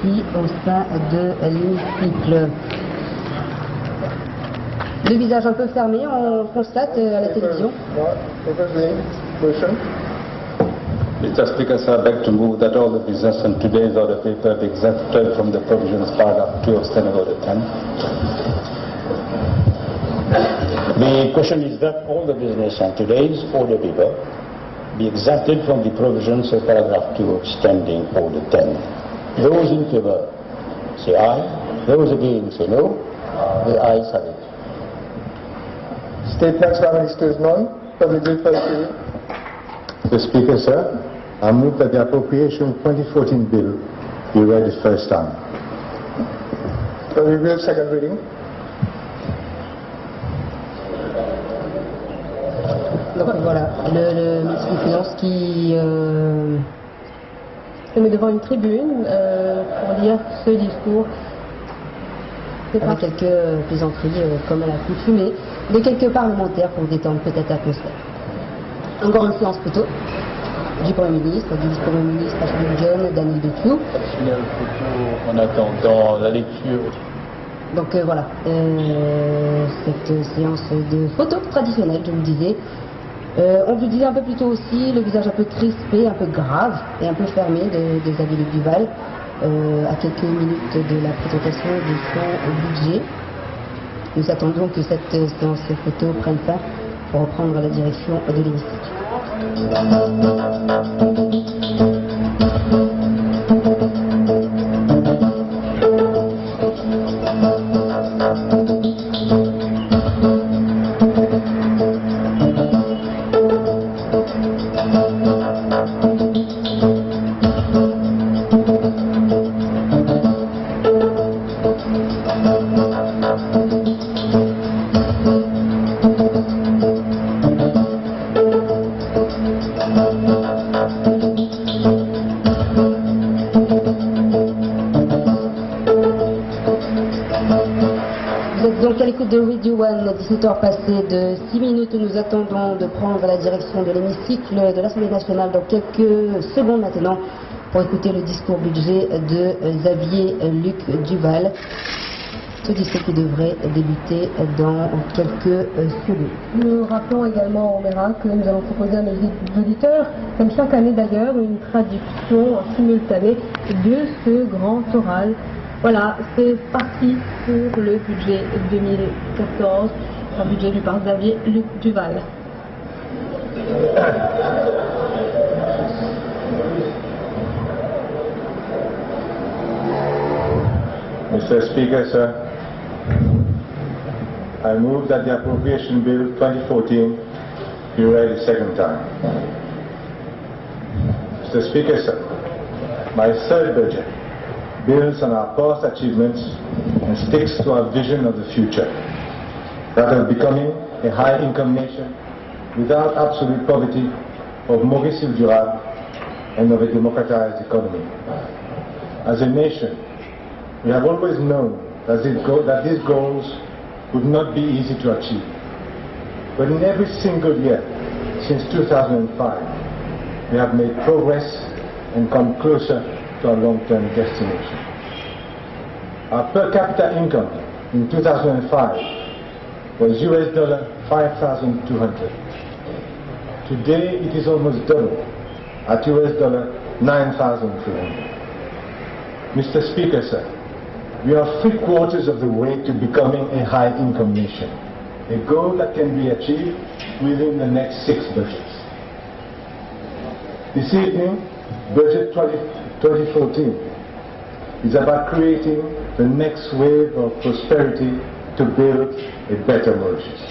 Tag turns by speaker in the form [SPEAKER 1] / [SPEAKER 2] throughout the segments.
[SPEAKER 1] ici au sein de l'hémicycle. Le visage un peu fermé, on constate à la télévision.
[SPEAKER 2] Mr. Speaker, sir, I beg to move that all the business in today's order paper be exempted from the provisions paragraph 2 of Standing Order 10.
[SPEAKER 3] The question is that all the business on today's order paper be exempted from the provisions of paragraph 2 of Standing Order 10. Those in favor say aye. Those against say no. The ayes have it.
[SPEAKER 4] Statements by Ministers none. Public bill for the
[SPEAKER 2] Mr. Speaker, sir, I move that the appropriation 2014 bill be read the first time.
[SPEAKER 4] Public bill second reading.
[SPEAKER 1] Donc voilà, le ministre des Finances qui
[SPEAKER 5] se met devant une tribune pour lire ce discours.
[SPEAKER 1] avec quelques plaisanteries comme à l'accoutumée de quelques parlementaires pour détendre peut-être l'atmosphère. Encore une séance photo du Premier ministre, du vice-premier ministre Xavier Luc Duval,
[SPEAKER 2] En attendant la lecture.
[SPEAKER 1] Donc voilà, cette séance de photos traditionnelle, je vous le disais. On vous disait un peu plus tôt aussi le visage un peu crispé, un peu grave et un peu fermé de Xavier Luc Duval à quelques minutes de la présentation de son budget. Nous attendons que cette séance photo prenne fin pour reprendre la direction de l'hémicycle. Donc à l'écoute de Radio One, 17h passées de 6 minutes, nous attendons de prendre la direction de l'hémicycle de l'Assemblée nationale dans quelques secondes maintenant pour écouter le discours budget de Xavier Luc Duval. Ce discours qui devrait débuter dans quelques secondes.
[SPEAKER 5] Nous rappelons également, on verra, que nous allons proposer à nos auditeurs, comme chaque année d'ailleurs, une traduction simultanée de ce grand oral. Voilà, c'est parti pour le budget 2014, un budget du par Xavier Luc Duval.
[SPEAKER 2] Mr. Speaker, sir, I move that the Appropriation Bill 2014 be read a second time. Mr. Speaker, sir, my third budget builds on our past achievements and sticks to our vision of the future, that of becoming a high-income nation without absolute poverty, of more durable, and of a democratized economy. As a nation, we have always known that these goals would not be easy to achieve. But in every single year since 2005, we have made progress and come closer to our long-term destination. Our per capita income in 2005 was $5,200. Today it is almost double at $9,300. Mr. Speaker, sir, we are 3/4 of the way to becoming a high-income nation, a goal that can be achieved within the next 6 budgets. This evening, Budget 2014 is about creating the next wave of prosperity to build a better Mauritius.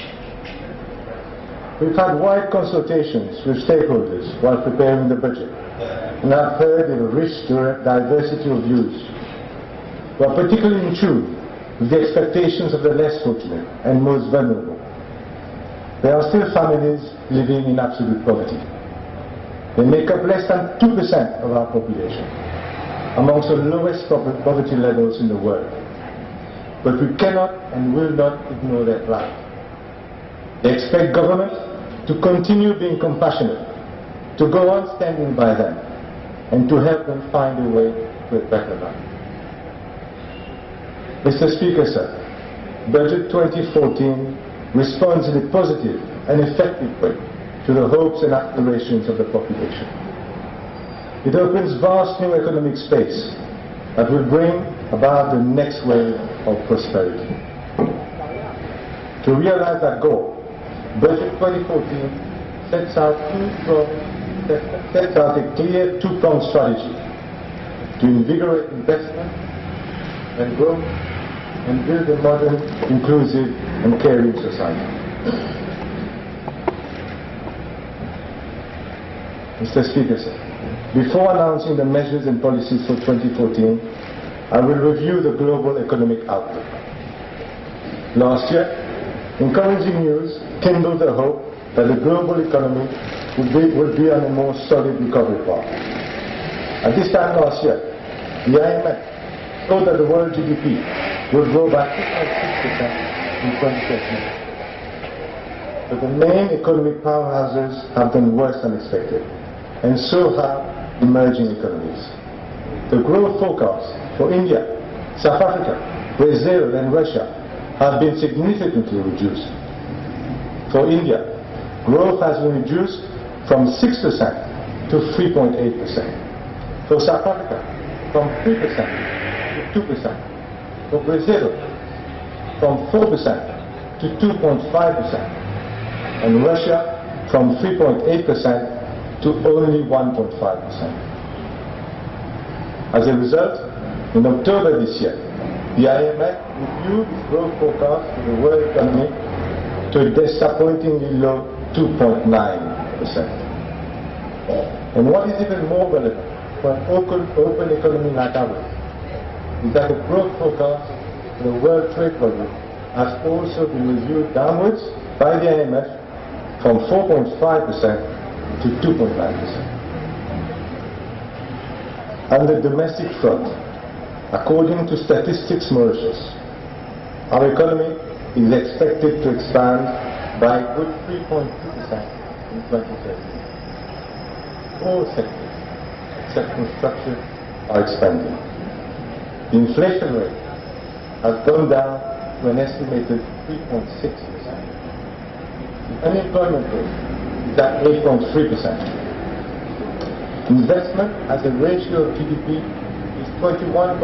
[SPEAKER 2] We've had wide consultations with stakeholders while preparing the budget, and I've heard a rich diversity of views. We are particularly in tune with the expectations of the less fortunate and most vulnerable. There are still families living in absolute poverty. They make up less than 2% of our population, amongst the lowest poverty levels in the world. But we cannot and will not ignore their plight. They expect government to continue being compassionate, to go on standing by them, and to help them find a way to a better life. Mr. Speaker, sir, Budget 2014 responds in a positive and effective way to the hopes and aspirations of the population. It opens vast new economic space that will bring about the next wave of prosperity. To realize that goal, Budget 2014 sets out a clear two-pronged strategy to invigorate investment and growth and build a modern, inclusive and caring society. Mr. Speaker, sir, before announcing the measures and policies for 2014, I will review the global economic outlook. Last year, encouraging news kindled the hope that the global economy would be on a more solid recovery path. At this time last year, the IMF showed that the world GDP would grow by 2.6% in 2013. But the main economic powerhouses have done worse than expected, and so have emerging economies. The growth forecasts for India, South Africa, Brazil and Russia have been significantly reduced. For India, growth has been reduced from 6% to 3.8%. For South Africa, from 3% to 2%. For Brazil, from 4% to 2.5%. And Russia, from 3.8% to only 1.5%. As a result, in October this year, the IMF reviewed its growth forecast for the world economy to a disappointingly low 2.9%. And what is even more relevant for an open economy like ours is that the growth forecast for the world trade volume has also been reviewed downwards by the IMF from 4.5% to 2.9%. On the domestic front, according to Statistics Mauritius, our economy is expected to expand by a good 3.2% in 2013. All sectors, except construction, are expanding. The inflation rate has gone down to an estimated 3.6%. The unemployment rate is at 8.3%. Investment as a ratio of GDP is 21.2%,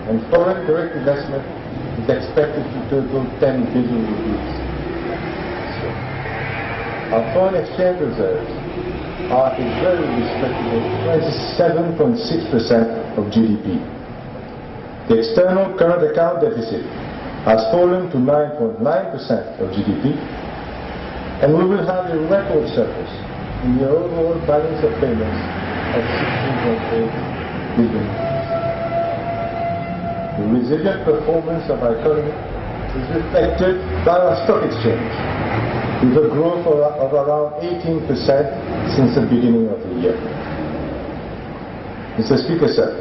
[SPEAKER 2] and foreign direct investment is expected to total 10 billion rupees. Our foreign exchange reserves are a very respectable 27.6% of GDP. The external current account deficit has fallen to 9.9% of GDP, and we will have a record surplus in the overall balance of payments of 16.8 billion. The resilient performance of our economy is reflected by our stock exchange, with a growth of around 18% since the beginning of the year. Mr. Speaker, sir,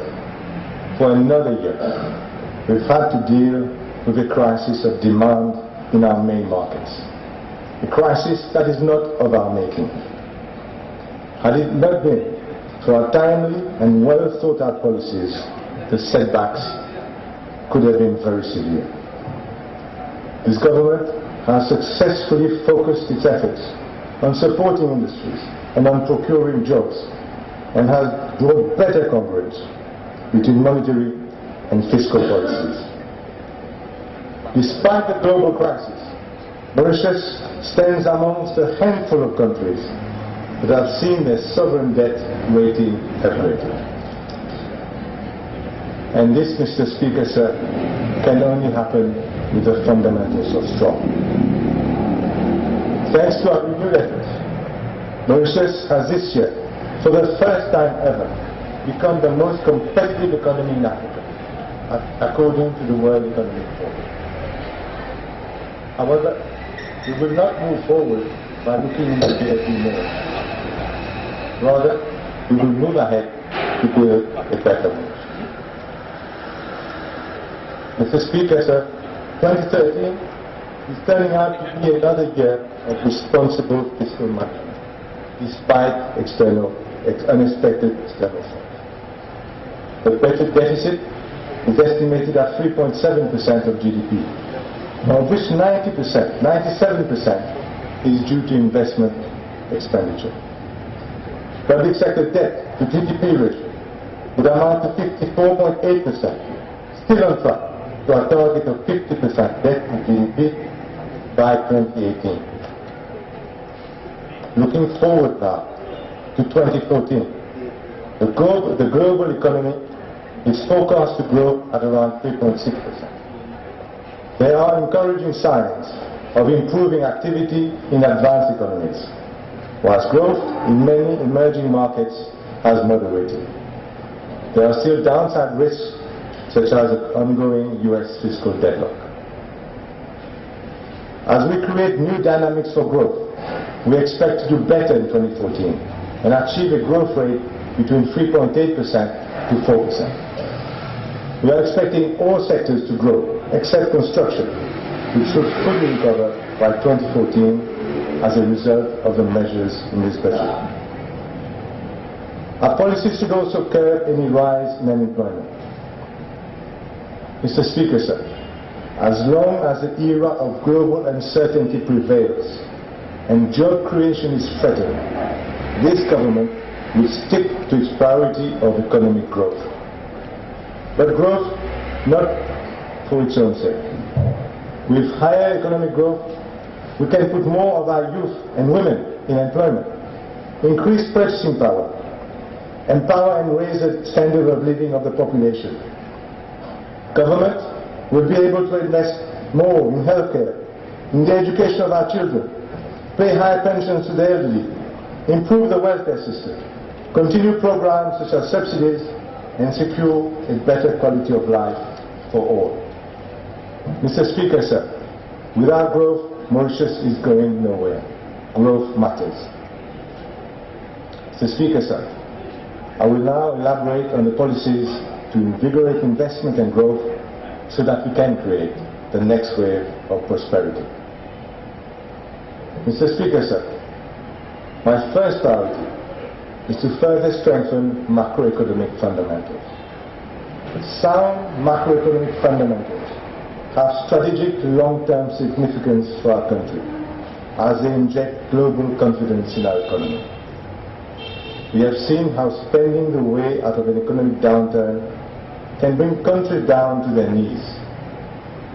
[SPEAKER 2] for another year, we've had to deal with a crisis of demand in our main markets, a crisis that is not of our making. Had it not been for our timely and well thought out policies, the setbacks could have been very severe. This government has successfully focused its efforts on supporting industries and on procuring jobs, and has brought better congruence between monetary and fiscal policies. Despite the global crisis, Mauritius stands amongst a handful of countries that have seen their sovereign debt rating upgraded. And this, Mr. Speaker, sir, can only happen with the fundamentals are strong. Thanks to our renewed efforts, Mauritius has this year, for the first time ever, become the most competitive economy in Africa, according to the World Economic Forum. However, we will not move forward by looking in the rearview mirror. Rather, we will move ahead to build a better world. Mr. Speaker, sir, 2013 is turning out to be another year of responsible fiscal management, despite unexpected external shocks. The budget deficit is estimated at 3.7% of GDP, of which 97% is due to investment expenditure. Public sector debt to GDP ratio would amount to 54.8%, still on track to a target of 50% debt to GDP by 2018. Looking forward now to 2014, the global economy is forecast to grow at around 3.6%. There are encouraging signs of improving activity in advanced economies, whilst growth in many emerging markets has moderated. There are still downside risks, such as the ongoing US fiscal deadlock. As we create new dynamics for growth, we expect to do better in 2014 and achieve a growth rate between 3.8% to 4%. We are expecting all sectors to grow, except construction, which should fully recover by 2014 as a result of the measures in this budget. Our policies should also curb any rise in unemployment. Mr. Speaker, sir, as long as the era of global uncertainty prevails and job creation is threatened, this government will stick to its priority of economic growth. But growth not for its own sake. With higher economic growth, we can put more of our youth and women in employment, increase purchasing power, empower and raise the standard of living of the population. Government will be able to invest more in healthcare, in the education of our children, pay higher pensions to the elderly, improve the welfare system, continue programs such as subsidies, and secure a better quality of life for all. Mr. Speaker, sir, without growth, Mauritius is going nowhere. Growth matters. Mr. Speaker, sir, I will now elaborate on the policies to invigorate investment and growth so that we can create the next wave of prosperity. Mr. Speaker, sir, my first priority is to further strengthen macroeconomic fundamentals. Sound macroeconomic fundamentals have strategic long-term significance for our country as they inject global confidence in our economy. We have seen how spending the way out of an economic downturn can bring countries down to their knees.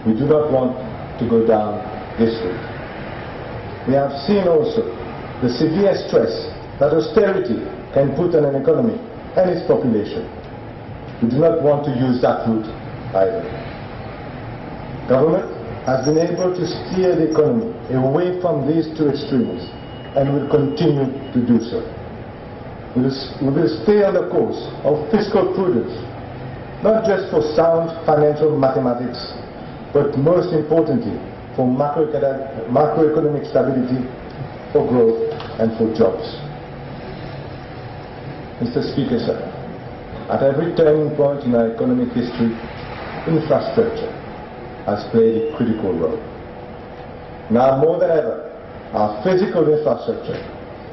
[SPEAKER 2] We do not want to go down this route. We have seen also the severe stress that austerity can put on an economy and its population. We do not want to use that route either. Government has been able to steer the economy away from these two extremes and will continue to do so. We will stay on the course of fiscal prudence, not just for sound financial mathematics, but most importantly for macroeconomic stability, for growth and for jobs. Mr. Speaker, sir, at every turning point in our economic history, infrastructure has played a critical role. Now more than ever, our physical infrastructure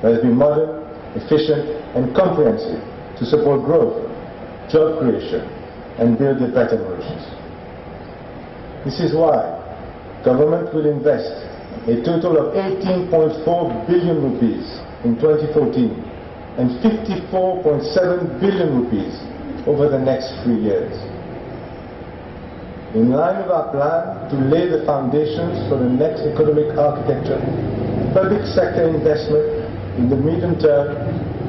[SPEAKER 2] must be modern, efficient and comprehensive to support growth, job creation and build a better Mauritius. This is why government will invest a total of 18.4 billion rupees in 2014 and 54.7 billion rupees over the next 3 years. In line with our plan to lay the foundations for the next economic architecture, public sector investment in the medium term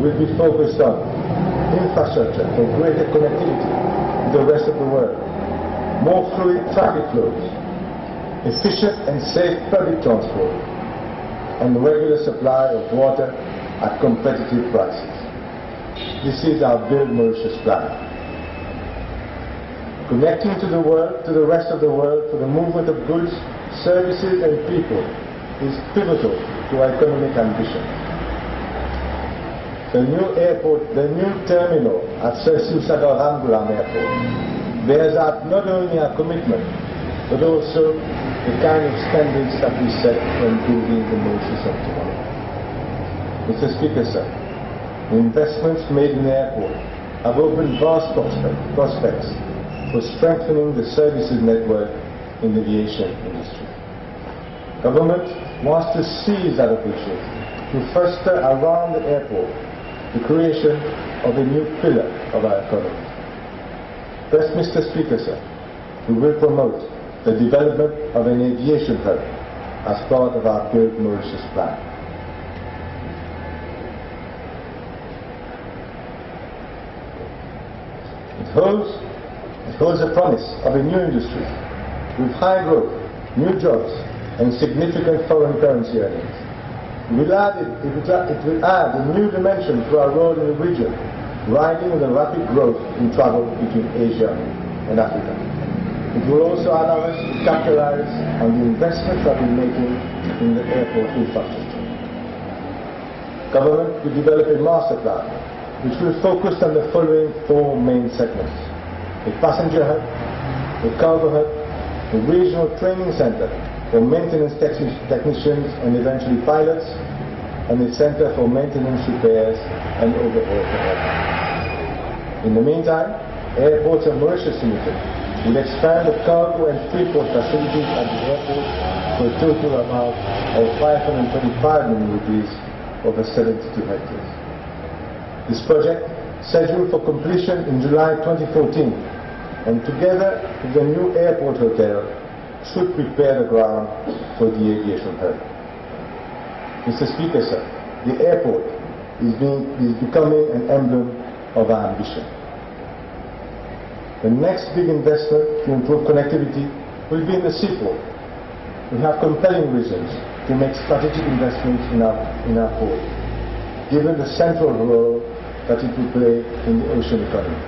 [SPEAKER 2] will be focused on infrastructure for greater connectivity with the rest of the world, more fluid traffic flows, efficient and safe public transport, and the regular supply of water at competitive prices. This is our Build Mauritius plan. Connecting to the world, to the rest of the world for the movement of goods, services and people is pivotal to our economic ambition. The new airport, the new terminal at Sir Siusagar Ramgoolam Airport bears out not only our commitment, but also the kind of standards that we set when building the Mauritius of tomorrow. Mr. Speaker, sir, the investments made in the airport have opened vast prospects for strengthening the services network in the aviation industry. Government wants to seize that opportunity to foster around the airport the creation of a new pillar of our economy. Thus, Mr. Speaker, sir, we will promote the development of an aviation hub as part of our Build Mauritius plan. It holds the promise of a new industry with high growth, new jobs, and significant foreign currency earnings. It will add a new dimension to our role in the region, riding with the rapid growth in travel between Asia and Africa. It will also allow us to capitalize on the investments we have been making in the airport infrastructure. Government will develop a master plan which will focus on the following four main segments: a passenger hub, a cargo hub, a regional training center for maintenance technicians and eventually pilots, and a center for maintenance repairs and overhaul for aircraft. In the meantime, Airports of Mauritius Limited will expand the cargo and freeport facilities at the airport for a total amount of 525 million rupees over 72 hectares. This project, scheduled for completion in July 2014, and together with the new airport hotel, should prepare the ground for the aviation hub. Mr. Speaker, sir, the airport is becoming an emblem of our ambition. The next big investment to improve connectivity will be in the seaport. We have compelling reasons to make strategic investments in our port, given the central role that it will play in the ocean economy.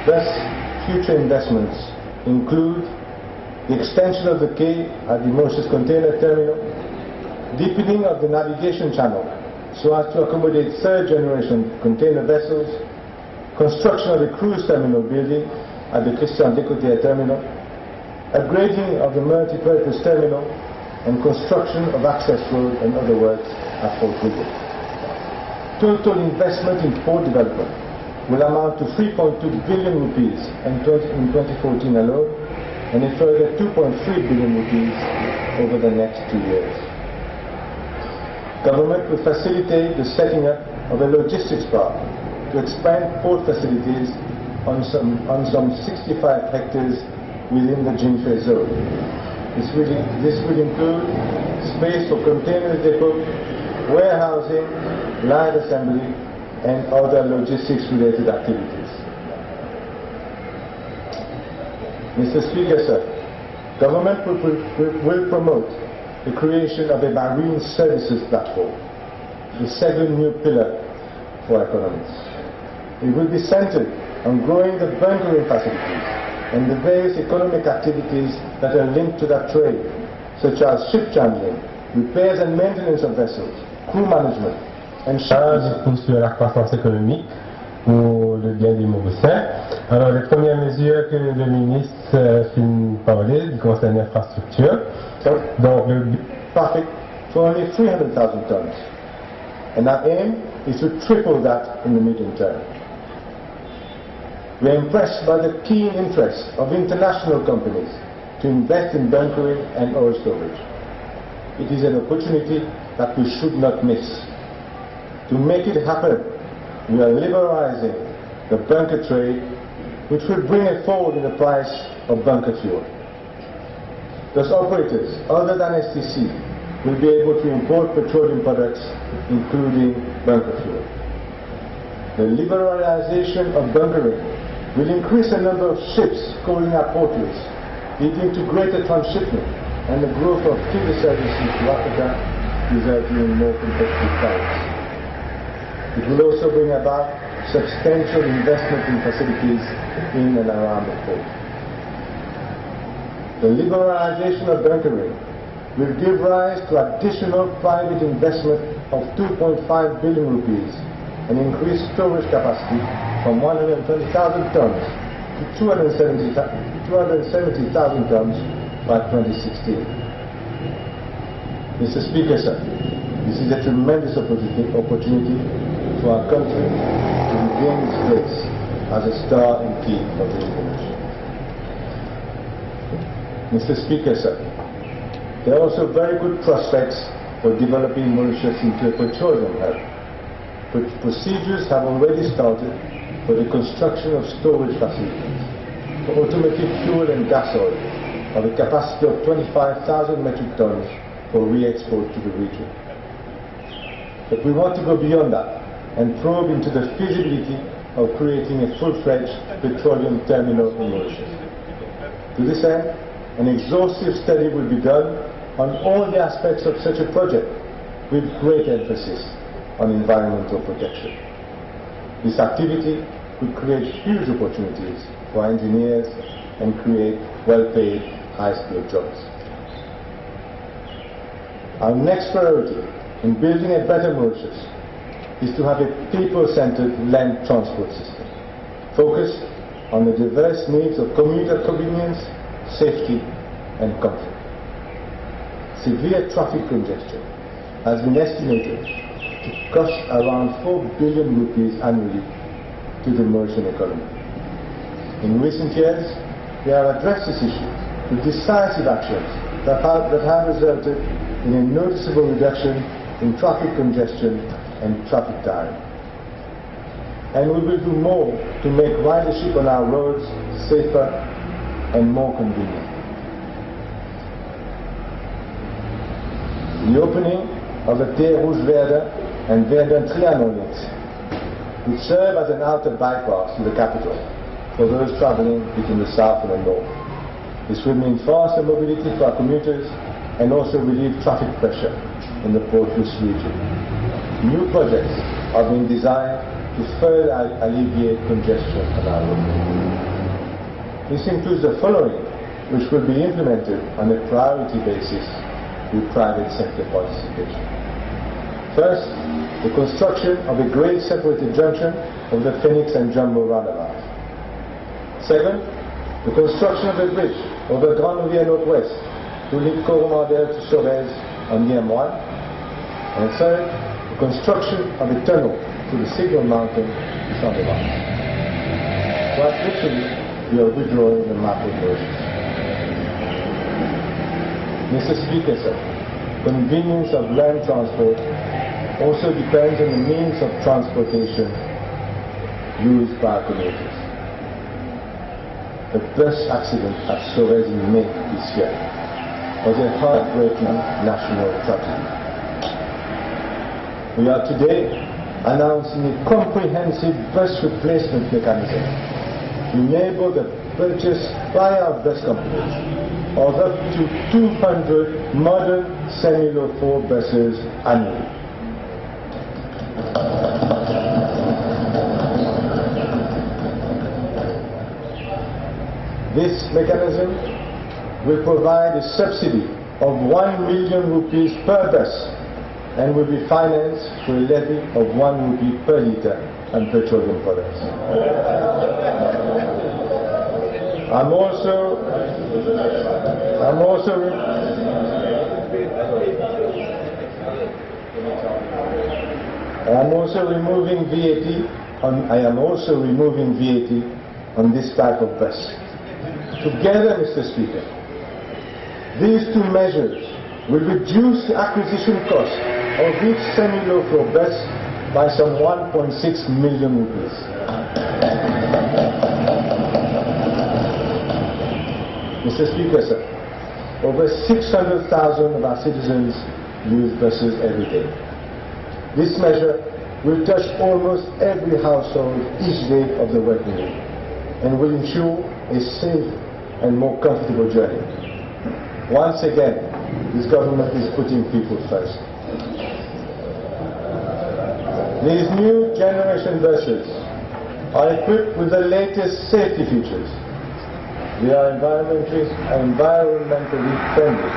[SPEAKER 2] Thus, future investments include the extension of the quay at the Mauritius Container Terminal, deepening of the navigation channel so as to accommodate third-generation container vessels, construction of the cruise terminal building at the Christian Decotier Terminal, upgrading of the multi-purpose terminal, and construction of access road and other works at Fort William. Total investment in port development will amount to 3.2 billion rupees in 2014 alone, and a further 2.3 billion rupees over the next 2 years. Government will facilitate the setting up of a logistics park to expand port facilities on some 65 hectares within the Jinfei zone. This will include space for container depot, warehousing, land assembly, and other logistics-related activities. Mr. Speaker, sir, government will promote the creation of a marine services platform, the second new pillar for economies. It will be centered on growing the bunkering facilities and the various economic activities that are linked to that trade, such as ship chandling, repairs and maintenance of vessels, crew management, and
[SPEAKER 6] sur la croissance économique pour le bien des Mauriciens. Alors, les premières mesures que le ministre finit de parler du Conseil d'infrastructure.
[SPEAKER 2] Donc, le traffic for only 300,000 tons. And our aim is to triple that in the medium term. We are impressed by the keen interest of international companies to invest in bunkering and oil storage. It is an opportunity that we should not miss. To make it happen, we are liberalizing the bunker trade, which will bring a fall in the price of bunker fuel. Thus, operators other than STC will be able to import petroleum products, including bunker fuel. The liberalization of bunkering will increase the number of ships calling at portways, leading to greater transshipment and the growth of feeder services to Africa, resulting in more competitive tariffs. It will also bring about substantial investment in facilities in and around the port. The liberalization of bunkering will give rise to additional private investment of 2.5 billion rupees and increase storage capacity from 120,000 tons to 270,000 tons by 2016. Mr. Speaker, sir, this is a tremendous opportunity for our country to regain its place as a star and key of the revolution. Mr. Speaker, sir, there are also very good prospects for developing Mauritius into a petroleum hub. Procedures have already started for the construction of storage facilities for automotive fuel and gas oil of a capacity of 25,000 metric tons for re-export to the region. But we want to go beyond that and probe into the feasibility of creating a full-fledged petroleum terminal in Mauritius. To this end, an exhaustive study will be done on all the aspects of such a project, with great emphasis on environmental protection. This activity could create huge opportunities for engineers and create well-paid, high-skilled jobs. Our next priority in building a better Mauritius is to have a people-centered land transport system, focused on the diverse needs of commuter convenience, safety, and comfort. Severe traffic congestion has been estimated to cost around 4 billion rupees annually to the Mauritian economy. In recent years, we have addressed this issue with decisive actions that have resulted in a noticeable reduction in traffic congestion and traffic time. And we will do more to make ridership on our roads safer and more convenient. The opening of the Terre Rouge Verdun and Verdun Trianon links would serve as an outer bypass to the capital for those traveling between the south and the north. This would mean faster mobility for our commuters and also relieve traffic pressure in the Port-Louis region. New projects are being designed to further alleviate congestion on our roads. This includes the following, which will be implemented on a priority basis with private sector participation. First, the construction of a grade separated junction of the Phoenix and Jumbo roundabout. Second, the construction of a bridge over Grand Rivière Northwest to link Coromandel to Sorèze on the M1. And third, the construction of a tunnel to the Signal Mountain to Saint-Domingue. Quite literally, we are withdrawing the map of Mauritius. Mr. Speaker, sir, convenience of land transport also depends on the means of transportation used by our commuters. The bus accident at Sorèze in May this year was a heartbreaking national tragedy. We are today announcing a comprehensive bus replacement mechanism to enable the purchase by our bus companies of up to 200 modern semi-low-floor buses annually. This mechanism will provide a subsidy of 1 million rupees per bus and will be financed through a levy of 1 rupee per litre on petroleum products. I'm also removing VAT on this type of bus. Together, Mr. Speaker, these two measures will reduce the acquisition cost of each semi-low-floor bus by some 1.6 million rupees. Mr. Speaker, sir, over 600,000 of our citizens use buses every day. This measure will touch almost every household each day of the working week and will ensure a safe and more comfortable journey. Once again, this government is putting people first. These new generation buses are equipped with the latest safety features. They are environmentally friendly,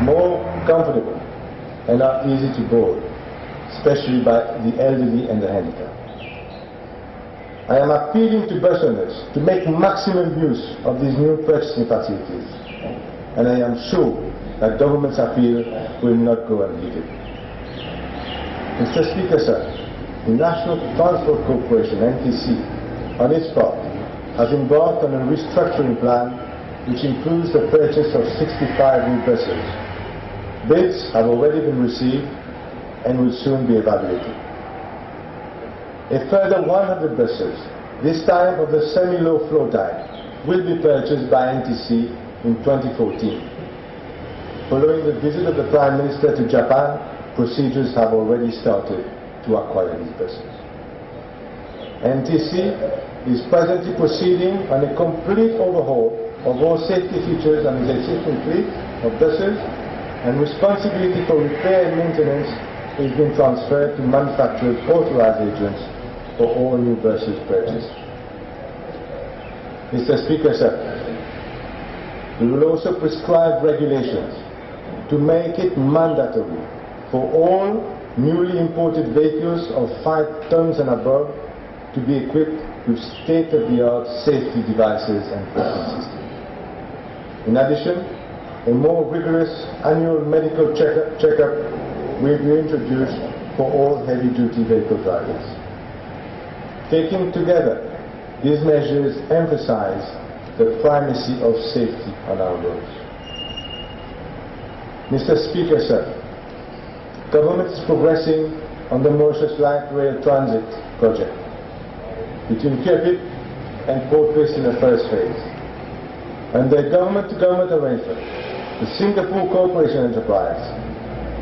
[SPEAKER 2] more comfortable, and are easy to board, especially by the elderly and the handicapped. I am appealing to bus owners to make maximum use of these new purchasing facilities, and I am sure that government's appeal will not go unheeded. Mr. Speaker, sir, the National Transport Corporation, NTC, on its part, has embarked on a restructuring plan which includes the purchase of 65 new buses. Bids have already been received and will soon be evaluated. A further 100 buses, this time of the semi-low floor type, will be purchased by NTC in 2014. Following the visit of the Prime Minister to Japan, procedures have already started to acquire these buses. NTC is presently proceeding on a complete overhaul of all safety features on its existing fleet of buses, and responsibility for repair and maintenance is being transferred to manufacturers' authorized agents for all new buses purchased. Mr. Speaker, sir, we will also prescribe regulations to make it mandatory for all newly imported vehicles of 5 tons and above to be equipped with state-of-the-art safety devices and tracking systems. In addition, a more rigorous annual medical checkup will be introduced for all heavy-duty vehicle drivers. Taken together, these measures emphasize the primacy of safety on our roads. Mr. Speaker, sir, government is progressing on the Mauritius Light Rail Transit project between Kirpik and Port Louis in the first phase. Under a government-to-government arrangement, the Singapore Corporation Enterprise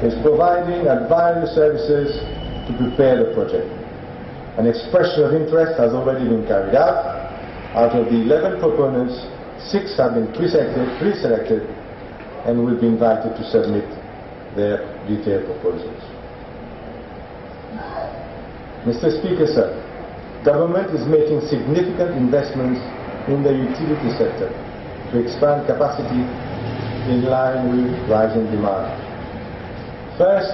[SPEAKER 2] is providing advisory services to prepare the project. An expression of interest has already been carried out. Out of the 11 proponents, 6 have been pre-selected and will be invited to submit their detailed proposals. Mr. Speaker, sir, government is making significant investments in the utility sector to expand capacity in line with rising demand. First,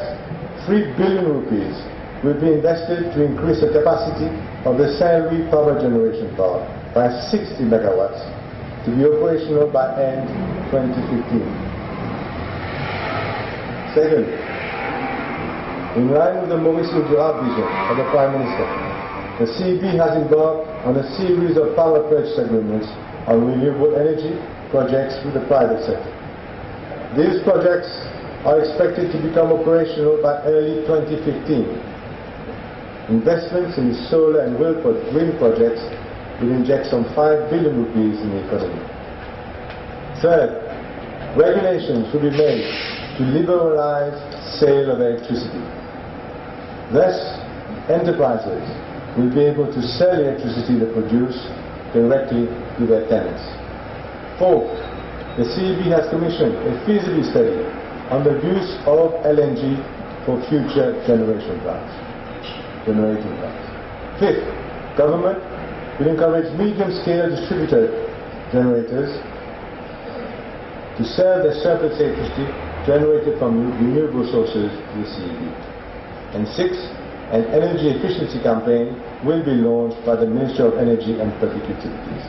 [SPEAKER 2] 3 billion rupees will be invested to increase the capacity of the Saint Louis power generation plant by 60 megawatts to be operational by end 2015. Second, in line with the Maurice Durable vision of the Prime Minister, the CEB has embarked on a series of power purchase agreements on renewable energy projects with the private sector. These projects are expected to become operational by early 2015. Investments in solar and wind projects will inject some 5 billion rupees in the economy. Third, regulations will be made to liberalize sale of electricity. Thus, enterprises will be able to sell electricity they produce directly to their tenants. Fourth, the CEB has commissioned a feasibility study on the use of LNG for future generating plants. Fifth, government will encourage medium-scale distributed generators to sell their surplus electricity generated from renewable sources to the CEB. And sixth, an energy efficiency campaign will be launched by the Ministry of Energy and Public Utilities.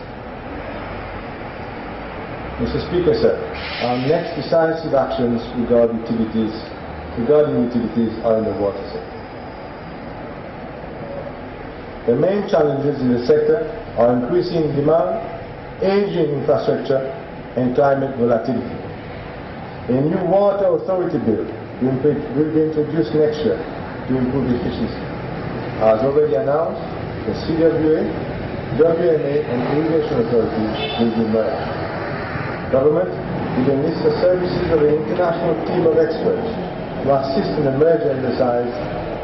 [SPEAKER 2] Mr. Speaker, sir, our next decisive actions regarding utilities are in the water sector. The main challenges in the sector are increasing demand, aging infrastructure, and climate volatility. A new water authority bill will be introduced next year to improve efficiency. As already announced, the CWA, WMA, and irrigation authorities will be merged. Government will enlist the services of an international team of experts to assist in the merger exercise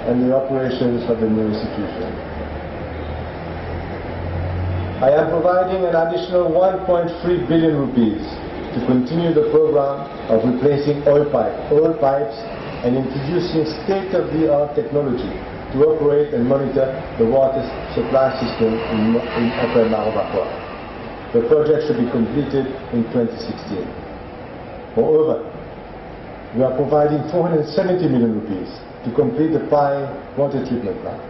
[SPEAKER 2] and the operations of the new institution. I am providing an additional 1.3 billion rupees to continue the program of replacing oil pipes and introducing state-of-the-art technology to operate and monitor the water supply system in Upper Marobakwa. The project should be completed in 2016. Moreover, we are providing 470 million rupees to complete the Pai water treatment plant.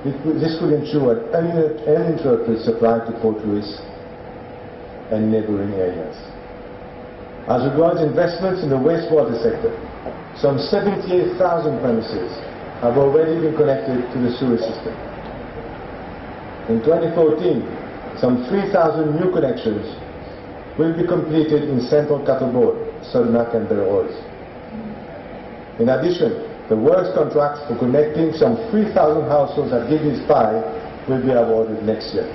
[SPEAKER 2] This will ensure an uninterrupted supply to Port Louis and neighboring areas. As regards investments in the wastewater sector, some 78,000 premises have already been connected to the sewer system. In 2014, some 3,000 new connections will be completed in Central Cattleboard, Sudnak and Belrose. In addition, the works contracts for connecting some 3,000 households at Giddings Pie will be awarded next year.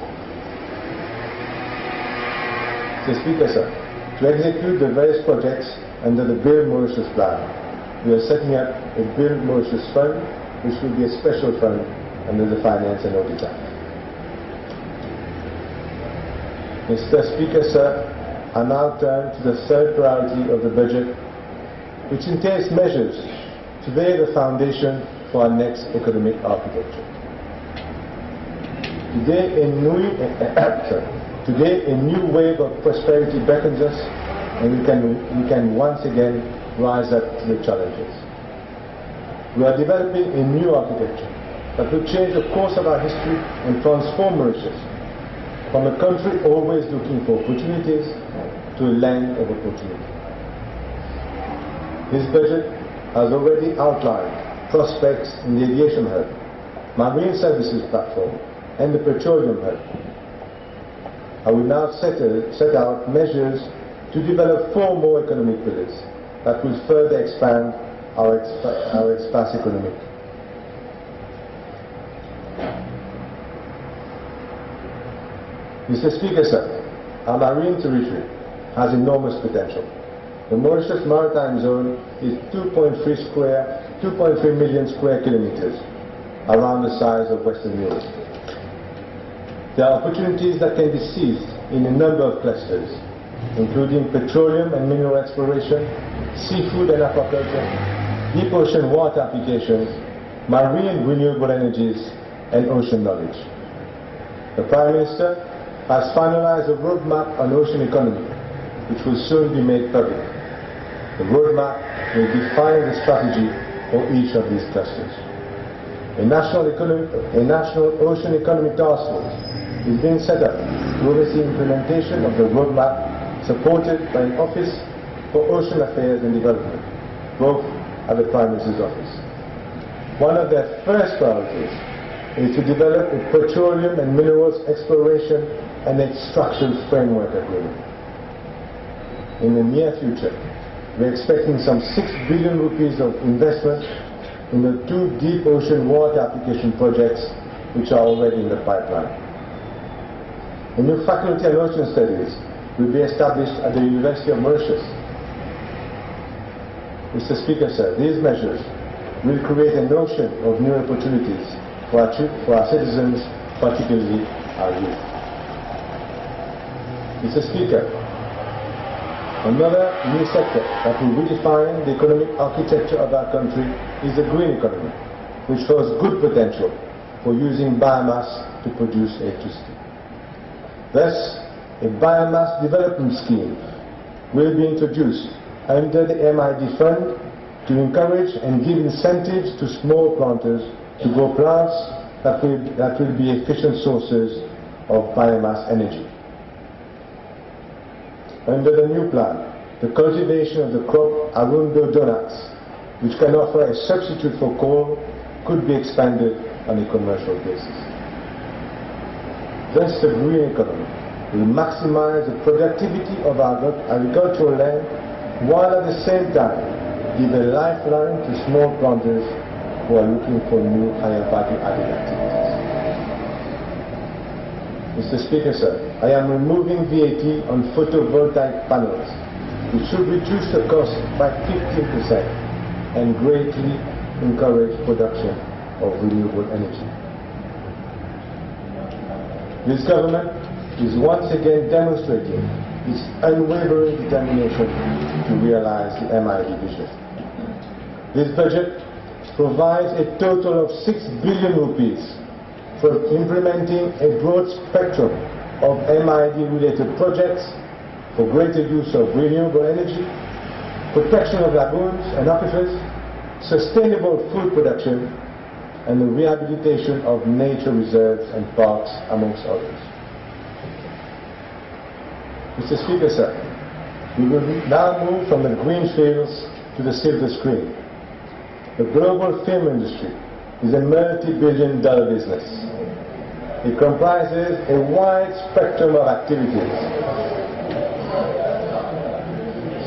[SPEAKER 2] Mr. Speaker, sir, to execute the various projects under the Build Mauritius plan, we are setting up a Build Mauritius fund, which will be a special fund under the Finance and Audit Act. Mr. Speaker, sir, I now turn to the third priority of the budget, which entails measures to lay the foundation for our next economic architecture. Today, a new wave of prosperity beckons us, and we can once again rise up to the challenges. We are developing a new architecture that will change the course of our history and transform Mauritius from a country always looking for opportunities to a land of opportunity. This budget has already outlined prospects in the aviation hub, marine services platform, and the petroleum hub. I will now set out measures to develop 4 more economic pillars that will further expand our espace economic. Mr. Speaker, sir, our marine territory has enormous potential. The Mauritius Maritime Zone is 2.3 million square kilometers, around the size of Western Europe. There are opportunities that can be seized in a number of clusters, including petroleum and mineral exploration, seafood and aquaculture, deep ocean water applications, marine renewable energies, and ocean knowledge. The Prime Minister has finalized a roadmap on ocean economy, which will soon be made public. The roadmap will define the strategy for each of these clusters. A national ocean economy task force is being set up to oversee implementation of the roadmap, supported by an Office for Ocean Affairs and Development, both at the Prime Minister's office. One of their first priorities is to develop a petroleum and minerals exploration and extraction framework agreement. In the near future, we're expecting some 6 billion rupees of investment in the 2 deep ocean water application projects which are already in the pipeline. A new faculty on ocean studies will be established at the University of Mauritius. Mr. Speaker, sir, these measures will create an ocean of new opportunities for our citizens, particularly our youth. Mr. Speaker, another new sector that will redefine the economic architecture of our country is the green economy, which shows good potential for using biomass to produce electricity. Thus, a biomass development scheme will be introduced under the MID fund to encourage and give incentives to small planters to grow plants that will be efficient sources of biomass energy. Under the new plan, the cultivation of the crop Arundo donax, which can offer a substitute for coal, could be expanded on a commercial basis. Thus, the green economy will maximize the productivity of our agricultural land, while at the same time give a lifeline to small planters who are looking for new higher value added activities. Mr. Speaker, sir, I am removing VAT on photovoltaic panels, which should reduce the cost by 15% and greatly encourage production of renewable energy. This government is once again demonstrating its unwavering determination to realize the MID vision. This budget provides a total of 6 billion rupees for implementing a broad spectrum of MID-related projects for greater use of renewable energy, protection of lagoons and aquifers, sustainable food production, and the rehabilitation of nature reserves and parks, amongst others. Mr. Speaker, sir, we will now move from the green fields to the silver screen. The global film industry is a multi-billion-dollar business. It comprises a wide spectrum of activities,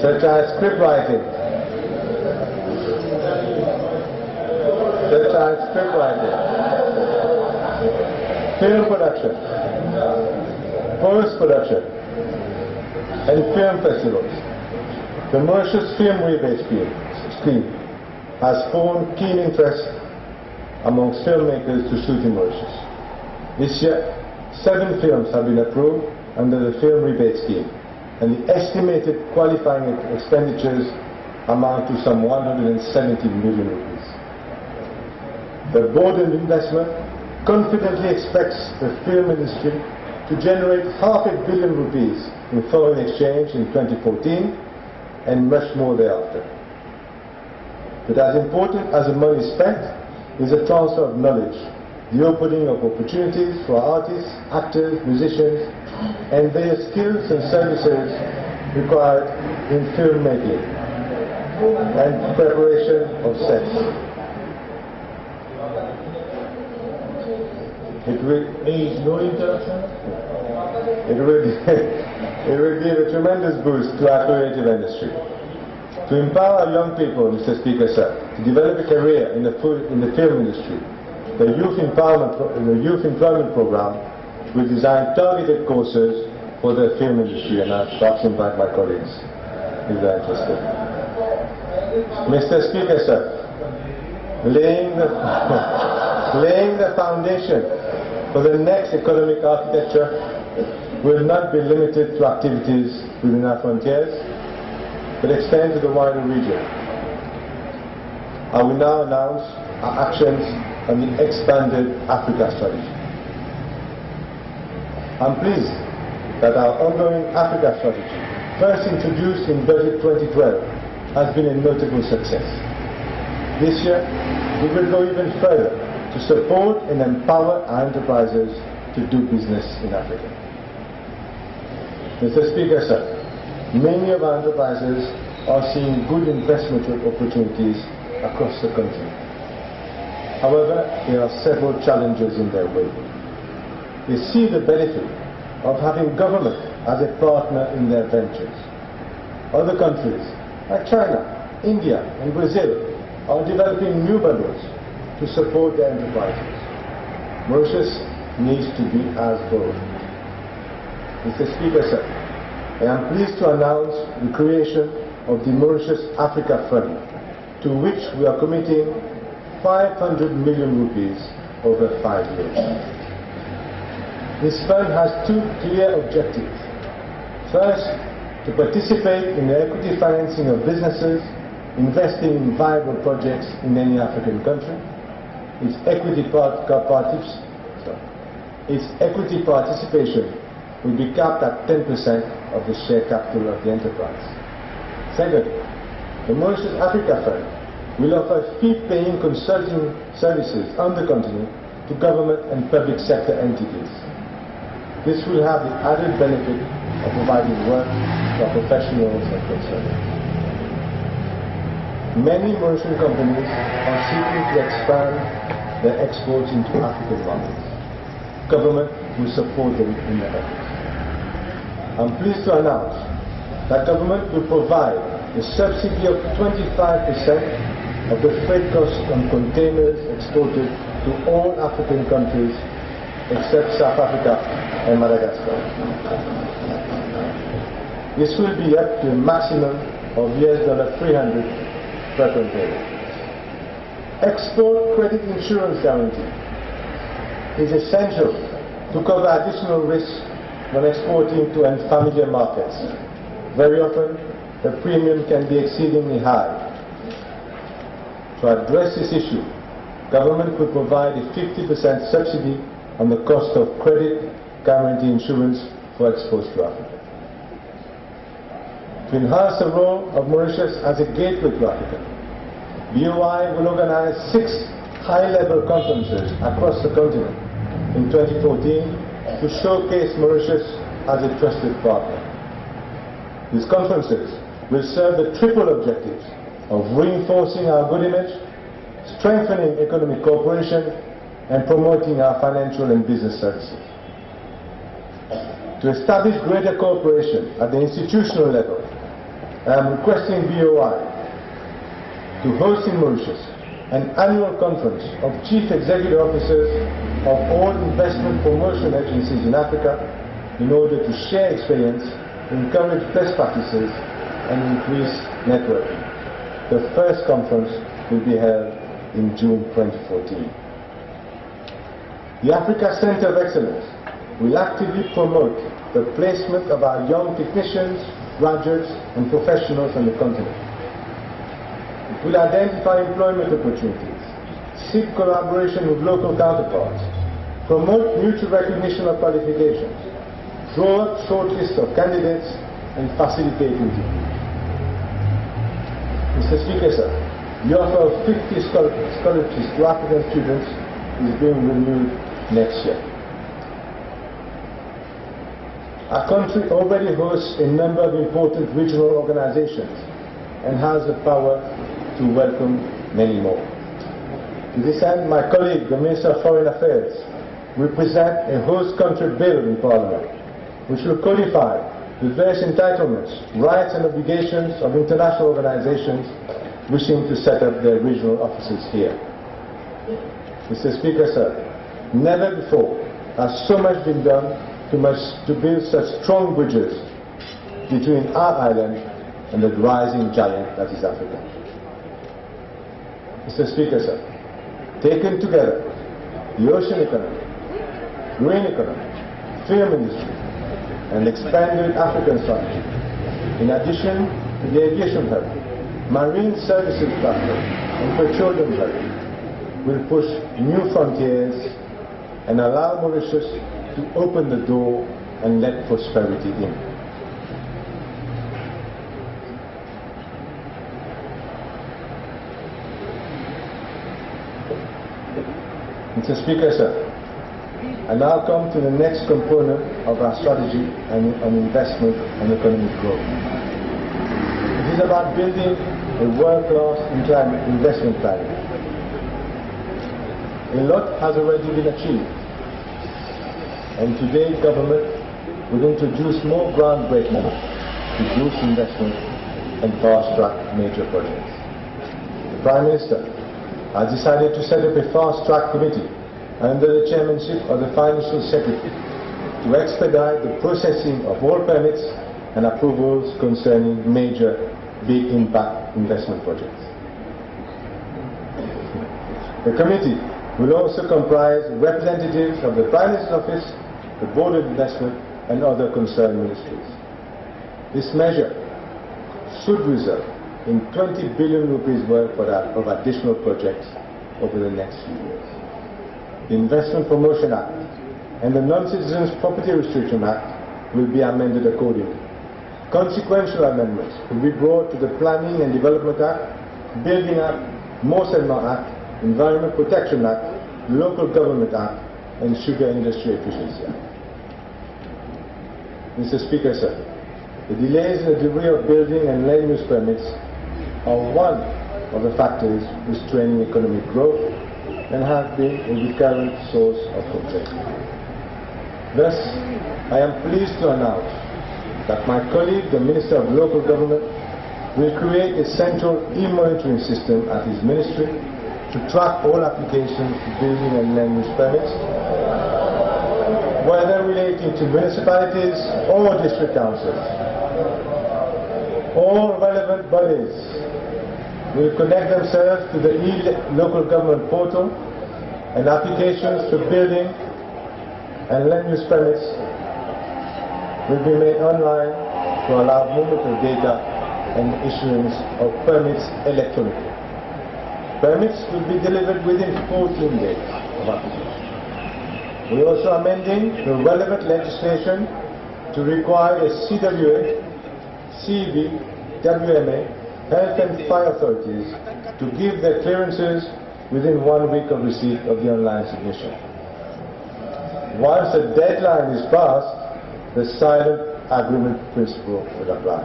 [SPEAKER 2] such as script writing, film production, post-production, and film festivals. The Mauritius Film Rebate Scheme has formed keen interest amongst filmmakers to shoot in Mauritius. This year, 7 films have been approved under the Film Rebate Scheme, and the estimated qualifying expenditures amount to some 170 million rupees. The Board of Investment confidently expects the film industry to generate ₹500 million in foreign exchange in 2014 and much more thereafter. But as important as the money spent is the transfer of knowledge, the opening of opportunities for artists, actors, musicians, and their skills and services required in filmmaking and preparation of sets. It will give a tremendous boost to our creative industry. To empower young people, Mr. Speaker, sir, to develop a career in the film industry, the Youth Employment Program will design targeted courses for the film industry, and I'll perhaps invite my colleagues if they're interested. Mr. Speaker, sir, laying the foundation for the next economic architecture will not be limited to activities within our frontiers, but extend to the wider region. I will now announce our actions on the expanded Africa strategy. I'm pleased that our ongoing Africa strategy, first introduced in Budget 2012, has been a notable success. This year, we will go even further to support and empower our enterprises to do business in Africa. Mr. Speaker, sir, many of our enterprises are seeing good investment opportunities across the country. However, there are several challenges in their way. They see the benefit of having government as a partner in their ventures. Other countries, like China, India, and Brazil, are developing new bundles to support their enterprises. Mauritius needs to be as bold. Mr. Speaker, sir, I am pleased to announce the creation of the Mauritius Africa Fund, to which we are committing 500 million rupees over 5 years. This fund has 2 clear objectives. First, to participate in the equity financing of businesses investing in viable projects in any African country. Its equity participation will be capped at 10% of the share capital of the enterprise. Second, the Mauritius Africa Fund will offer fee-paying consulting services on the continent to government and public sector entities. This will have the added benefit of providing work to our professionals and consultants. Many Mauritian companies are seeking to expand their exports into African markets. Government will support them in their efforts. I'm pleased to announce that government will provide a subsidy of 25% of the freight costs on containers exported to all African countries except South Africa and Madagascar. This will be up to a maximum of $300 per container. Export credit insurance guarantee is essential to cover additional risks when exporting to unfamiliar markets. Very often, the premium can be exceedingly high. To address this issue, government will provide a 50% subsidy on the cost of credit guarantee insurance for exports to Africa. To enhance the role of Mauritius as a gateway to Africa, BOI will organize 6 high-level conferences across the continent in 2014 to showcase Mauritius as a trusted partner. These conferences will serve the triple objectives of reinforcing our good image, strengthening economic cooperation, and promoting our financial and business services. To establish greater cooperation at the institutional level, I am requesting BOI to host in Mauritius an annual conference of chief executive officers of all investment promotion agencies in Africa in order to share experience, encourage best practices, and increase networking. The first conference will be held in June 2014. The Africa Center of Excellence will actively promote the placement of our young technicians, graduates, and professionals on the continent. It will identify employment opportunities, seek collaboration with local counterparts, promote mutual recognition of qualifications, draw up short lists of candidates, and facilitate interviews. Mr. Speaker, sir, the offer of 50 scholarships to African students is being renewed next year. Our country already hosts a number of important regional organizations and has the power to welcome many more. To this end, my colleague, the Minister of Foreign Affairs, will present a host country bill in Parliament, which will codify the various entitlements, rights and obligations of international organizations wishing to set up their regional offices here. Mr. Speaker, sir, never before has so much been done to build such strong bridges between our island and the rising giant that is Africa. Mr. Speaker, sir, taken together, the ocean economy, green economy, film industry, and expanded African strategy, in addition to the aviation hub, marine services platform, and petroleum hub, will push new frontiers and allow Mauritius to open the door and let prosperity in. Mr. Speaker, sir, I now come to the next component of our strategy on investment and economic growth. It is about building a world-class investment planning. A lot has already been achieved, and today government will introduce more groundbreaking to boost investment and fast-track major projects. The Prime Minister has decided to set up a fast-track committee under the chairmanship of the Financial Secretary to expedite the processing of all permits and approvals concerning major big impact investment projects. The committee will also comprise representatives of the Prime Minister's Office, the Board of Investment, and other concerned ministries. This measure should result in 20 billion rupees worth of additional projects over the next few years. The Investment Promotion Act and the Non-Citizens Property Restriction Act will be amended accordingly. Consequential amendments will be brought to the Planning and Development Act, Building Act, Morcellement Act, Environment Protection Act, Local Government Act, and Sugar Industry Efficiency Act. Mr. Speaker, sir, the delays in the delivery of building and land use permits are one of the factors restraining economic growth and have been a recurrent source of complaint. Thus, I am pleased to announce that my colleague, the Minister of Local Government, will create a central e-monitoring system at his ministry to track all applications for building and land use permits, whether relating to municipalities or district councils. All relevant bodies will connect themselves to the e-local government portal, and applications for building and land use permits will be made online to allow movement of data and issuance of permits electronically. Permits will be delivered within 14 days of application. We are also amending the relevant legislation to require a CWA, CEB, WMA, Health and Fire authorities to give their clearances within 1 week of receipt of the online submission. Once the deadline is passed, the silent agreement principle will apply.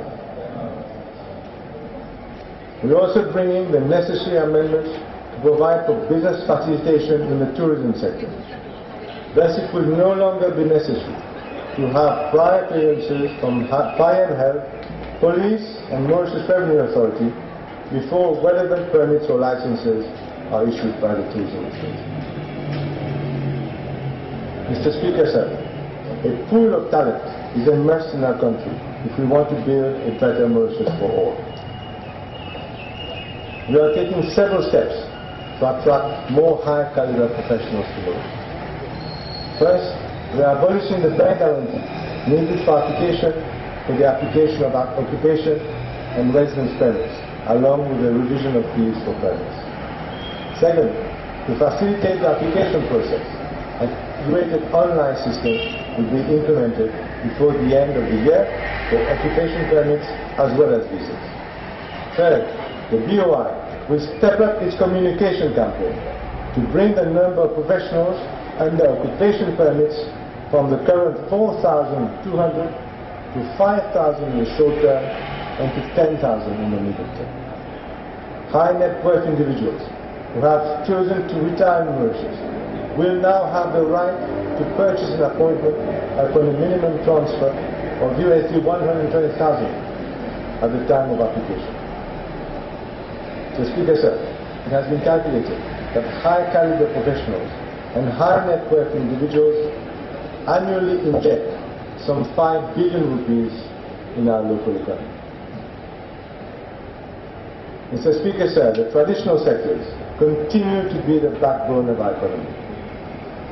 [SPEAKER 2] We are also bringing the necessary amendments to provide for business facilitation in the tourism sector. Thus, it will no longer be necessary to have prior clearances from Fire and Health, Police and Mauritius Revenue Authority before relevant permits or licenses are issued by the tourism state. Mr. Speaker, sir, a pool of talent is a must in our country if we want to build a better Mauritius for all. We are taking several steps to attract more high-caliber professionals to Mauritius. First, we are abolishing the bank guarantee needed for the application of occupation and residence permits, along with the revision of fees for permits. Second, to facilitate the application process, a integrated online system will be implemented before the end of the year for occupation permits as well as visas. Third, the BOI will step up its communication campaign to bring the number of professionals under occupation permits from the current 4,200 to 5,000 in the short term and to 10,000 in the medium term. High net worth individuals who have chosen to retire in Mauritius will now have the right to purchase an appointment upon a minimum transfer of USD 120,000 at the time of application. So, Speaker, sir, it has been calculated that high caliber professionals and high net worth individuals annually inject some 5 billion rupees in our local economy. Mr. Speaker, sir, the traditional sectors continue to be the backbone of our economy.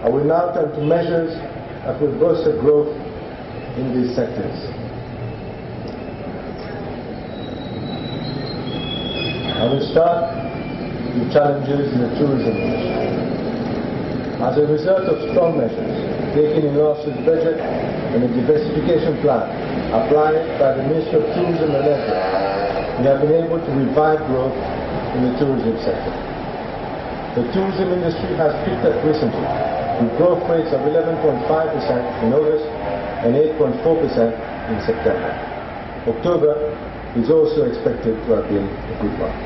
[SPEAKER 2] I will now turn to measures that will bolster growth in these sectors. I will start with challenges in the tourism industry. As a result of strong measures taken in last year's budget and a diversification plan applied by the Ministry of Tourism and Leisure, we have been able to revive growth in the tourism sector. The tourism industry has picked up recently, with growth rates of 11.5% in August and 8.4% in September. October is also expected to have been a good one.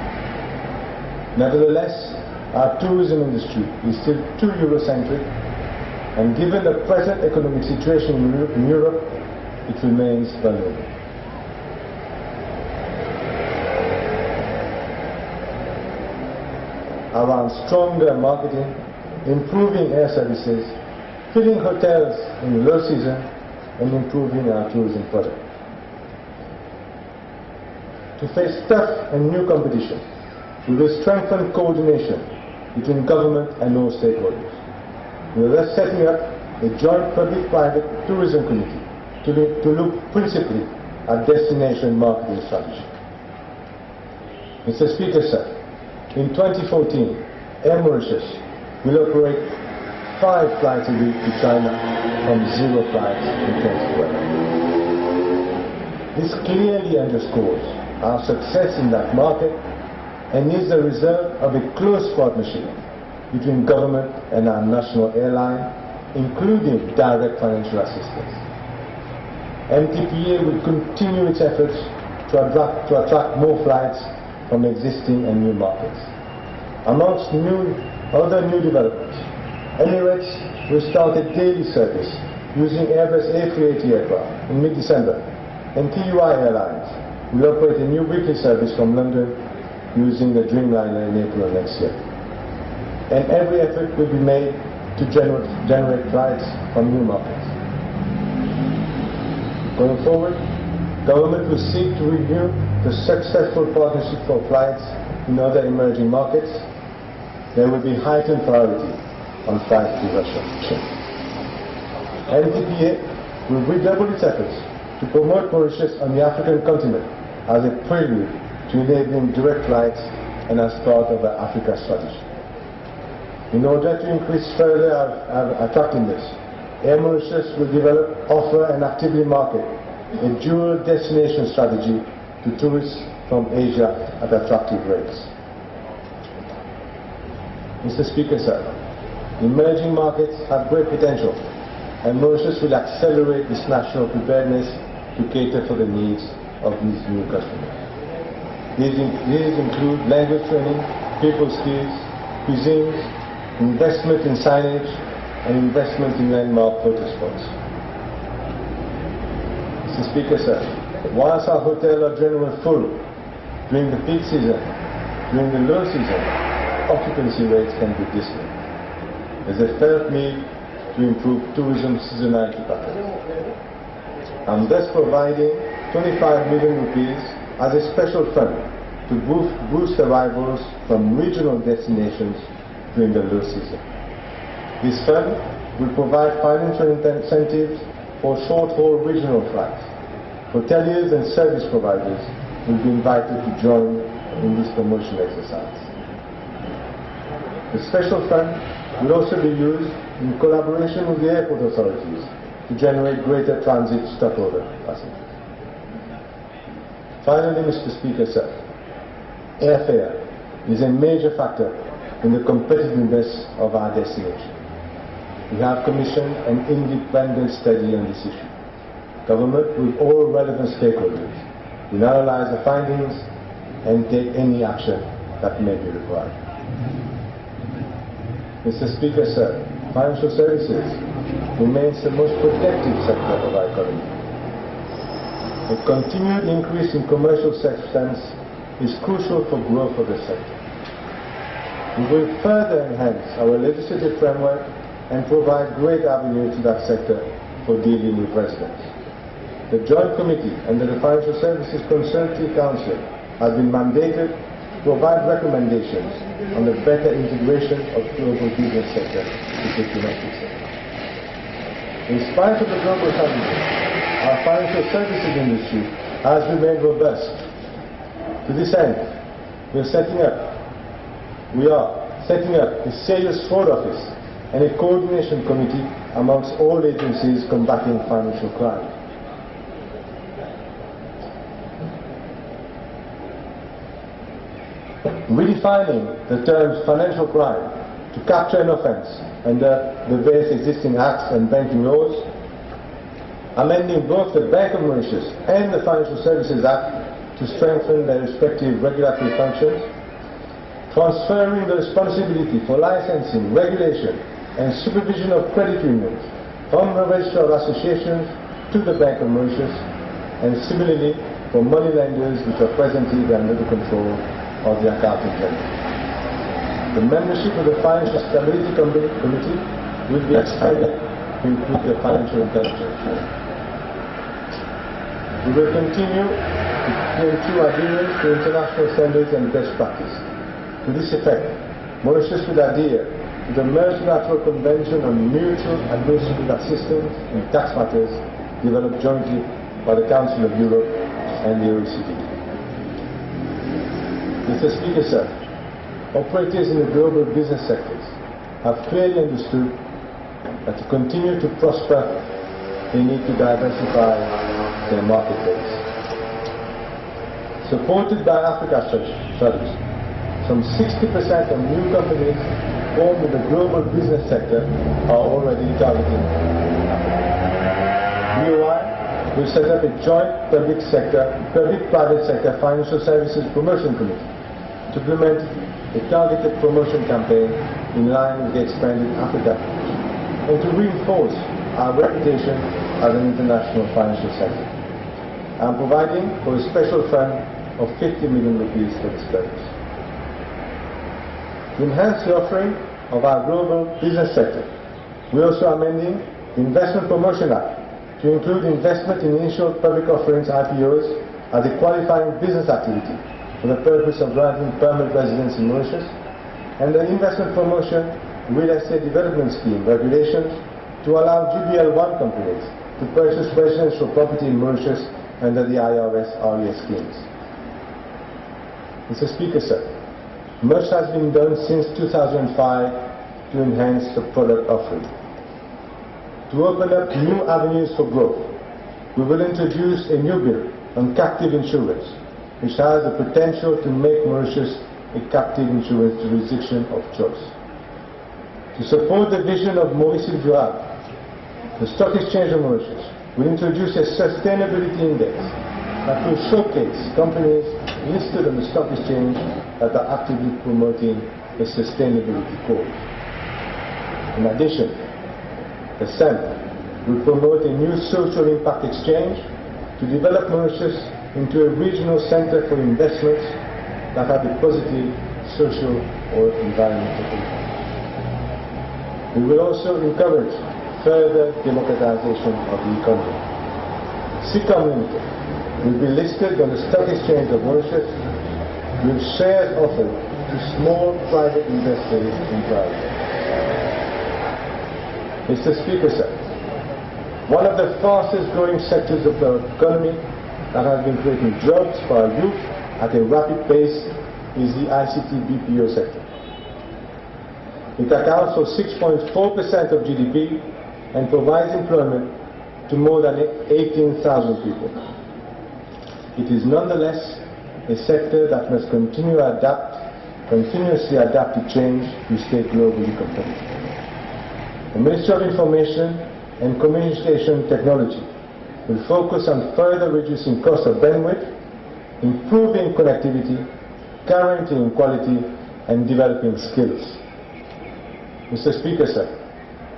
[SPEAKER 2] Nevertheless, our tourism industry is still too Eurocentric, and given the present economic situation in Europe, it remains vulnerable. Around stronger marketing, improving air services, filling hotels in the low season, and improving our tourism product. To face tough and new competition, we will strengthen coordination between government and all stakeholders. We are thus setting up a joint public-private tourism committee to look principally at destination marketing strategy. Mr. Speaker, sir, in 2014, Air Mauritius will operate 5 flights a week to China from 0 flights in 2012. This clearly underscores our success in that market and is the result of a close partnership between government and our national airline, including direct financial assistance. MTPA will continue its efforts to attract more flights from existing and new markets. Amongst other new developments, Emirates will start a daily service using Airbus A380 aircraft in mid-December, and TUI Airlines will operate a new weekly service from London using the Dreamliner in April next year. And every effort will be made to generate flights from new markets. Going forward, government will seek to renew the successful partnership for flights in other emerging markets. There will be heightened priority on flights to Russia. MTPA will redouble its efforts to promote Mauritius on the African continent as a prelude to enabling direct flights and as part of the Africa strategy. In order to increase further our attractiveness, Air Mauritius will develop, offer and actively market a dual destination strategy to tourists from Asia at attractive rates. Mr. Speaker, sir, emerging markets have great potential, and Mauritius will accelerate its national preparedness to cater for the needs of these new customers. These include language training, people skills, cuisines, investment in signage, and investment in landmark photo spots. Mr. Speaker, sir, whilst our hotels are generally full during the peak season, during the low season, occupancy rates can be dismal. There's a felt need to improve tourism seasonality patterns. I'm thus providing 25 million rupees as a special fund to boost arrivals from regional destinations during the low season. This fund will provide financial incentives for short-haul regional flights. Hoteliers and service providers will be invited to join in this promotion exercise. The special fund will also be used in collaboration with the airport authorities to generate greater transit stopover passengers. Finally, Mr. Speaker, sir, airfare is a major factor in the competitiveness of our destination. We have commissioned an independent study on this issue. Government, with all relevant stakeholders, will analyze the findings and take any action that may be required. Mr. Speaker, sir, financial services remains the most protected sector of our economy. A continued increase in commercial substance is crucial for growth of the sector. We will further enhance our legislative framework and provide great avenues to that sector for dealing with residents. The Joint Committee under the Financial Services Consultative Council has been mandated to provide recommendations on the better integration of global business sector with the domestic sector. In spite of the global challenges, our financial services industry has remained robust. To this end, we are setting up a serious fraud office and a coordination committee amongst all agencies combating financial crime. Redefining the terms financial crime to capture an offence under the various existing acts and banking laws, amending both the Bank of Mauritius and the Financial Services Act to strengthen their respective regulatory functions, transferring the responsibility for licensing, regulation and supervision of credit unions from the Register of Associations to the Bank of Mauritius, and similarly for money lenders which are presently under the control of the Accountant General. The membership of the Financial Stability Committee will be expanded to include the financial intelligence. We will continue to ensure adherence to international standards and best practice. To this effect, Mauritius will adhere to the Multilateral Convention on Mutual Administrative Assistance in Tax Matters developed jointly by the Council of Europe and the OECD. Mr. Speaker, sir, operators in the global business sectors have clearly understood that to continue to prosper, they need to diversify their marketplace. Supported by Africa studies, some 60% of new companies formed in the global business sector are already targeting Africa. Meanwhile, we set up a joint public-private sector financial services promotion committee to implement a targeted promotion campaign in line with the expanded Africa approach and to reinforce our reputation as an international financial sector. I am providing for a special fund of 50 million rupees for this purpose. To enhance the offering of our global business sector, we are also amending the Investment Promotion Act to include investment in initial public offerings IPOs as a qualifying business activity for the purpose of granting permanent residence in Mauritius, and the Investment Promotion Real Estate Development Scheme regulations to allow GBL1 companies to purchase residential property in Mauritius under the IRS RES schemes. Mr. Speaker, sir, much has been done since 2005 to enhance the product offering. To open up new avenues for growth, we will introduce a new bill on captive insurance, which has the potential to make Mauritius a captive insurance jurisdiction of choice. To support the vision of Maurice Duval, the Stock Exchange of Mauritius will introduce a sustainability index that will showcase companies listed on the stock exchange that are actively promoting the sustainability cause. In addition, the SEM will promote a new social impact exchange to develop Mauritius into a regional center for investments that have a positive social or environmental impact. We will also encourage further democratization of the economy. SICOM Limited will be listed on the Stock Exchange of Mauritius with shares offered to small private investors in private. Mr. Speaker, sir, one of the fastest growing sectors of the economy that has been creating jobs for our youth at a rapid pace is the ICT BPO sector. It accounts for 6.4% of GDP and provides employment to more than 18,000 people. It is nonetheless a sector that must continuously adapt to change to stay globally competitive. The Ministry of Information and Communication Technology will focus on further reducing cost of bandwidth, improving connectivity, guaranteeing quality, and developing skills. Mr. Speaker, sir,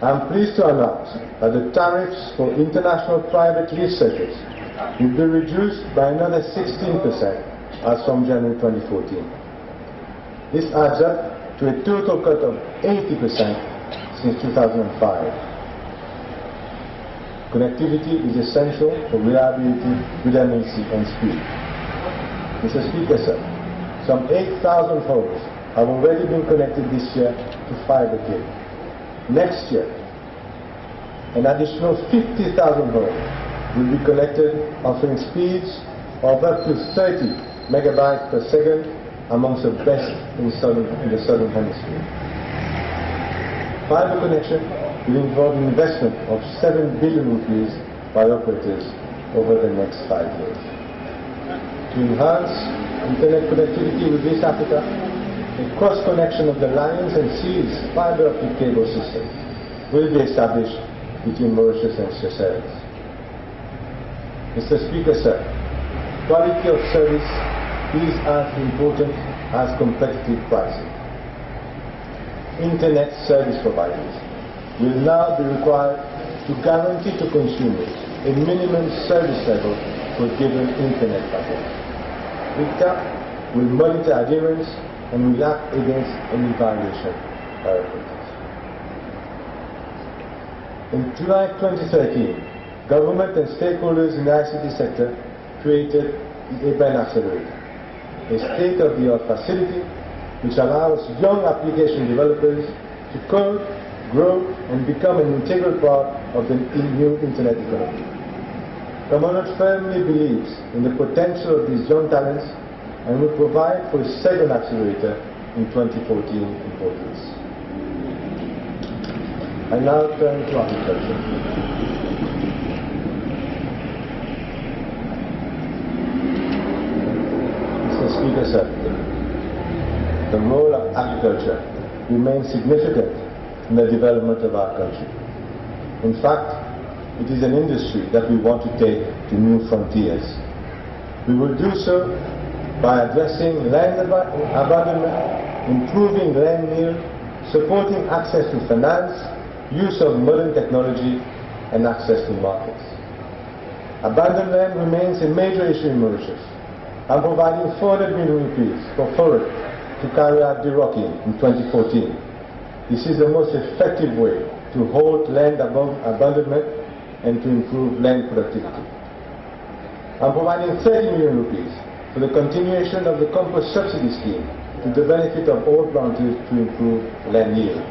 [SPEAKER 2] I am pleased to announce that the tariffs for international private researchers will be reduced by another 16% as from January 2014. This adds up to a total cut of 80% since 2005. Connectivity is essential for reliability, redundancy, and speed. Mr. Speaker, sir, some 8,000 homes have already been connected this year to fiber cable. Next year, an additional 50,000 homes will be connected, offering speeds of up to 30 megabytes per second, amongst the best in the southern hemisphere. Fiber connection will involve an investment of 7 billion rupees by operators over the next 5 years. To enhance internet connectivity with East Africa, a cross-connection of the Lions and Seas fiber optic cable system will be established between Mauritius and Seychelles. Mr. Speaker, sir, quality of service is as important as competitive pricing. Internet service providers will now be required to guarantee to consumers a minimum service level for given internet package. ICTA will monitor adherence and will act against any violation by operators. In July 2013, government and stakeholders in the ICT sector created the EBAN Accelerator, a state-of-the-art facility which allows young application developers to code, grow, and become an integral part of the new internet economy. Government firmly believes in the potential of these young talents and will provide for a second accelerator in 2014 in Portuguese. I now turn to agriculture. Mr. Speaker, sir, the role of agriculture remains significant in the development of our country. In fact, it is an industry that we want to take to new frontiers. We will do so by addressing land abandonment, improving land yield, supporting access to finance, use of modern technology, and access to markets. Abandoned land remains a major issue in Mauritius. I'm providing 400 million rupees for FORET to carry out derocking in 2014. This is the most effective way to halt land abandonment and to improve land productivity. I'm providing 30 million rupees for the continuation of the compost subsidy scheme to the benefit of all planters to improve land yield.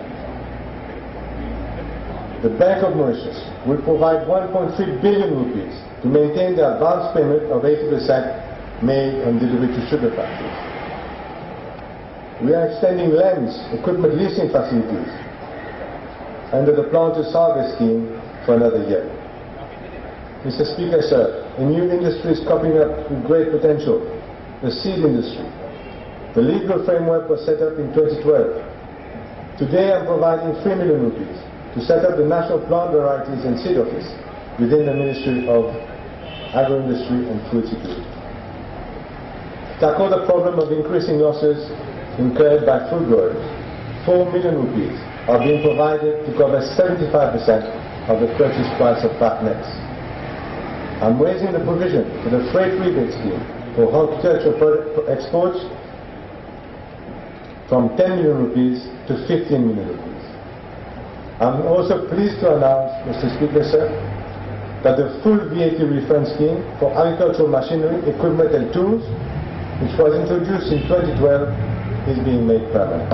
[SPEAKER 2] The Bank of Mauritius will provide 1.3 billion rupees to maintain the advance payment of 80% made on delivery to sugar factories. We are extending LEMS equipment leasing facilities under the Planters Harvest Scheme for another year. Mr. Speaker, sir, a new industry is cropping up with great potential, the seed industry. The legal framework was set up in 2012. Today I'm providing 3 million rupees to set up the National Plant Varieties and Seed Office within the Ministry of Agro-Industry and Food Security. To tackle the problem of increasing losses incurred by food growers, 4 million rupees are being provided to cover 75% of the purchase price of pack nets. I'm raising the provision for the freight rebate scheme for horticultural exports from 10 million rupees to 15 million rupees. I'm also pleased to announce, Mr. Speaker, sir, that the full VAT refund scheme for agricultural machinery, equipment and tools, which was introduced in 2012, is being made permanent.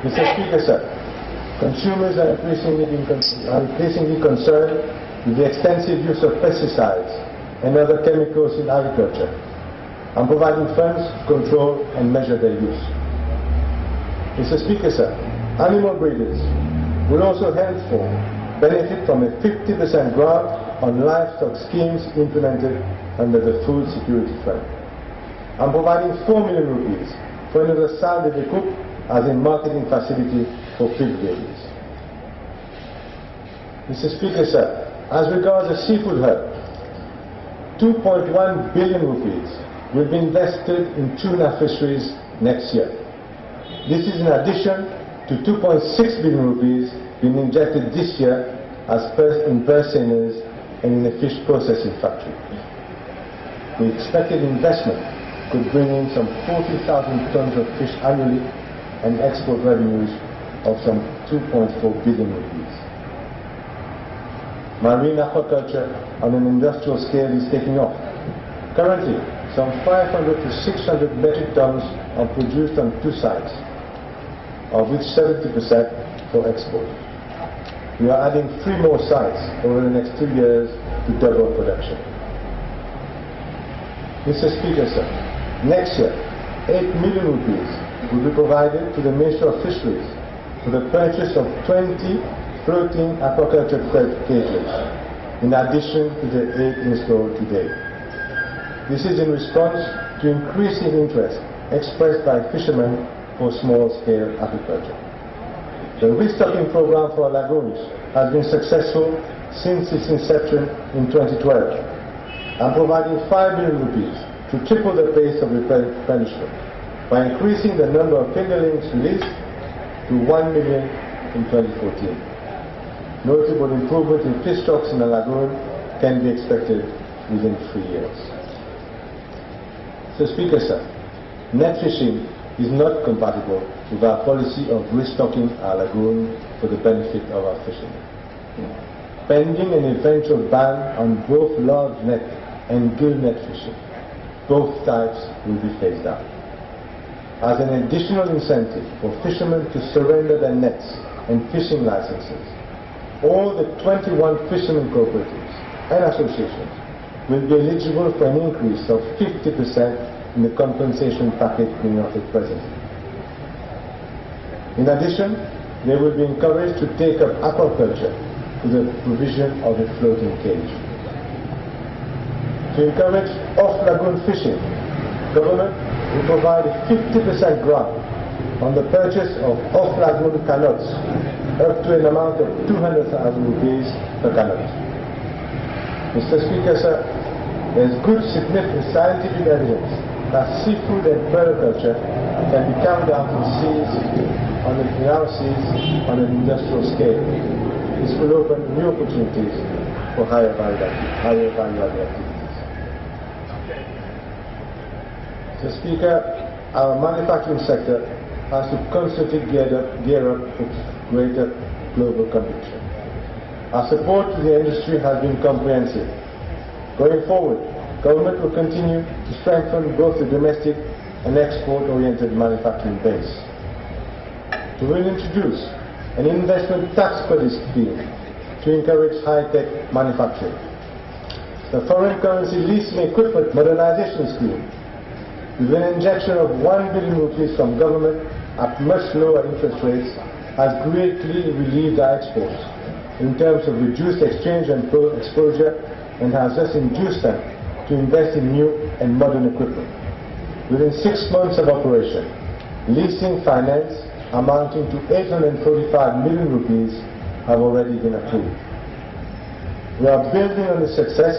[SPEAKER 2] Mr. Speaker, sir, consumers are increasingly concerned with the extensive use of pesticides and other chemicals in agriculture. I'm providing funds to control and measure their use. Mr. Speaker, sir, animal breeders will also henceforth benefit from a 50% grant on livestock schemes implemented under the Food Security Fund. I'm providing 4 million rupees for another salle de découpe as a marketing facility for pig breeders. Mr. Speaker, sir, as regards the seafood hub, 2.1 billion rupees will be invested in tuna fisheries next year. This is in addition to 2.6 billion rupees being injected this year in purse seiners and in a fish processing factory. The expected investment could bring in some 40,000 tons of fish annually and export revenues of some 2.4 billion rupees. Marine aquaculture on an industrial scale is taking off. Currently, some 500 to 600 metric tons are produced on 2 sites, of which 70% for export. We are adding 3 more sites over the next 2 years to double production. Mr. Speaker, sir, next year, 8 million rupees will be provided to the Ministry of Fisheries for the purchase of 20 floating aquaculture cages, in addition to the 8 installed today. This is in response to increasing interest expressed by fishermen for small-scale agriculture. The restocking program for our lagoons has been successful since its inception in 2012. I'm providing 5 billion rupees to triple the pace of replenishment by increasing the number of fingerlings released to 1 million in 2014. Notable improvement in fish stocks in the lagoon can be expected within 3 years. So, Speaker, sir, net fishing is not compatible with our policy of restocking our lagoon for the benefit of our fishermen. Pending an eventual ban on both large net and gill net fishing, both types will be phased out. As an additional incentive for fishermen to surrender their nets and fishing licenses, all the 21 fishermen cooperatives and associations will be eligible for an increase of 50% in the compensation package being offered presently. In addition, they will be encouraged to take up aquaculture with the provision of a floating cage. To encourage off-lagoon fishing, government will provide a 50% grant on the purchase of off-lagoon canots up to an amount of 200,000 rupees per canot. Mr. Speaker, sir, there is good scientific evidence that seafood and permaculture can be carried out in our seas on an industrial scale. This will open new opportunities for higher value activities. Mr. Speaker, our manufacturing sector has to constantly gear up for greater global competition. Our support to the industry has been comprehensive. Going forward, government will continue to strengthen both the domestic and export-oriented manufacturing base. We will introduce an investment tax credit scheme to encourage high-tech manufacturing. The foreign currency leasing equipment modernization scheme, with an injection of 1 billion rupees from government at much lower interest rates, has greatly relieved our exports in terms of reduced exchange and exposure, and has thus induced them to invest in new and modern equipment. Within 6 months of operation, leasing finance amounting to 845 million rupees have already been approved. We are building on the success.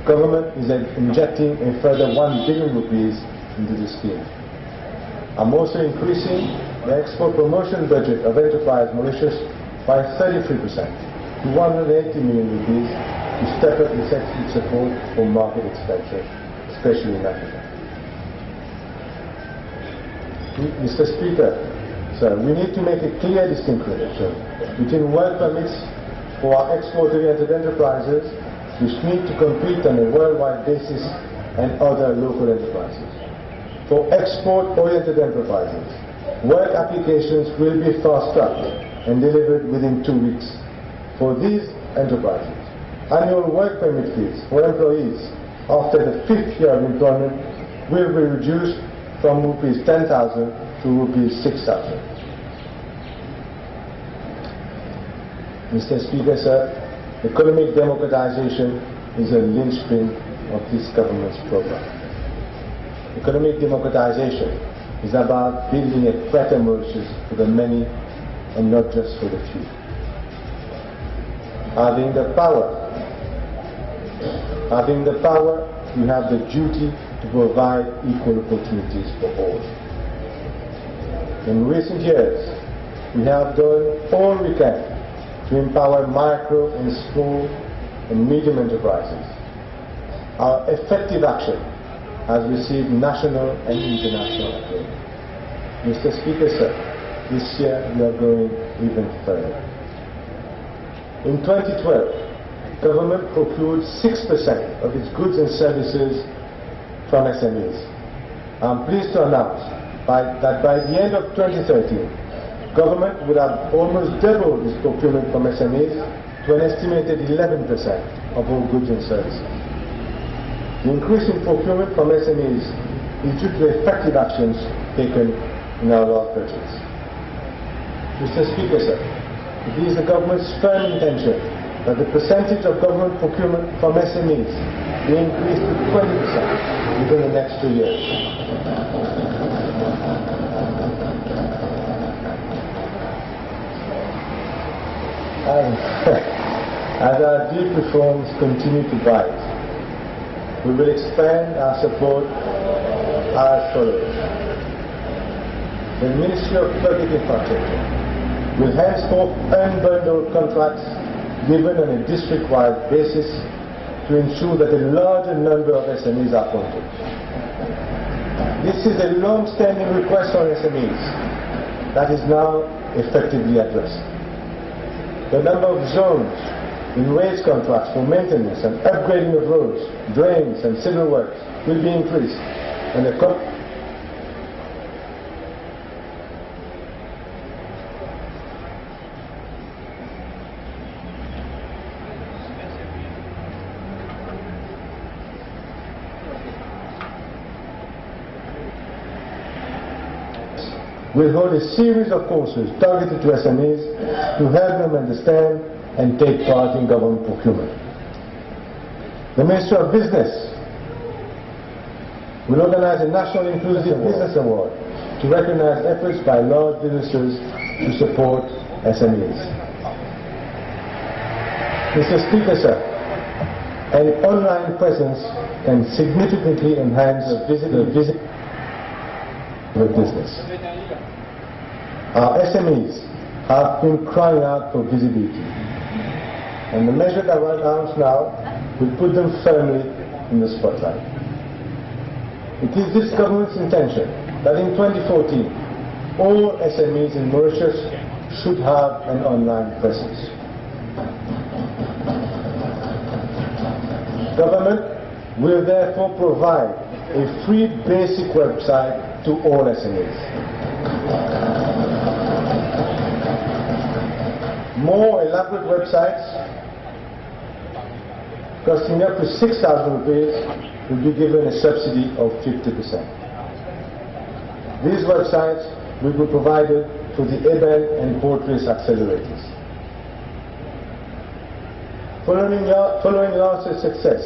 [SPEAKER 2] Government is injecting a further 1 billion rupees into the scheme. I'm also increasing the export promotion budget of Enterprise Mauritius by 33% to 180 million rupees to step up its support for market expansion, especially in Africa. Mr. Speaker, sir, we need to make a clear distinction between work permits for our export-oriented enterprises, which need to compete on a worldwide basis, and other local enterprises. For export-oriented enterprises, work applications will be fast-tracked and delivered within 2 weeks. For these enterprises, annual work permit fees for employees after the 5th year of employment will be reduced from rupees 10,000 to rupees 6,000. Mr. Speaker, sir, economic democratization is a linchpin of this government's program. Economic democratization is about building a better Mauritius for the many and not just for the few. Having the power, you have the duty to provide equal opportunities for all. In recent years, we have done all we can to empower micro and small and medium enterprises. Our effective action has received national and international acclaim. Mr. Speaker, sir, this year we are going even further. In 2012, government procured 6% of its goods and services from SMEs. I'm pleased to announce that by the end of 2013, government would have almost doubled its procurement from SMEs to an estimated 11% of all goods and services. The increase in procurement from SMEs is due to effective actions taken in our last budgets. Mr. Speaker, sir, it is the government's firm intention that the percentage of government procurement from SMEs will increase to 20% within the next 2 years. As our deep reforms continue to bite, we will expand our support as follows. The Ministry of Public Infrastructure will henceforth unbundle contracts given on a district-wide basis to ensure that a larger number of SMEs are funded. This is a long-standing request from SMEs that is now effectively addressed. The number of zones in raise contracts for maintenance and upgrading of roads, drains and civil works will be increased, and the will hold a series of courses targeted to SMEs to help them understand and take part in government procurement. The Ministry of Business will organize a National Inclusive Business Award to recognize efforts by large businesses to support SMEs. Mr. Speaker, sir, an online presence can significantly enhance the visibility of business. Our SMEs have been crying out for visibility, and the measure that I announce now will put them firmly in the spotlight. It is this government's intention that in 2014, all SMEs in Mauritius should have an online presence. Government will therefore provide a free basic website to all SMEs. More elaborate websites costing up to 6,000 rupees will be given a subsidy of 50%. These websites will be provided through the EBEN and Portrace accelerators. Following last year's success,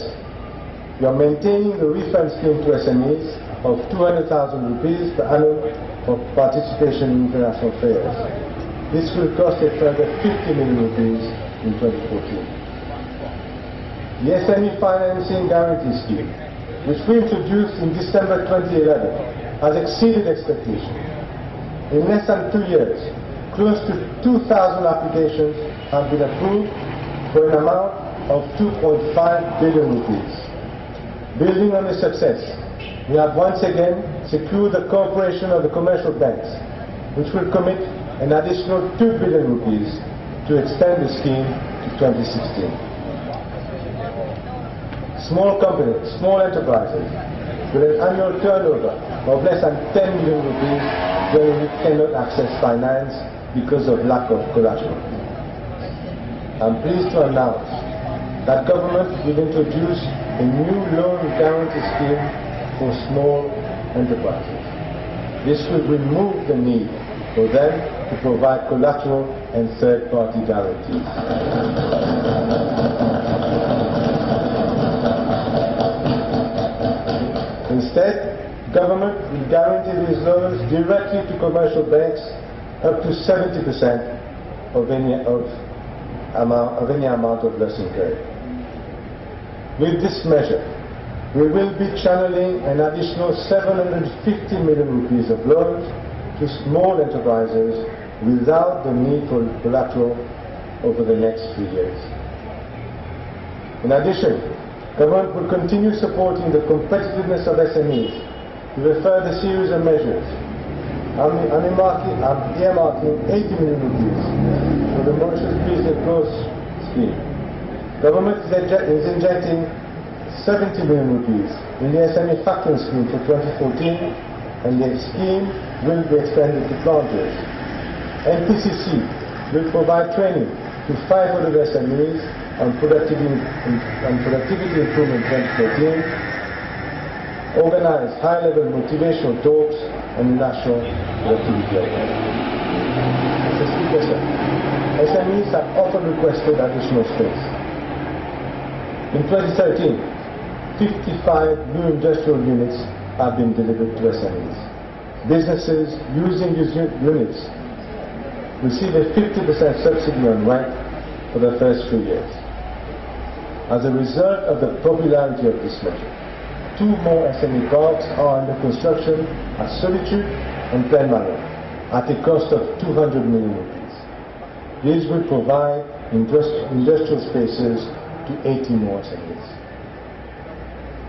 [SPEAKER 2] we are maintaining the refund scheme to SMEs of 200,000 rupees per annum for participation in international fairs. This will cost a further 50 million rupees in 2014. The SME Financing Guarantee Scheme which we introduced in December 2011, has exceeded expectations. In less than 2 years, close to 2,000 applications have been approved for an amount of 2.5 billion rupees. Building on this success, we have once again secured the cooperation of the commercial banks, which will commit an additional 2 billion rupees to extend the scheme to 2016. Small companies, small enterprises with an annual turnover of less than 10 million rupees generally cannot access finance because of lack of collateral. I'm pleased to announce that government will introduce a new loan guarantee scheme for small enterprises. This will remove the need for them to provide collateral and third-party guarantees. Instead, government will guarantee these loans directly to commercial banks up to 70% of any amount of loss incurred. With this measure, we will be channeling an additional 750 million rupees of loans to small enterprises without the need for collateral over the next 3 years. In addition, government will continue supporting the competitiveness of SMEs with a further series of measures. I'm earmarking 80 million rupees for the Mauritius Business Growth Scheme. Government is injecting 70 million rupees in the SME factoring scheme for 2014, and the scheme will be extended to planters. NPCC will provide training to 500 SMEs on productivity improvement 2014, organize high-level motivational talks on the national productivity award. Mr. Speaker, sir, SMEs have often requested additional space. In 2013, 55 new industrial units have been delivered to SMEs. Businesses using these units receive a 50% subsidy on rent for the first 3 years. As a result of the popularity of this measure, 2 more SME parks are under construction at Solitude and Plaine Manon at a cost of 200 million rupees. These will provide industrial spaces to 80 more SMEs.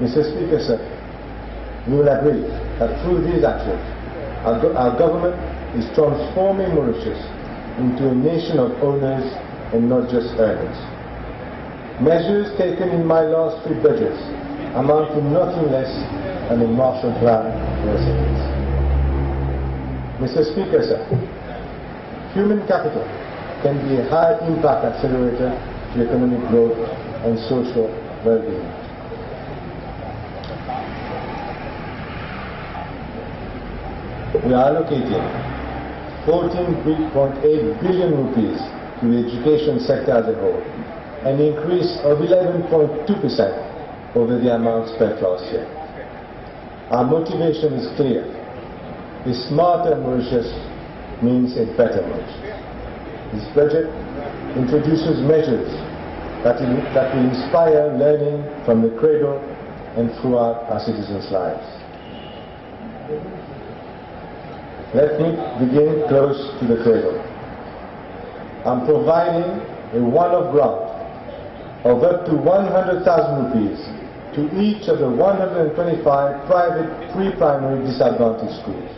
[SPEAKER 2] Mr. Speaker, sir, you will agree that through these actions, our government is transforming Mauritius into a nation of owners and not just earners. Measures taken in my last 3 budgets amount to nothing less than a Marshall Plan for SMEs. Mr. Speaker, sir, human capital can be a high-impact accelerator to economic growth and social well-being. We are allocating 14.8 billion rupees to the education sector as a whole, an increase of 11.2% over the amount spent last year. Our motivation is clear. A smarter Mauritius means a better Mauritius. This budget introduces measures that will inspire learning from the cradle and throughout our citizens' lives. Let me begin close to the cradle. I'm providing a one-off grant of up to 100,000 rupees to each of the 125 private pre-primary disadvantaged schools.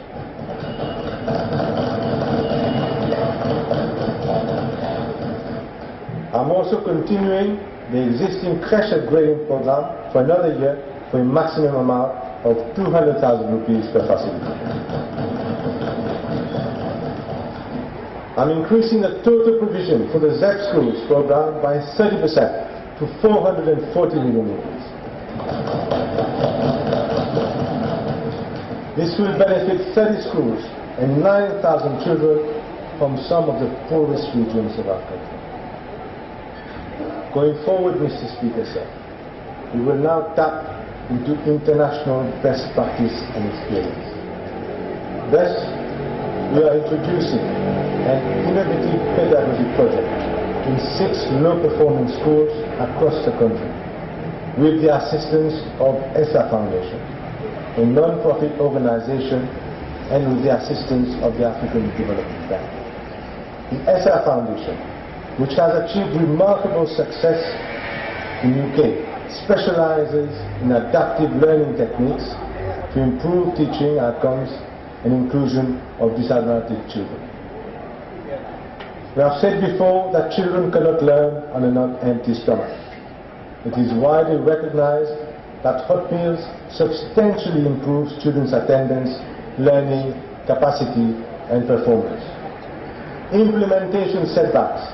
[SPEAKER 2] I'm also continuing the existing creche upgrading program for another year for a maximum amount of 200,000 rupees per facility. I'm increasing the total provision for the ZEP schools program by 30% to 440 million rupees. This will benefit 30 schools and 9,000 children from some of the poorest regions of our country. Going forward, Mr. Speaker, sir, we will now tap into international best practice and experience. Thus, we are introducing an innovative pedagogy project in 6 low-performing schools across the country. with the assistance of ESSA Foundation, a non-profit organization, and with the assistance of the African Development Bank. The ESSA Foundation, which has achieved remarkable success in UK, specializes in adaptive learning techniques to improve teaching outcomes and inclusion of disadvantaged children. We have said before that children cannot learn on an empty stomach. It is widely recognized that hot meals substantially improve students' attendance, learning, capacity, and performance. Implementation setbacks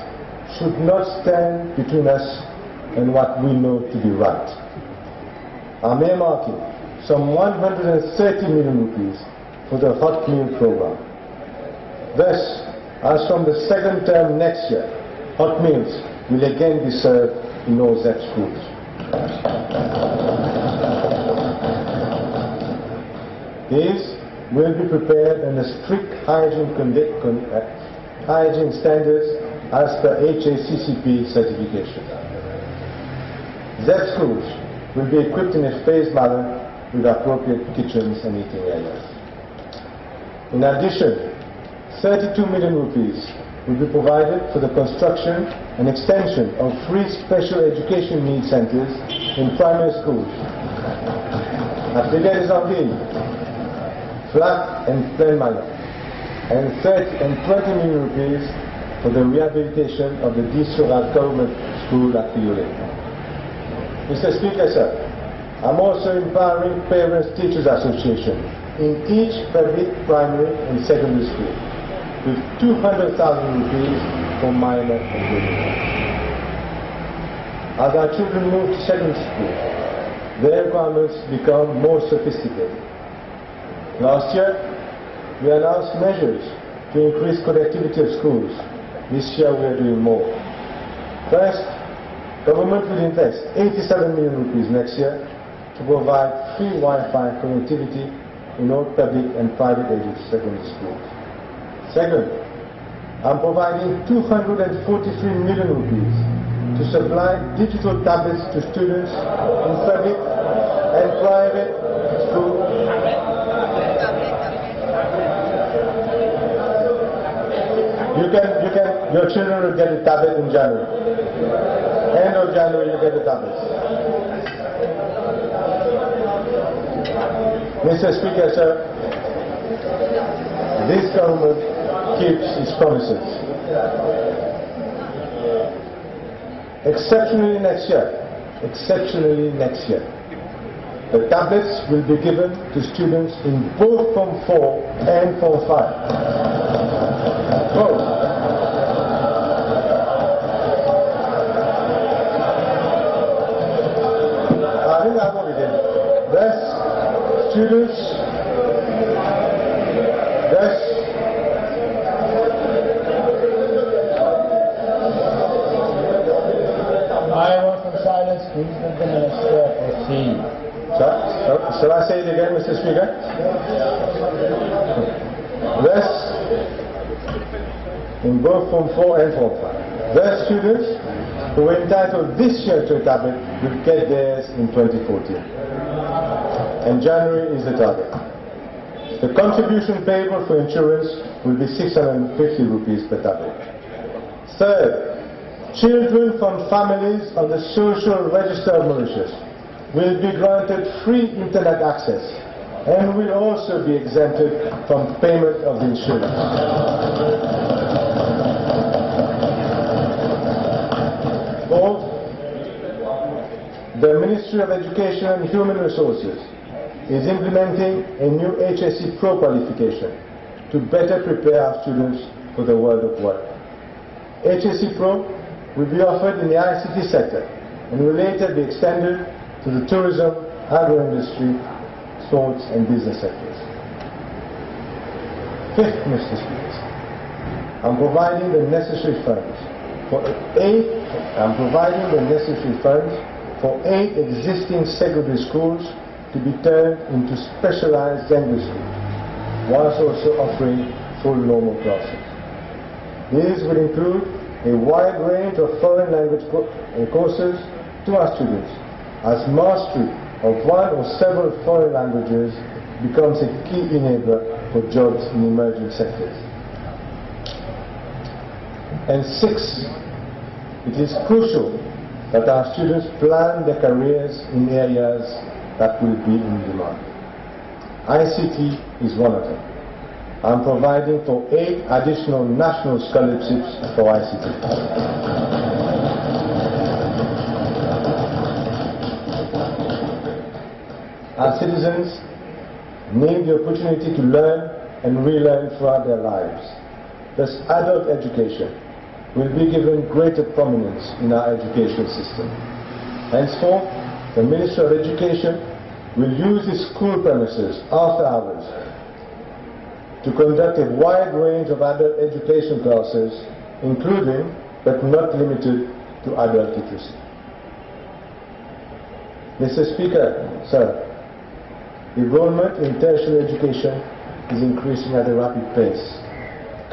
[SPEAKER 2] should not stand between us and what we know to be right. I'm earmarking some 130 million rupees for the hot meal program. Thus, as from the second term next year, hot meals will again be served in all ZEP schools. These will be prepared under strict hygiene standards as per HACCP certification. ZEP schools will be equipped in a phased manner with appropriate kitchens and eating areas. In addition, 32 million rupees will be provided for the construction and extension of 3 special education needs centers in primary schools at Brigade Flat and Plain Manor, and 20 million rupees for the rehabilitation of the District Government School at Piole. Mr. Speaker, sir, I'm also empowering Parents Teachers Association in each public primary and secondary school with 200,000 rupees for minor improvements. As our children move to secondary school, their requirements become more sophisticated. Last year, we announced measures to increase connectivity of schools. This year we are doing more. First, government will invest 87 million rupees next year to provide free Wi-Fi connectivity in all public and private secondary schools. Second, I'm providing 243 million rupees to supply digital tablets to students in public and private schools. Your children will get a tablet in January. End of January, you get the tablets. Mr. Speaker, sir, this government keeps its promises. Exceptionally next year, the tablets will be given to students in both Form 4 and Form 5. Both. I think that's what we did. Thus, students,
[SPEAKER 3] I want some silence, please. Let the minister proceed.
[SPEAKER 2] Shall I say it again, Mr. Speaker? Thus, in both Form 4 and Form 5, thus students who were entitled this year to a tablet will get theirs in 2014. And January is the target. The contribution payable for insurance will be 650 rupees per tablet. Third, children from families on the social register of Mauritius will be granted free internet access and will also be exempted from payment of the insurance. Fourth, the Ministry of Education and Human Resources is implementing a new HSC Pro qualification to better prepare our students for the world of work. HSC Pro will be offered in the ICT sector and will later be extended to the tourism, agro-industry, sports and business sectors. Fifth, Mr. Speaker, I'm providing the necessary funds for 8 existing secondary schools to be turned into specialized English schools, whilst also offering full normal classes. These will include a wide range of foreign language courses to our students, as mastery of one or several foreign languages becomes a key enabler for jobs in emerging sectors. And 6, it is crucial that our students plan their careers in areas that will be in demand. ICT is one of them. I'm providing for 8 additional national scholarships for ICT. Our citizens need the opportunity to learn and relearn throughout their lives. Thus, adult education will be given greater prominence in our education system. Henceforth, the Ministry of Education will use its school premises after hours to conduct a wide range of adult education classes, including, but not limited to, adult literacy. Mr. Speaker, sir, enrollment in tertiary education is increasing at a rapid pace.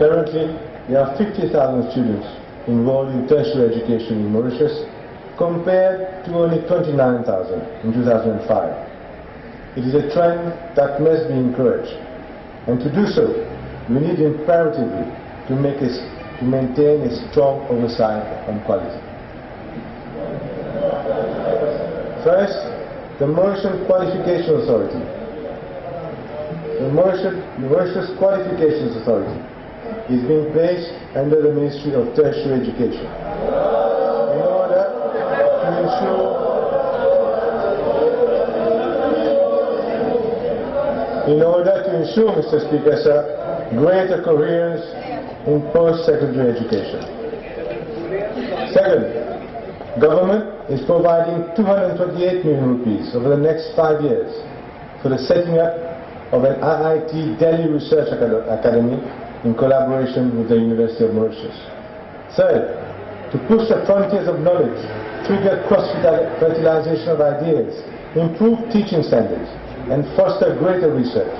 [SPEAKER 2] Currently, there are 50,000 students enrolled in tertiary education in Mauritius, compared to only 29,000 in 2005. It is a trend that must be encouraged, and to do so, we need imperatively to maintain a strong oversight on quality. First, the Mauritian Qualification Authority. The Mauritius Qualifications Authority is being placed under the Ministry of Tertiary Education in order to ensure, Mr. Speaker, sir, greater careers in post-secondary education. Second, government is providing 228 million rupees over the next 5 years for the setting up of an IIT Delhi Research Academy in collaboration with the University of Mauritius. Third, to push the frontiers of knowledge, trigger cross-fertilization of ideas, improve teaching standards, and foster greater research,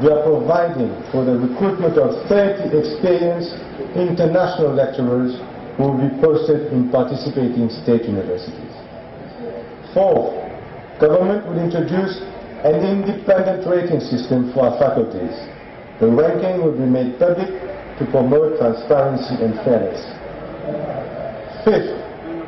[SPEAKER 2] we are providing for the recruitment of 30 experienced international lecturers who will be posted in participating state universities. Fourth, government will introduce an independent rating system for our faculties. The ranking will be made public to promote transparency and fairness. Fifth,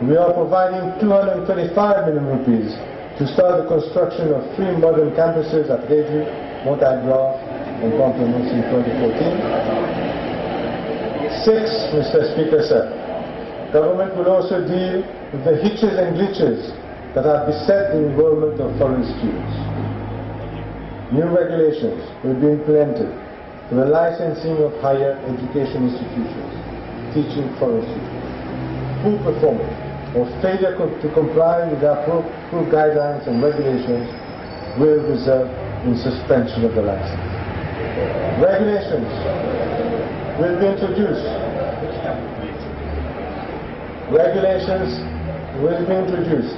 [SPEAKER 2] we are providing 225 million rupees to start the construction of 3 modern campuses at Lévis, Montagne-Blanche, and Pamplemousse in 2014. Sixth, Mr. Speaker, sir, government will also deal with the hitches and glitches that have beset the enrollment of foreign students. New regulations will be implemented for the licensing of higher education institutions teaching foreign students. Poor performance or failure to comply with our approved guidelines and regulations will result in suspension of the license. Regulations will be introduced. Regulations will be introduced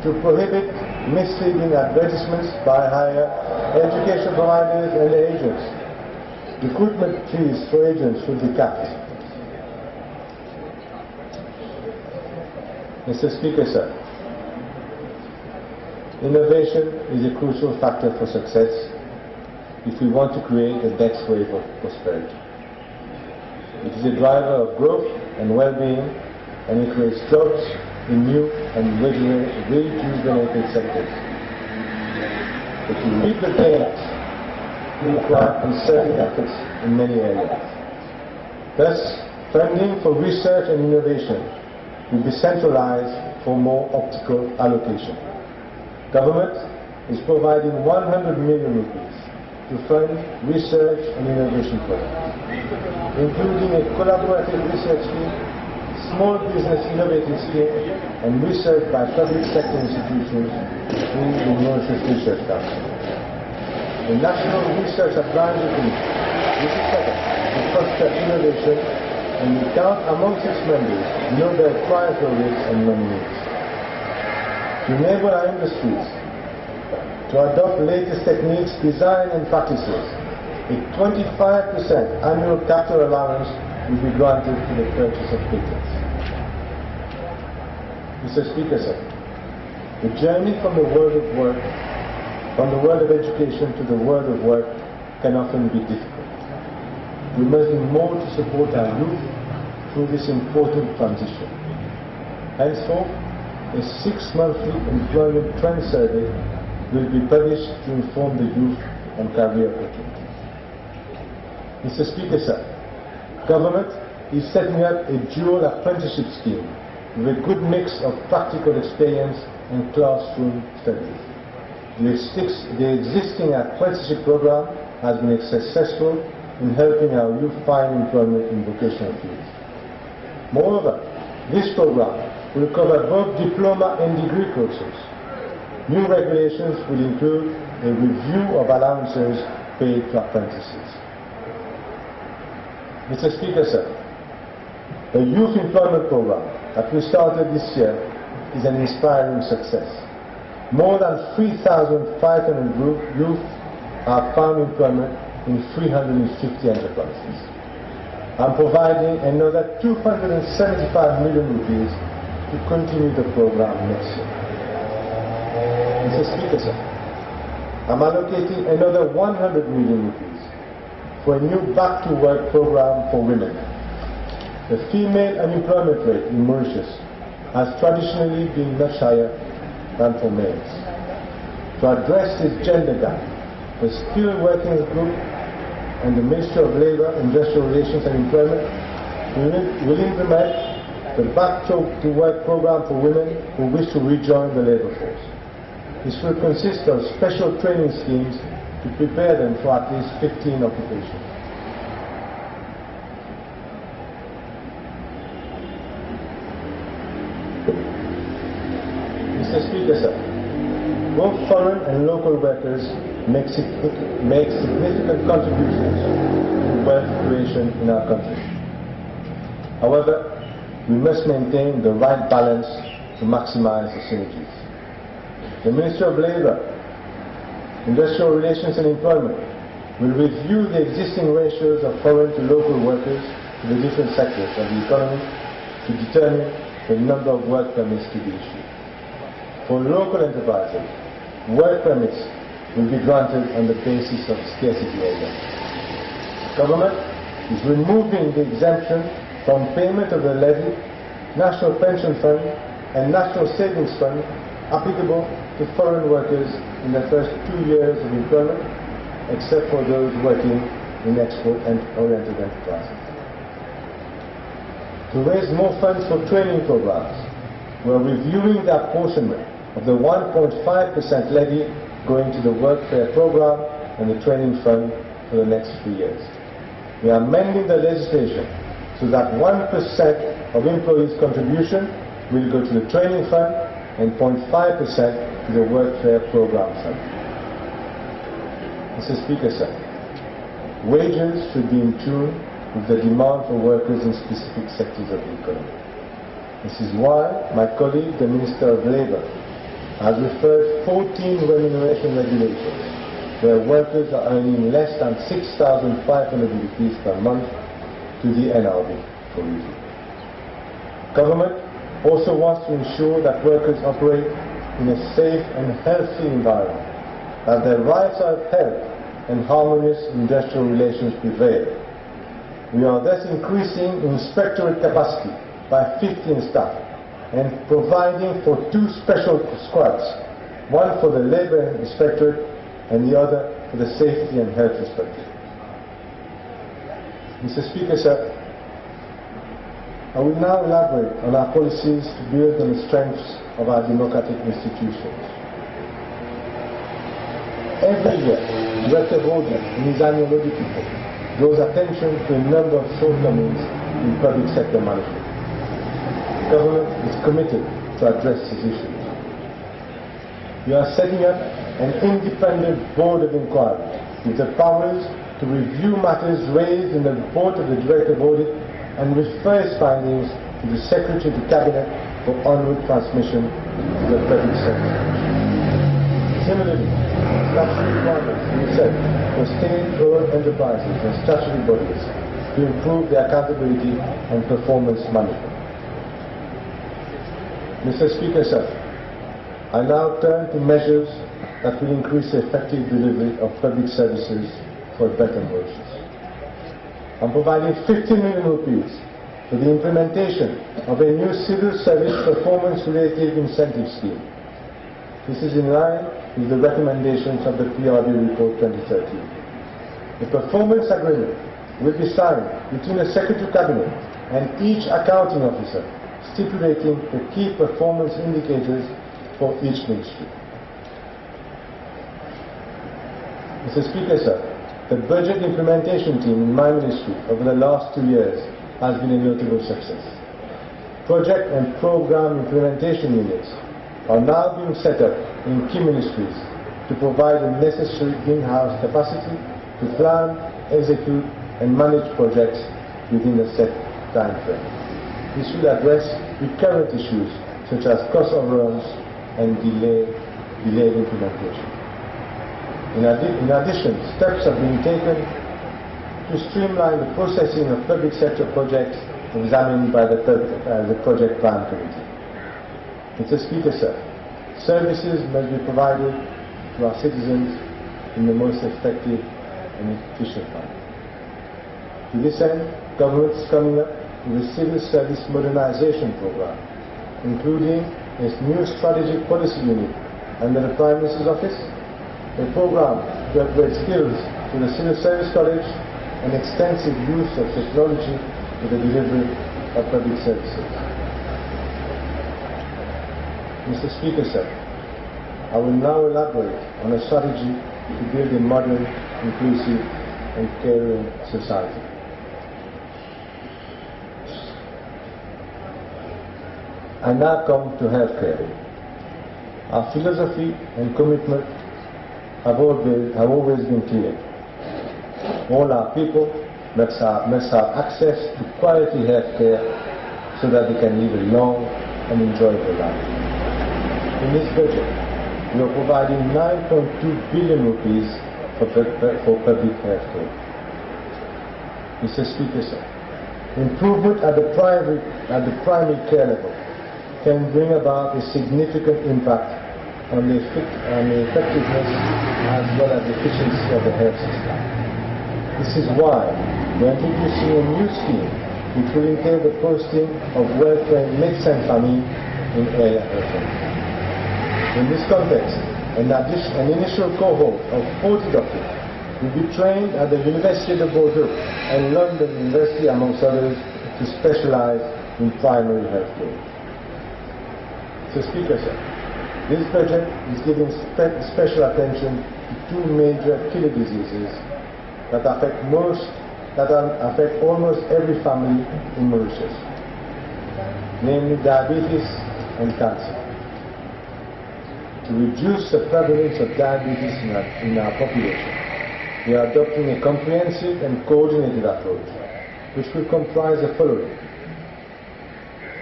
[SPEAKER 2] to prohibit misleading advertisements by higher education providers and their agents. Recruitment fees for agents should be capped. Mr. Speaker, sir, innovation is a crucial factor for success if we want to create the next wave of prosperity. It is a driver of growth and well-being, and it creates jobs in new and rejuvenated sectors. But to reap the gains, we require concerted efforts in many areas. Thus, funding for research and innovation will be centralized for more optimal allocation. Government is providing 100 million rupees to fund research and innovation programs, including a collaborative research scheme, small business innovative scheme, and research by public sector institutions through the Mauritius Research Council. The National Research Advisory Committee, which is set up to foster innovation and will count amongst its members Nobel Prize laureates and nominees. To enable our industries to adopt latest techniques, design and practices, a 25% annual capital allowance will be granted for the purchase of patents. Mr. Speaker, sir, The journey from the world of work, from the world of education to the world of work can often be difficult. We must do more to support our youth through this important transition. Henceforth, a 6-monthly employment trend survey will be published to inform the youth on career opportunities. Mr. Speaker, sir, Government is setting up a dual apprenticeship scheme with a good mix of practical experience and classroom studies. The existing apprenticeship program has been successful in helping our youth find employment in vocational fields. Moreover, this program will cover both diploma and degree courses. New regulations will include a review of allowances paid to apprentices. Mr. Speaker, sir, the youth employment program that we started this year is an inspiring success. More than 3,500 youth have found employment in 350 enterprises. I'm providing another 275 million rupees to continue the program next year. Mr. Speaker, sir, I'm allocating another 100 million rupees for a new back-to-work program for women. The female unemployment rate in Mauritius has traditionally been much higher than for males. To address this gender gap, the Skilled Working Group and the Ministry of Labour, Industrial Relations and Employment will implement the back-to-work program for women who wish to rejoin the labour force. This will consist of special training schemes to prepare them for at least 15 occupations. Mr. Speaker, sir, both foreign and local workers make significant contributions to wealth creation in our country. However, we must maintain the right balance to maximize the synergies. The Ministry of Labour, Industrial Relations and Employment will review the existing ratios of foreign to local workers to the different sectors of the economy to determine the number of work permits to be issued. For local enterprises, work permits will be granted on the basis of scarcity area. Government is removing the exemption from payment of the levy, National Pension Fund and National Savings Fund applicable to foreign workers in the first 2 years of employment, except for those working in export-oriented enterprises. To raise more funds for training programs, we are reviewing the apportionment of the 1.5% levy going to the workfare program and the training fund for the next 3 years. We are amending the legislation so that 1% of employees' contribution will go to the training fund and 0.5% to the workfare program fund. Mr. Speaker, sir, wages should be in tune with the demand for workers in specific sectors of the economy. This is why my colleague, the Minister of Labour, has referred 14 remuneration regulations where workers are earning less than 6,500 rupees per month to the NRB for review. Government also wants to ensure that workers operate in a safe and healthy environment, that their rights are upheld and harmonious industrial relations prevail. We are thus increasing inspectorate capacity by 15 staff and providing for 2 special squads, one for the Labour Inspectorate and the other for the Safety and Health Inspectorate. Mr. Speaker, sir, I will now elaborate on our policies to build on the strengths of our democratic institutions. Every year, Director Holder in his annual audit report draws attention to a number of shortcomings in public sector management. The government is committed to address these issues. We are setting up an independent board of inquiry with the powers to review matters raised in the report of the Director of Audit and refer his findings to the Secretary to Cabinet for onward transmission to the public sector. Similarly, statutory requirements will be set for state-owned enterprises and statutory bodies to improve their accountability and performance management. Mr. Speaker, sir, I now turn to measures that will increase the effective delivery of public services for better Mauritius. I'm providing 50 million rupees for the implementation of a new civil service performance-related incentive scheme. This is in line with the recommendations of the PRD Report 2013. The performance agreement will be signed between the Secretary Cabinet and each accounting officer, stipulating the key performance indicators for each ministry. Mr. Speaker, sir, the budget implementation team in my ministry over the last 2 years has been a notable success. Project and program implementation units are now being set up in key ministries to provide the necessary in-house capacity to plan, execute, and manage projects within a set time frame. This will address recurrent issues such as cost overruns and delayed implementation. In addition, steps have been taken to streamline the processing of public sector projects examined by the Project Plan Committee. Mr. Speaker, sir, services must be provided to our citizens in the most effective and efficient manner. To this end, government is coming up with a civil service modernization program, including a new strategic policy unit under the Prime Minister's Office, a program to upgrade skills to the Civil Service College, and extensive use of technology for the delivery of public services. Mr. Speaker, sir, I will now elaborate on a strategy to build a modern, inclusive, and caring society. I now come to healthcare. Our philosophy and commitment have always been clear. All our people must have access to quality healthcare so that they can live a long and enjoyable life. In this budget, we are providing 9.2 billion rupees for public healthcare. Mr. Speaker, sir, improvement at the primary care level can bring about a significant impact on the effectiveness as well as efficiency of the health system. This is why we are introducing a new scheme which will entail the posting of well-trained médecins famille in area health centers. In this context, an initial cohort of 40 doctors will be trained at the University of Bordeaux and London University, amongst others, to specialize in primary health care. So, Speaker, sir, this budget is giving special attention to two major killer diseases that affect almost every family in Mauritius, namely diabetes and cancer. To reduce the prevalence of diabetes in our population, we are adopting a comprehensive and coordinated approach, which will comprise the following: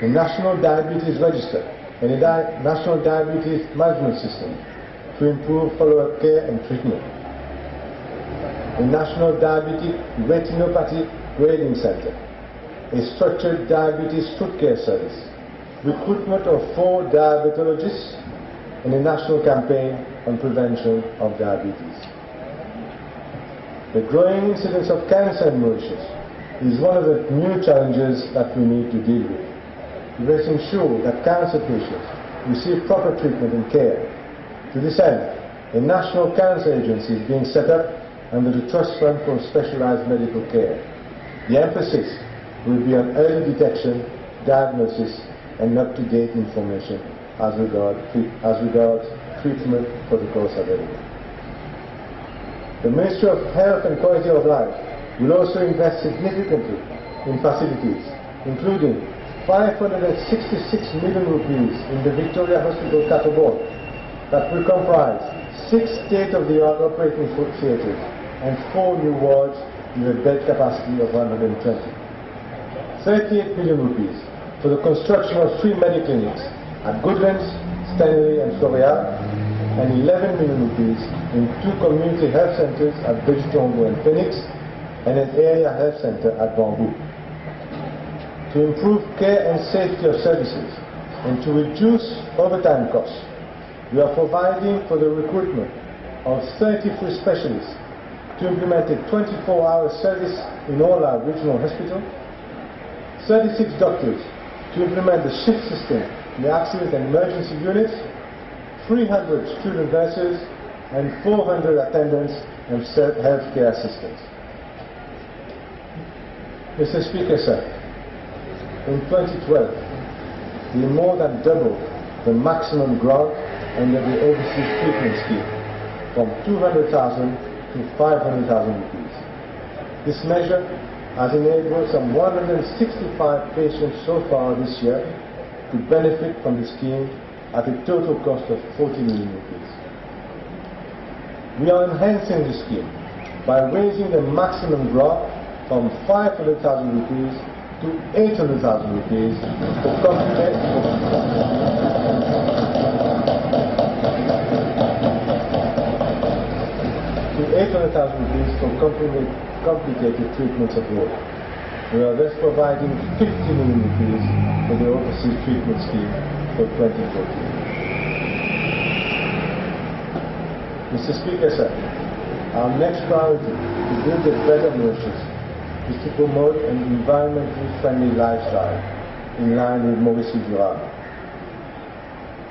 [SPEAKER 2] the National Diabetes Register and a National Diabetes Management System to improve follow-up care and treatment, a National Diabetic Retinopathy Grading Center, a structured diabetes foot care service, recruitment of 4 diabetologists, and a national campaign on prevention of diabetes. The growing incidence of cancer in Mauritius is one of the new challenges that we need to deal with. We must ensure that cancer patients receive proper treatment and care. To this end, a national cancer agency is being set up under the Trust Fund for Specialized Medical Care. The emphasis will be on early detection, diagnosis, and up-to-date information as regards treatment protocols available. The Ministry of Health and Quality of Life will also invest significantly in facilities, including 566 million rupees in the Victoria Hospital Catterbourne, that will comprise 6 state-of-the-art operating theatres and 4 new wards with a bed capacity of 120. 38 million rupees for the construction of 3 mediclinics at Goodlands, Stanley and Floréal, and 11 million rupees in 2 community health centres at Bejitongo and Phoenix, and an area health centre at Bamboo. To improve care and safety of services and to reduce overtime costs, We are providing for the recruitment of 33 specialists to implement a 24-hour service in all our regional hospitals, 36 doctors to implement the shift system in the accident and emergency units, 300 student nurses, and 400 attendants and healthcare assistants. Mr. Speaker, sir, in 2012, we more than doubled the maximum grant under the Overseas Treatment Scheme from 200,000 to 500,000 rupees. This measure has enabled some 165 patients so far this year to benefit from the scheme at a total cost of 40 million rupees. We are enhancing the scheme by raising the maximum grant from 500,000 rupees to 800,000 rupees for complicated treatments abroad. We are thus providing 50 million rupees for the Overseas Treatment Scheme for 2014. Mr. Speaker, sir, our next priority to build a better Mauritius is to promote an environmentally friendly lifestyle in line with Maurice Durable.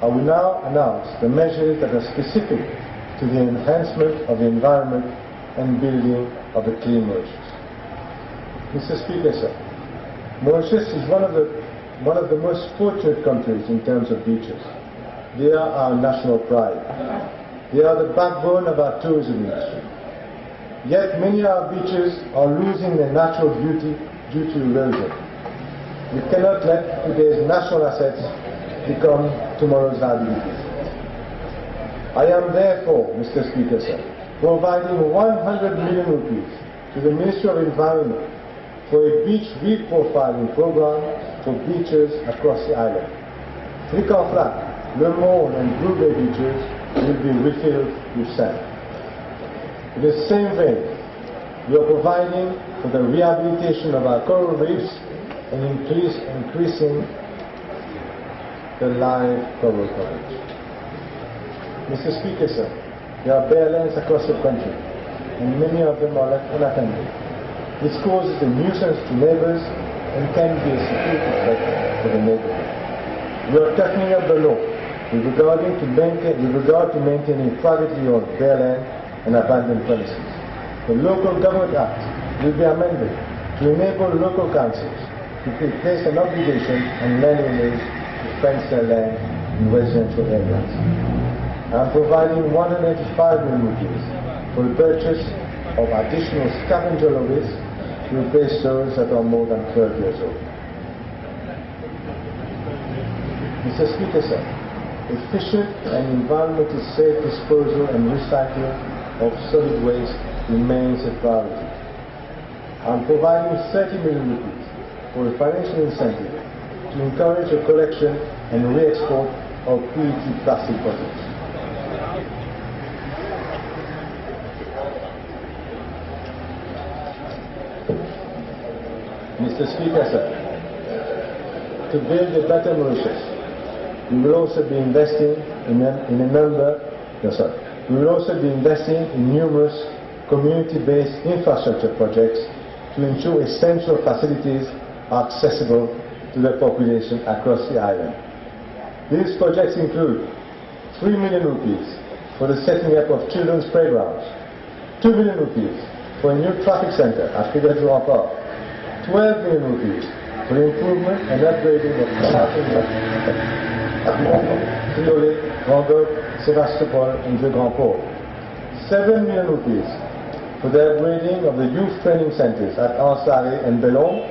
[SPEAKER 2] I will now announce the measures that are specific to the enhancement of the environment and building of a clean Mauritius. Mr. Speaker, sir, Mauritius is one of the most fortunate countries in terms of beaches. They are our national pride. They are the backbone of our tourism industry. Yet many of our beaches are losing their natural beauty due to erosion. We cannot let today's national assets become tomorrow's liabilities. I am therefore, Mr. Speaker, sir, providing 100 million rupees to the Ministry of Environment for a beach reprofiling program for beaches across the island. Ricard Flat, Le Monde and Blue Bay beaches will be refilled with sand. In the same vein, we are providing for the rehabilitation of our coral reefs and increasing the live coral coverage. Mr. Speaker, sir, there are bare lands across the country, and many of them are left unattended. This causes a nuisance to neighbors and can be a security threat for the neighborhood. We are toughening up the law with regard to maintaining privately owned bare land and abandoned premises. The Local Government Act will be amended to enable local councils to place an obligation on landowners to fence their land in residential areas. I am providing 185 million rupees for the purchase of additional scavenger lorries to replace those that are more than 12 years old. Mr. Speaker, sir, efficient and environmentally safe disposal and recycling of solid waste remains a priority. I am providing 30 million rupees for a financial incentive to encourage the collection and re-export of PET plastic bottles. Mr. Speaker, sir, to build a better Mauritius, we will also be investing in numerous community-based infrastructure projects to ensure essential facilities are accessible to the population across the island. These projects include 3 million rupees for the setting up of children's playgrounds, 2 million rupees for a new traffic center at Figueroa Park, 12 million rupees for the improvement and upgrading of Triolet, Randolph, Sevastopol and the Grand Port, 7 million rupees for the upgrading of the youth training centers at Ansari and Bellon,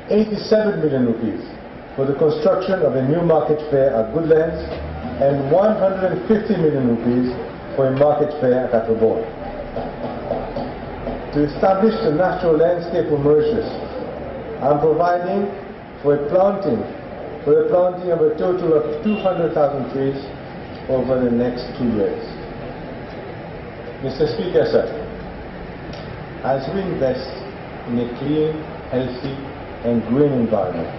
[SPEAKER 2] 87 million rupees for the construction of a new market fair at Goodlands, and 150 million rupees for a market fair at Atterbury. To establish the natural landscape of Mauritius, I am providing for the planting of a total of 200,000 trees over the next 2 years. Mr. Speaker, sir, as we invest in a clean, healthy and green environment,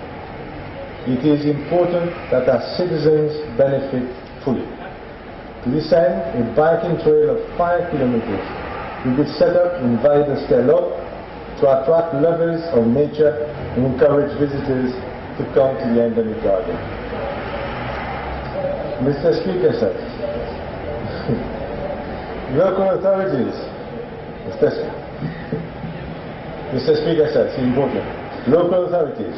[SPEAKER 2] it is important that our citizens benefit fully. To this end, a biking trail of 5 kilometers will be set up in Valle de Stello to attract lovers of nature and encourage visitors to come to the endemic garden. Mr. Speaker, sir, local authorities, Mr. Speaker, sir, it's important. Local authorities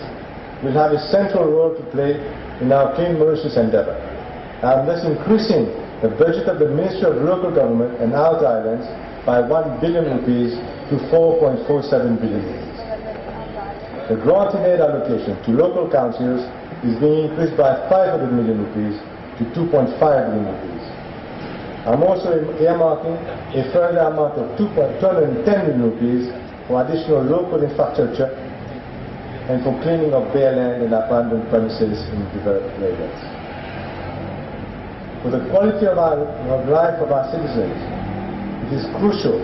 [SPEAKER 2] will have a central role to play in our clean Mauritius endeavour, and thus increasing the budget of the Ministry of Local Government and Outer Islands by 1 billion rupees to 4.47 billion rupees. The granted aid allocation to local councils is being increased by 500 million rupees to 2.5 billion rupees. I'm also earmarking a further amount of 210 million rupees for additional local infrastructure and for cleaning of bare land and abandoned premises in developed areas. For the quality of life of our citizens, it is crucial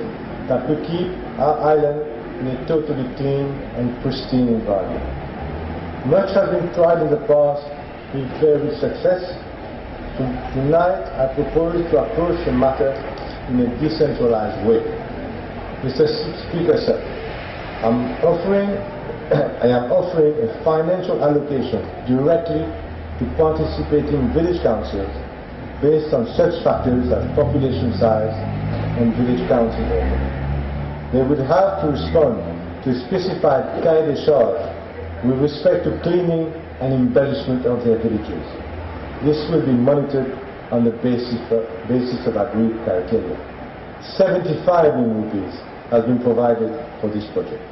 [SPEAKER 2] that we keep our island in a totally clean and pristine environment. Much has been tried in the past with varied success. Tonight, I propose to approach the matter in a decentralized way. Mr. Speaker, sir, I am offering a financial allocation directly to participating village councils based on such factors as population size and village council area. They would have to respond to a specified cahier de charge with respect to cleaning and embellishment of their villages. This will be monitored on the basis of agreed criteria. 75 million rupees has been provided for this project.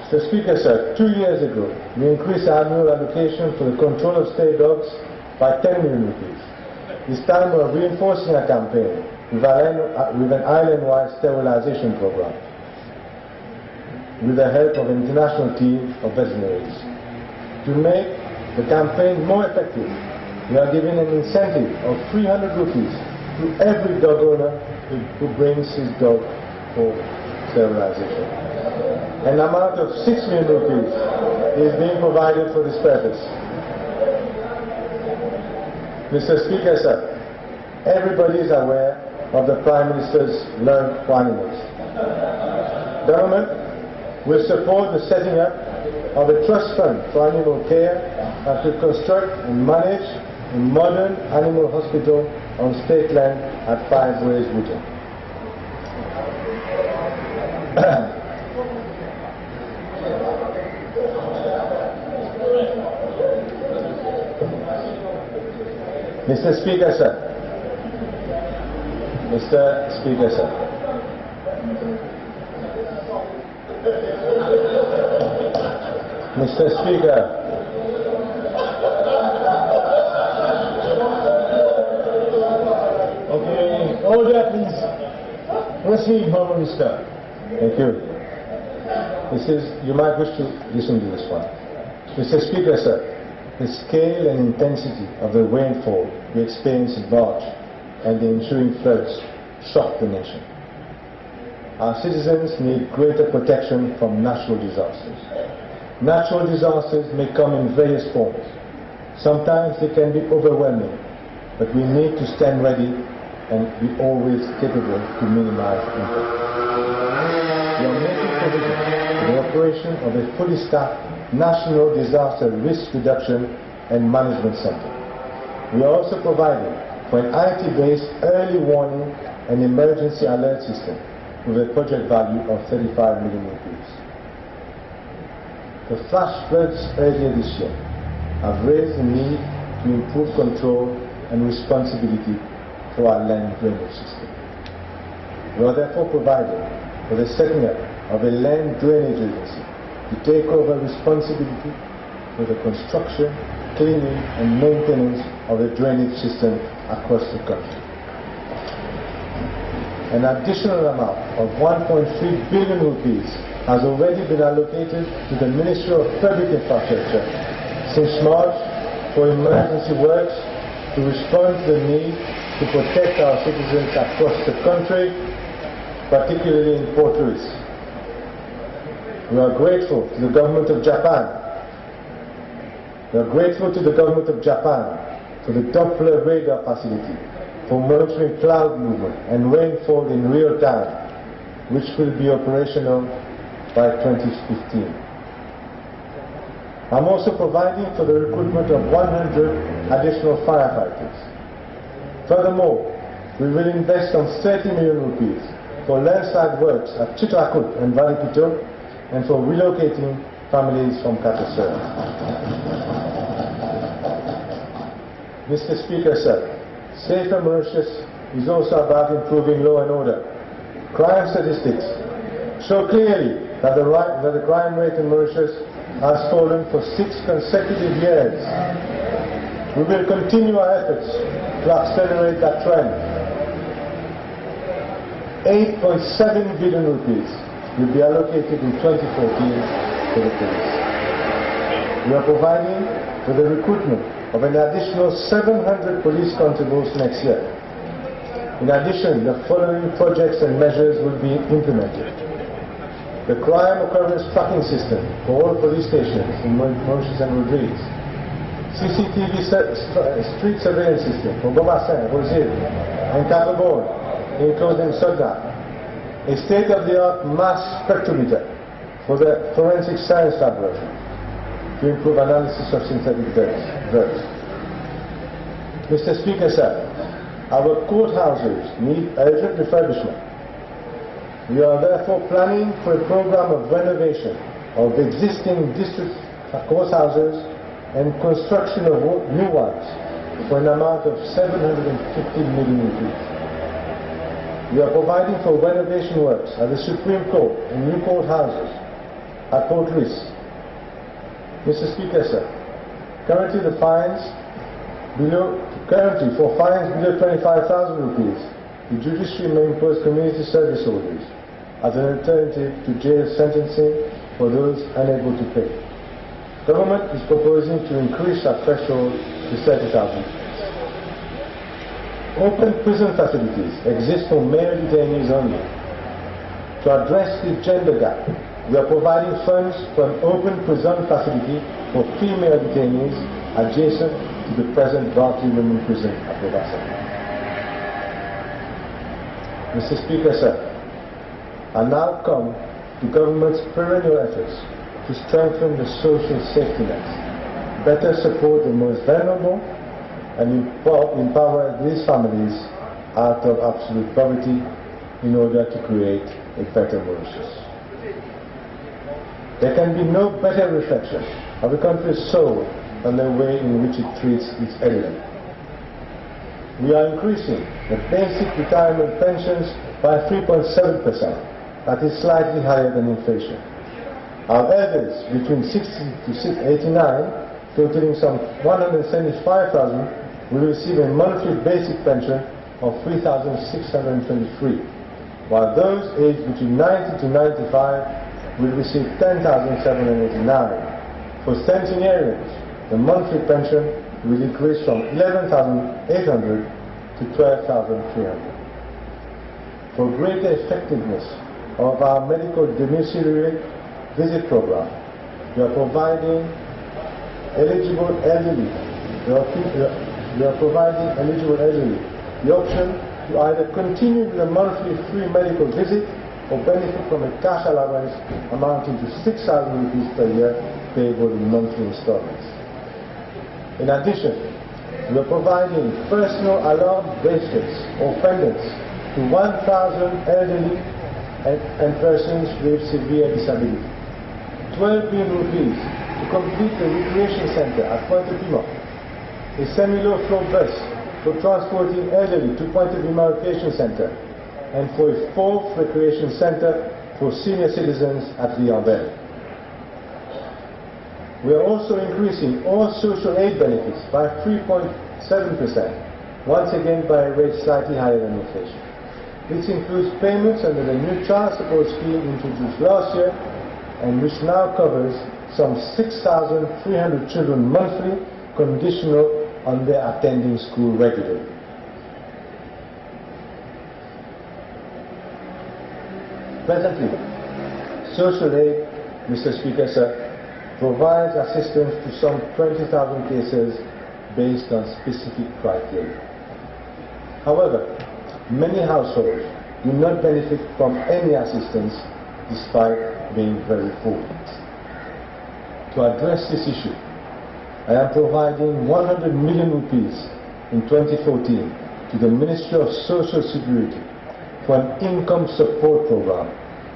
[SPEAKER 2] Mr. Speaker, sir, 2 years ago, we increased our annual allocation for the control of stray dogs by 10 million rupees. This time we are reinforcing our campaign with an island-wide sterilization program with the help of an international team of veterinarians. To make the campaign more effective, we are giving an incentive of 300 rupees to every dog owner who brings his dog for sterilization. An amount of 6 million rupees is being provided for this purpose. Mr. Speaker, sir, everybody is aware of the Prime Minister's Learn for Animals. Government will support the setting up of a trust fund for animal care and to construct and manage a modern animal hospital on state land at 5 Ways Woodland. Mr. Speaker, sir. Mr. Speaker, sir. Mr. Speaker. Okay, order please. Proceed, Home Minister. Thank you. You might wish to listen to this one. Mr. Speaker, sir. The scale and intensity of the rainfall we experienced in March and the ensuing floods shocked the nation. Our citizens need greater protection from natural disasters. Natural disasters may come in various forms. Sometimes they can be overwhelming, but we need to stand ready and be always capable to minimize impact. We are making provision for the operation of a fully staffed National Disaster Risk Reduction and Management Center. We are also providing for an IT-based early warning and emergency alert system with a project value of 35 million rupees. The flash floods earlier this year have raised the need to improve control and responsibility for our land drainage system. We are therefore providing for the setting up of a land drainage agency to take over responsibility for the construction, cleaning and maintenance of the drainage system across the country. An additional amount of 1.3 billion rupees has already been allocated to the Ministry of Public Infrastructure since March for emergency works to respond to the need to protect our citizens across the country, particularly in Port Louis. We are grateful to the government of Japan. We are grateful to the government of Japan for the Doppler radar facility for monitoring cloud movement and rainfall in real time, which will be operational by 2015. I'm also providing for the recruitment of 100 additional firefighters. Furthermore, we will invest some 30 million rupees for landside works at Chitrakut and Valipito and for relocating families from Katasur. Mr. Speaker, sir, Safer Mauritius is also about improving law and order. Crime statistics show clearly that the crime rate in Mauritius has fallen for 6 consecutive years. We will continue our efforts to accelerate that trend. 8.7 billion rupees will be allocated in 2014 to the police. We are providing for the recruitment of an additional 700 police constables next year. In addition, the following projects and measures will be implemented. The crime occurrence tracking system for all police stations in Mauritius and Rodrigues. CCTV street surveillance system for Bombassin, Rosier, and Capricorn, including Sodna. A state-of-the-art mass spectrometer for the forensic science laboratory to improve analysis of synthetic drugs. Mr. Speaker, sir, our courthouses need urgent refurbishment. We are therefore planning for a program of renovation of existing district courthouses and construction of new ones for an amount of 750 million rupees. We are providing for renovation works at the Supreme Court and new courthouses at Port Louis. Mr. Speaker, sir, currently for fines below 25,000 rupees, the judiciary may impose community service orders as an alternative to jail sentencing for those unable to pay. Government is proposing to increase that threshold to 30,000. Open prison facilities exist for male detainees only. To address the gender gap, we are providing funds for an open prison facility for female detainees adjacent to the present Barclay Women Prison at Bobassa. Mr. Speaker, sir, I now come to government's perennial efforts to strengthen the social safety nets, better support the most vulnerable, and empower these families out of absolute poverty in order to create a better Mauritius. There can be no better reflection of a country's soul than the way in which it treats its elderly. We are increasing the basic retirement pensions by 3.7%. That is slightly higher than inflation. Our elders between 60 to 89, totaling some 175,000, will receive a monthly basic pension of 3,623, while those aged between 90 to 95 will receive 10,789. For centenarians, the monthly pension will increase from 11,800 to 12,300. For greater effectiveness of our medical domiciliary visit program, we are providing eligible elderly the option to either continue with a monthly free medical visit or benefit from a cash allowance amounting to 6,000 rupees per year payable in monthly installments. In addition, we are providing personal alarm bracelets or pendants to 1,000 elderly and persons with severe disability. 12 million rupees to complete the recreation center at Pointe Pima, a semi-low floor bus for transporting elderly to Pointe Pima Recreation Center, and for a 4th recreation center for senior citizens at Liambel. We are also increasing all social aid benefits by 3.7%, once again by a rate slightly higher than inflation. This includes payments under the new child support scheme introduced last year and which now covers some 6,300 children monthly, conditional on their attending school regularly. Presently, social aid, Mr. Speaker, sir, provides assistance to some 20,000 cases based on specific criteria. However, many households do not benefit from any assistance despite being very poor. To address this issue, I am providing 100 million rupees in 2014 to the Ministry of Social Security for an income support program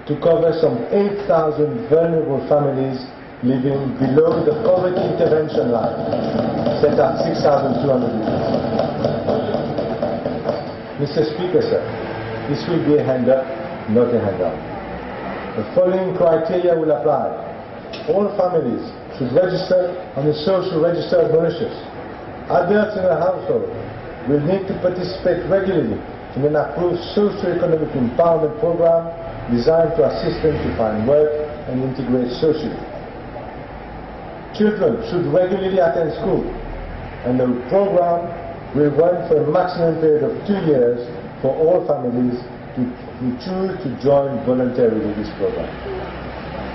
[SPEAKER 2] to cover some 8,000 vulnerable families living below the poverty intervention line, set at 6,200 rupees. Mr. Speaker, sir, this will be a handout, not a handout. The following criteria will apply. All families should register on the social register of Mauritius. Adults in a household will need to participate regularly in an approved socio-economic empowerment program designed to assist them to find work and integrate socially. Children should regularly attend school, and the program will run for a maximum period of 2 years for all families who choose to join voluntarily this program.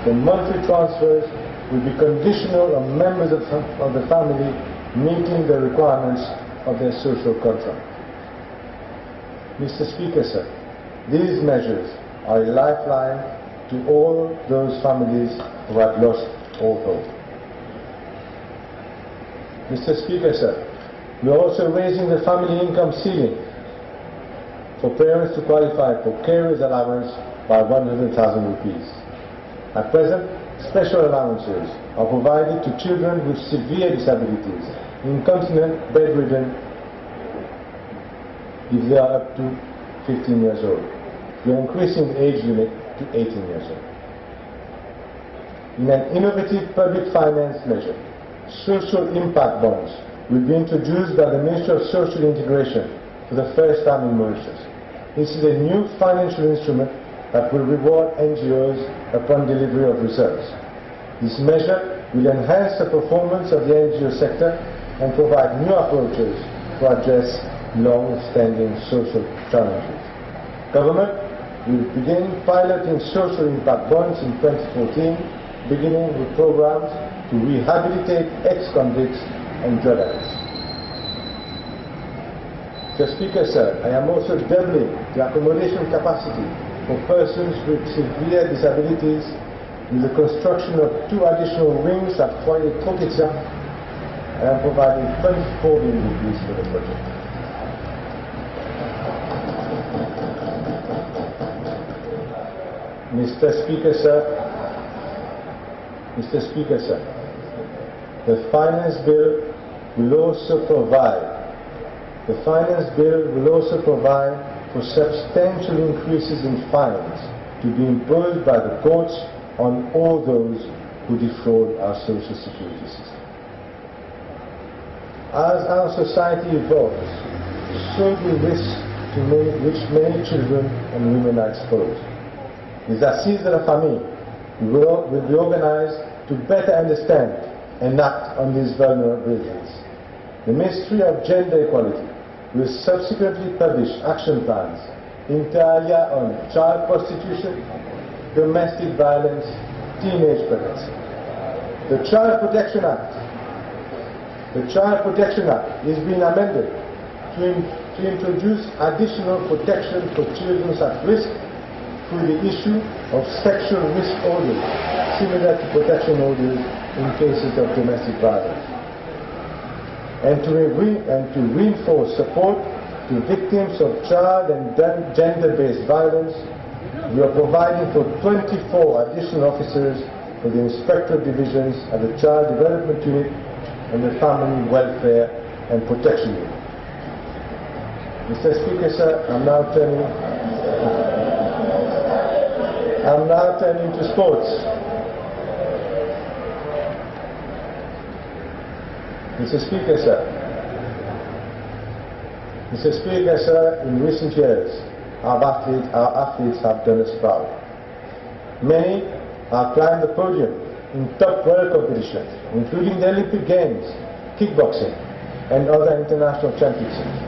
[SPEAKER 2] The monthly transfers will be conditional on members of the family meeting the requirements of their social contract. Mr. Speaker, sir, these measures are a lifeline to all those families who have lost all hope. Mr. Speaker, sir, we are also raising the family income ceiling for parents to qualify for carers allowance by 100,000 rupees. At present, special allowances are provided to children with severe disabilities, incontinent, bedridden, if they are up to 15 years old. We are increasing the age limit to 18 years old. In an innovative public finance measure, social impact bonds will be introduced by the Ministry of Social Integration for the first time in Mauritius. This is a new financial instrument that will reward NGOs upon delivery of results. This measure will enhance the performance of the NGO sector and provide new approaches to address long-standing social challenges. Government will begin piloting social impact bonds in 2014, beginning with programs to rehabilitate ex-convicts and drug addicts. Mr. Speaker, sir, I am also doubling the accommodation capacity for persons with severe disabilities with the construction of 2 additional wings at Foyer Koketia. I am providing 24 million rupees for the project. Mr. Speaker, sir, the finance bill will also provide for substantial increases in fines to be imposed by the courts on all those who defraud our social security system. As our society evolves, so do risks to which many children and women are exposed. Les Assises de la Famille will be organized to better understand and act on these vulnerabilities. The Ministry of Gender Equality will subsequently publish action plans inter alia on child prostitution, domestic violence, teenage pregnancy. The Child Protection Act is being amended to introduce additional protection for children at risk through the issue of sexual risk orders, similar to protection orders in cases of domestic violence. And to reinforce support to victims of child and gender-based violence, we are providing for 24 additional officers for the Inspectorate Divisions of the Child Development Unit and the Family Welfare and Protection Unit. Mr. Speaker, sir, I'm now turning to sports. Mr. Speaker, sir, in recent years, our athletes have done us proud. Many have climbed the podium in top world competitions, including the Olympic Games, kickboxing, and other international championships.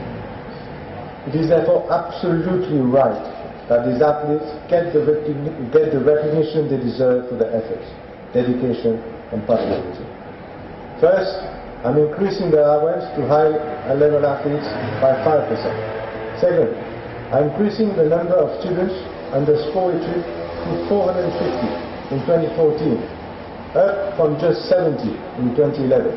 [SPEAKER 2] It is therefore absolutely right that these athletes get the recognition they deserve for their efforts, dedication, and patriotism. First, I'm increasing the allowance to high-level athletes by 5%. Second, I'm increasing the number of students under scholarship to 450 in 2014, up from just 70 in 2011.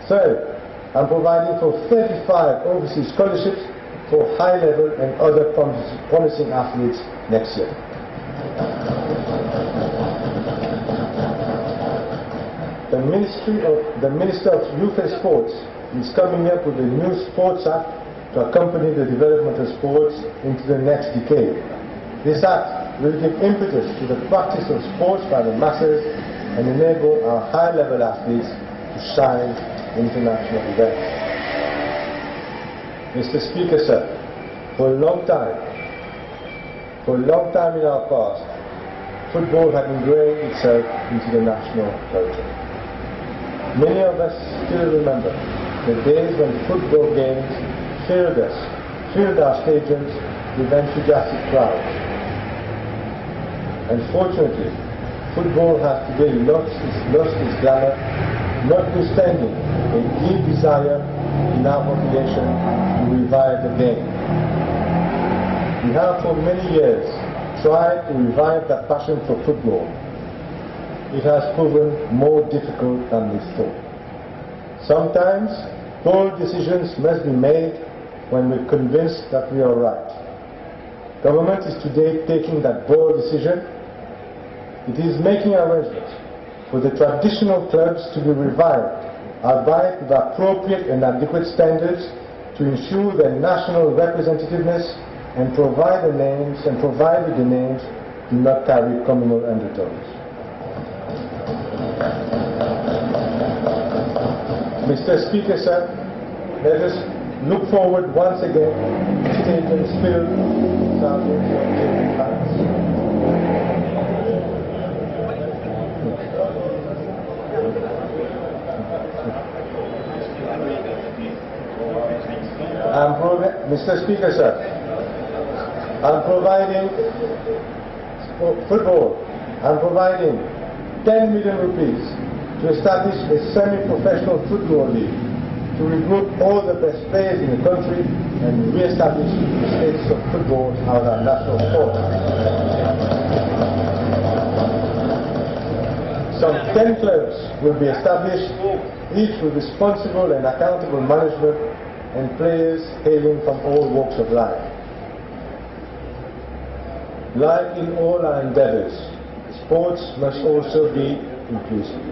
[SPEAKER 2] Third, I'm providing for 35 overseas scholarships for high-level and other promising athletes next year. The Minister of Youth and Sports is coming up with a new Sports Act to accompany the development of sports into the next decade. This act will give impetus to the practice of sports by the masses and enable our high-level athletes to shine in international events. Mr. Speaker, sir, for a long time in our past, football had ingrained itself into the national culture. Many of us still remember the days when football games filled our stadiums with enthusiastic crowds. Unfortunately, football has today lost its glamour, notwithstanding a deep desire in our population to revive the game. We have for many years tried to revive that passion for football. It has proven more difficult than we thought. Sometimes, bold decisions must be made when we're convinced that we are right. Government is today taking that bold decision. It is making arrangements for the traditional clubs to be revived, albeit with appropriate and adequate standards to ensure their national representativeness and provide the names do not carry communal undertones. Mr. Speaker, sir, let us look forward once again to stadiums filled with thousands of cheering fans. Mr. Speaker, sir, I'm providing football. I'm providing 10 million rupees to establish a semi-professional football league to regroup all the best players in the country and re-establish the status of football as our national sport. Some 10 clubs will be established, each with responsible and accountable management and players hailing from all walks of life. Like in all our endeavors, sports must also be inclusive.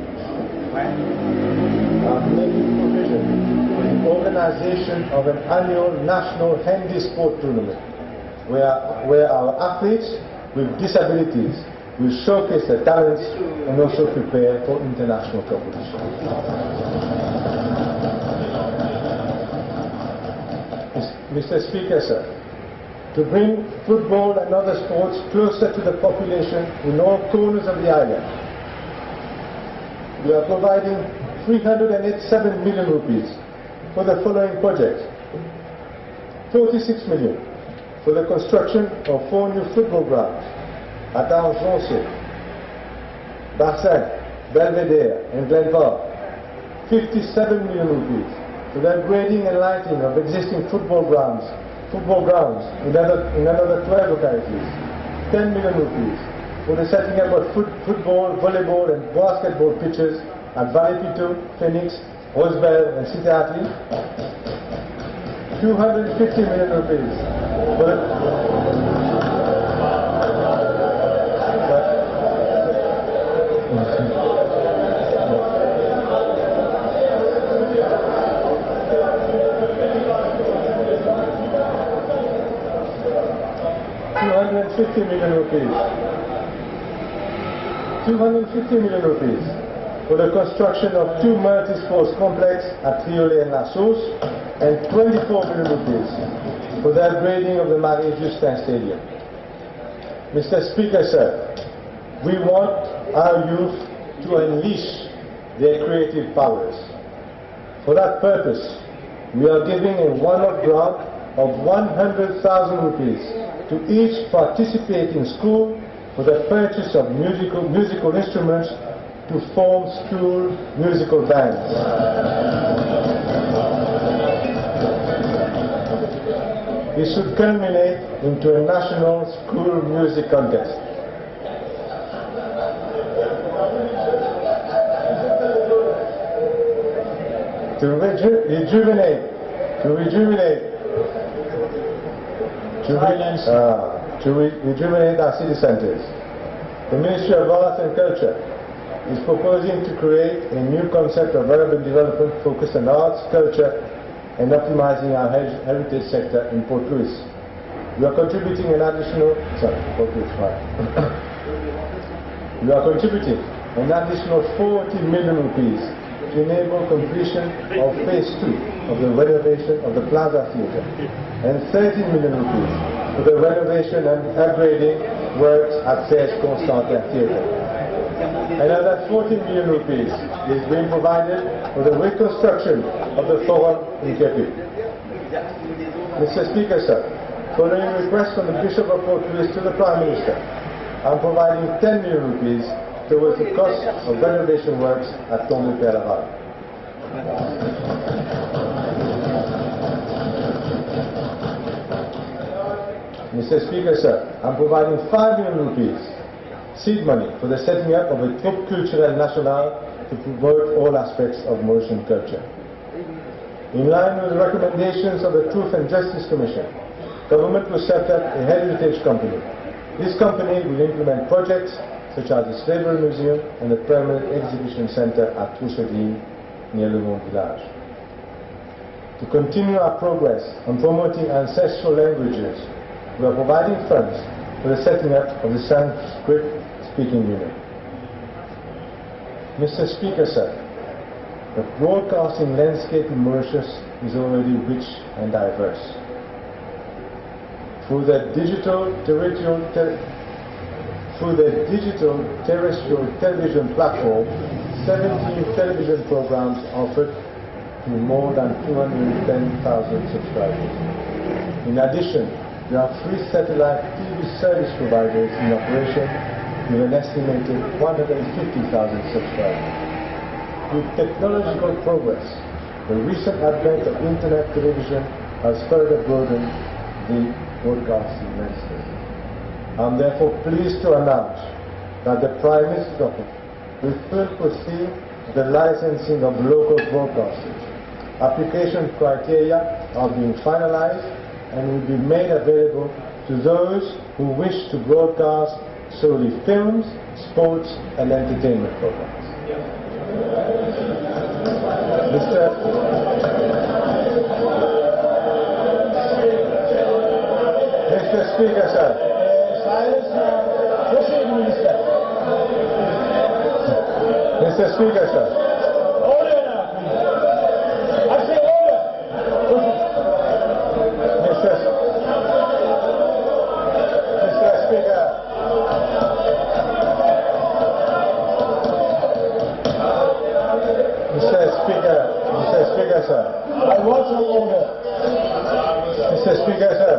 [SPEAKER 2] I'm making provision for the organization of an annual national handy sport tournament where our athletes with disabilities will showcase their talents and also prepare for international competition. Mr. Speaker, sir, to bring football and other sports closer to the population in all corners of the island, we are providing 387 million rupees for the following projects. 46 million for the construction of 4 new football grounds at Argency, Bassin, Belvedere and Glenvar. 57 million rupees for the upgrading and lighting of existing football grounds in another 12 localities. 10 million rupees for the setting up of football, volleyball and basketball pitches at Vallepito, Phoenix, Rosebel and Cité Atli. 250 million rupees for the 250 million rupees. 250 million rupees for the construction of 2 multi-sports complexes at Triolet and La Sauce, and 24 million rupees for the upgrading of the Marie-Justin Stadium. Mr. Speaker, sir, we want our youth to unleash their creative powers. For that purpose, we are giving a one-off grant of 100,000 rupees to each participating school for the purchase of musical instruments to form school musical bands. It should culminate into a national school music contest. To rejuvenate our city centers, the Ministry of Arts and Culture is proposing to create a new concept of urban development focused on arts, culture, and optimizing our heritage sector in Port Louis. We are contributing an additional, we are contributing an additional 40 million rupees to enable completion of phase 2 of the renovation of the Plaza Theatre, and 30 million rupees for the renovation and upgrading works at CS Constantin Theatre. Another 40 million rupees is being provided for the reconstruction of the Forum in Kepi. Mr. Speaker, sir, following a request from the Bishop of Port Louis to the Prime Minister, I'm providing 10 million rupees towards the cost of renovation works at Tombe Père Laval. Mr. Speaker, sir, I'm providing 5 million rupees seed money for the setting up of a troupe culturelle nationale to promote all aspects of Mauritian culture. In line with the recommendations of the Truth and Justice Commission, government will set up a heritage company. This company will implement projects such as the Slavery Museum and the Permanent Exhibition Center at Trousseville near Le Mont Village. To continue our progress on promoting ancestral languages, we are providing funds for the setting up of the Sanskrit speaking unit. Mr. Speaker, sir, the broadcasting landscape in Mauritius is already rich and diverse. Through the digital terrestrial television platform, 17 television programs offered to more than 210,000 subscribers. In addition, there are 3 satellite TV service providers in operation with an estimated 150,000 subscribers. With technological progress, the recent advent of internet television has further broadened the broadcasting landscape. I am therefore pleased to announce that the Prime Minister's Office will soon proceed the licensing of local broadcasters. Application criteria are being finalized and will be made available to those who wish to broadcast solely films, sports, and entertainment programs. Mr. Speaker, sir. Mr. Speaker, sir.
[SPEAKER 3] Order now, please. I say order.
[SPEAKER 2] Mr. Speaker. Mr. Speaker, sir.
[SPEAKER 3] I want some order.
[SPEAKER 2] Mr. Speaker, sir.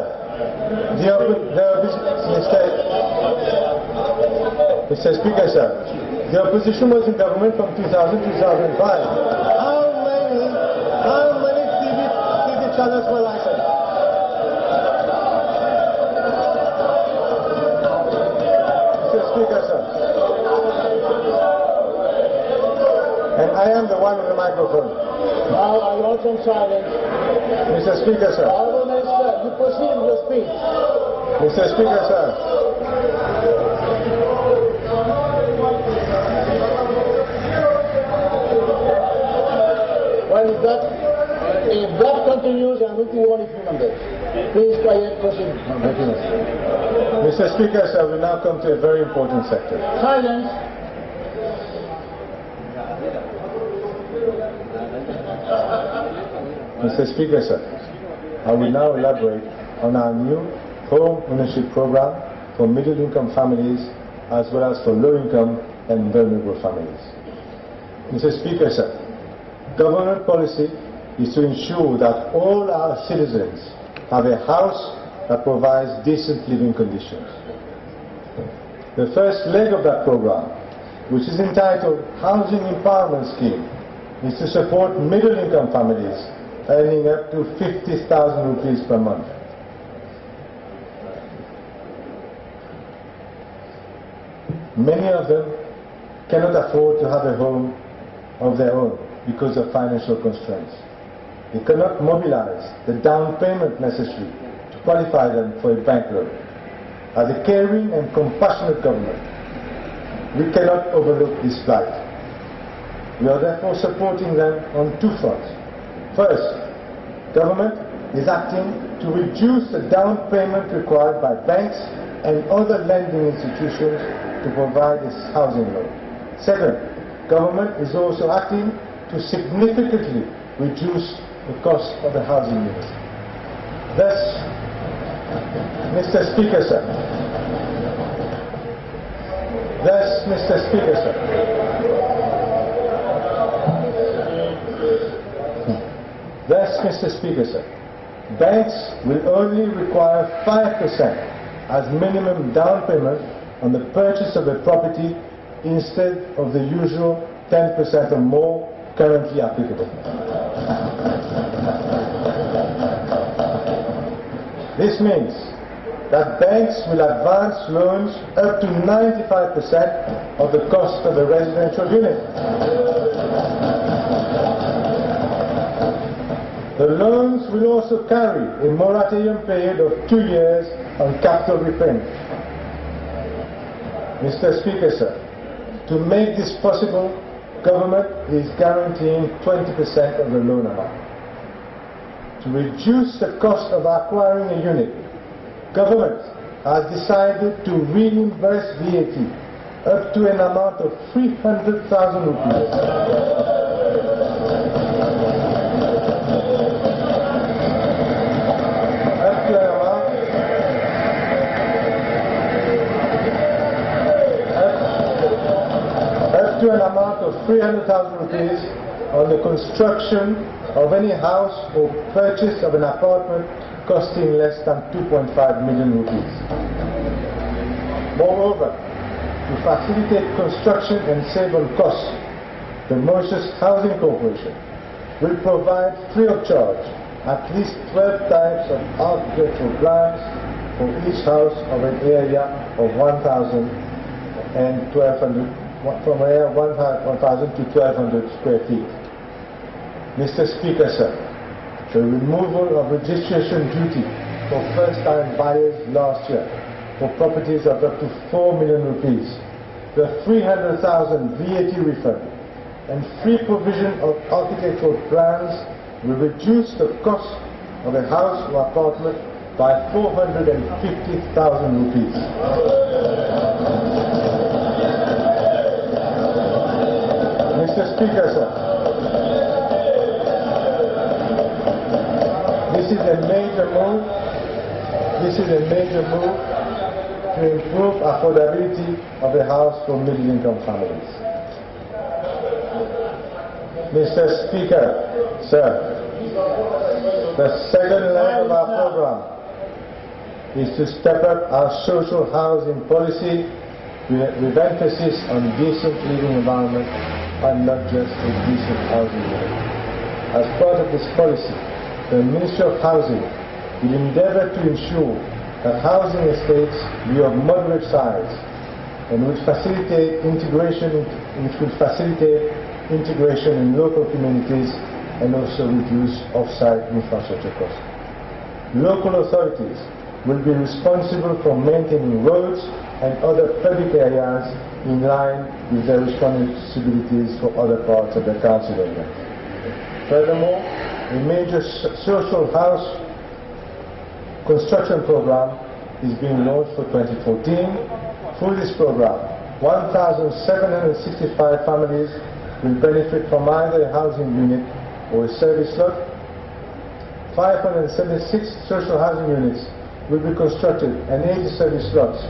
[SPEAKER 2] Mr. Speaker, sir, the opposition was in government from 2000 to 2005. How many TV channels were licensed? Mr. Speaker, sir. And I am the one with the microphone.
[SPEAKER 3] Now I want some silence.
[SPEAKER 2] Mr. Speaker, sir.
[SPEAKER 3] Honourable Minister, you proceed with your speech.
[SPEAKER 2] Mr. Speaker, sir.
[SPEAKER 3] Well, if that continues, I'm looking for a few numbers. Please, quiet, proceed.
[SPEAKER 2] Thank you, Mr. Speaker, sir, we now come to a very important sector.
[SPEAKER 3] Silence.
[SPEAKER 2] Mr. Speaker, sir, I will now elaborate on our new home ownership program for middle-income families as well as for low-income and vulnerable families. Mr. Speaker, sir, government policy is to ensure that all our citizens have a house that provides decent living conditions. The first leg of that program which is entitled Housing Empowerment Scheme, is to support middle-income families earning up to 50,000 rupees per month. Many of them cannot afford to have a home of their own because of financial constraints. They cannot mobilize the down payment necessary to qualify them for a bank loan. As a caring and compassionate government, we cannot overlook this plight. We are therefore supporting them on two fronts. First, government is acting to reduce the down payment required by banks and other lending institutions to provide this housing loan. Second, government is also acting to significantly reduce the cost of the housing unit. Thus, Mr. Speaker, sir. Thus, Mr. Speaker, sir. Thus, Mr. Speaker, sir. Banks will only require 5% as minimum down payment on the purchase of a property instead of the usual 10% or more currently applicable. This means that banks will advance loans up to 95% of the cost of a residential unit. The loans will also carry a moratorium period of 2 years on capital repayment. Mr. Speaker, sir, to make this possible, government is guaranteeing 20% of the loan amount. To reduce the cost of acquiring a unit, government has decided to reimburse VAT up to an amount of 300,000 rupees. Up to an amount of 300,000 rupees on the construction of any house or purchase of an apartment costing less than 2.5 million rupees. Moreover, to facilitate construction and save on costs, the Mauritius Housing Corporation will provide free of charge at least 12 types of architectural plans for each house of an area of 1,000 and 1,200, from area 1,000 to 1,200 square feet. Mr. Speaker, sir, the removal of registration duty for first-time buyers last year for properties of up to 4 million rupees, the 300,000 VAT refund, and free provision of architectural plans will reduce the cost of a house or apartment by 450,000 rupees. Mr. Speaker, sir, this is a major move to improve affordability of a house for middle-income families. Mr. Speaker, sir, the second leg of our program is to step up our social housing policy with emphasis on decent living environment and not just a decent housing unit. As part of this policy, the Ministry of Housing will endeavour to ensure that housing estates be of moderate size and will facilitate integration in local communities and also reduce off-site infrastructure costs. Local authorities will be responsible for maintaining roads and other public areas in line with their responsibilities for other parts of the council area. Furthermore, a major social house construction program is being launched for 2014. Through this program, 1,765 families will benefit from either a housing unit or a service lot. 576 social housing units will be constructed and 80 service lots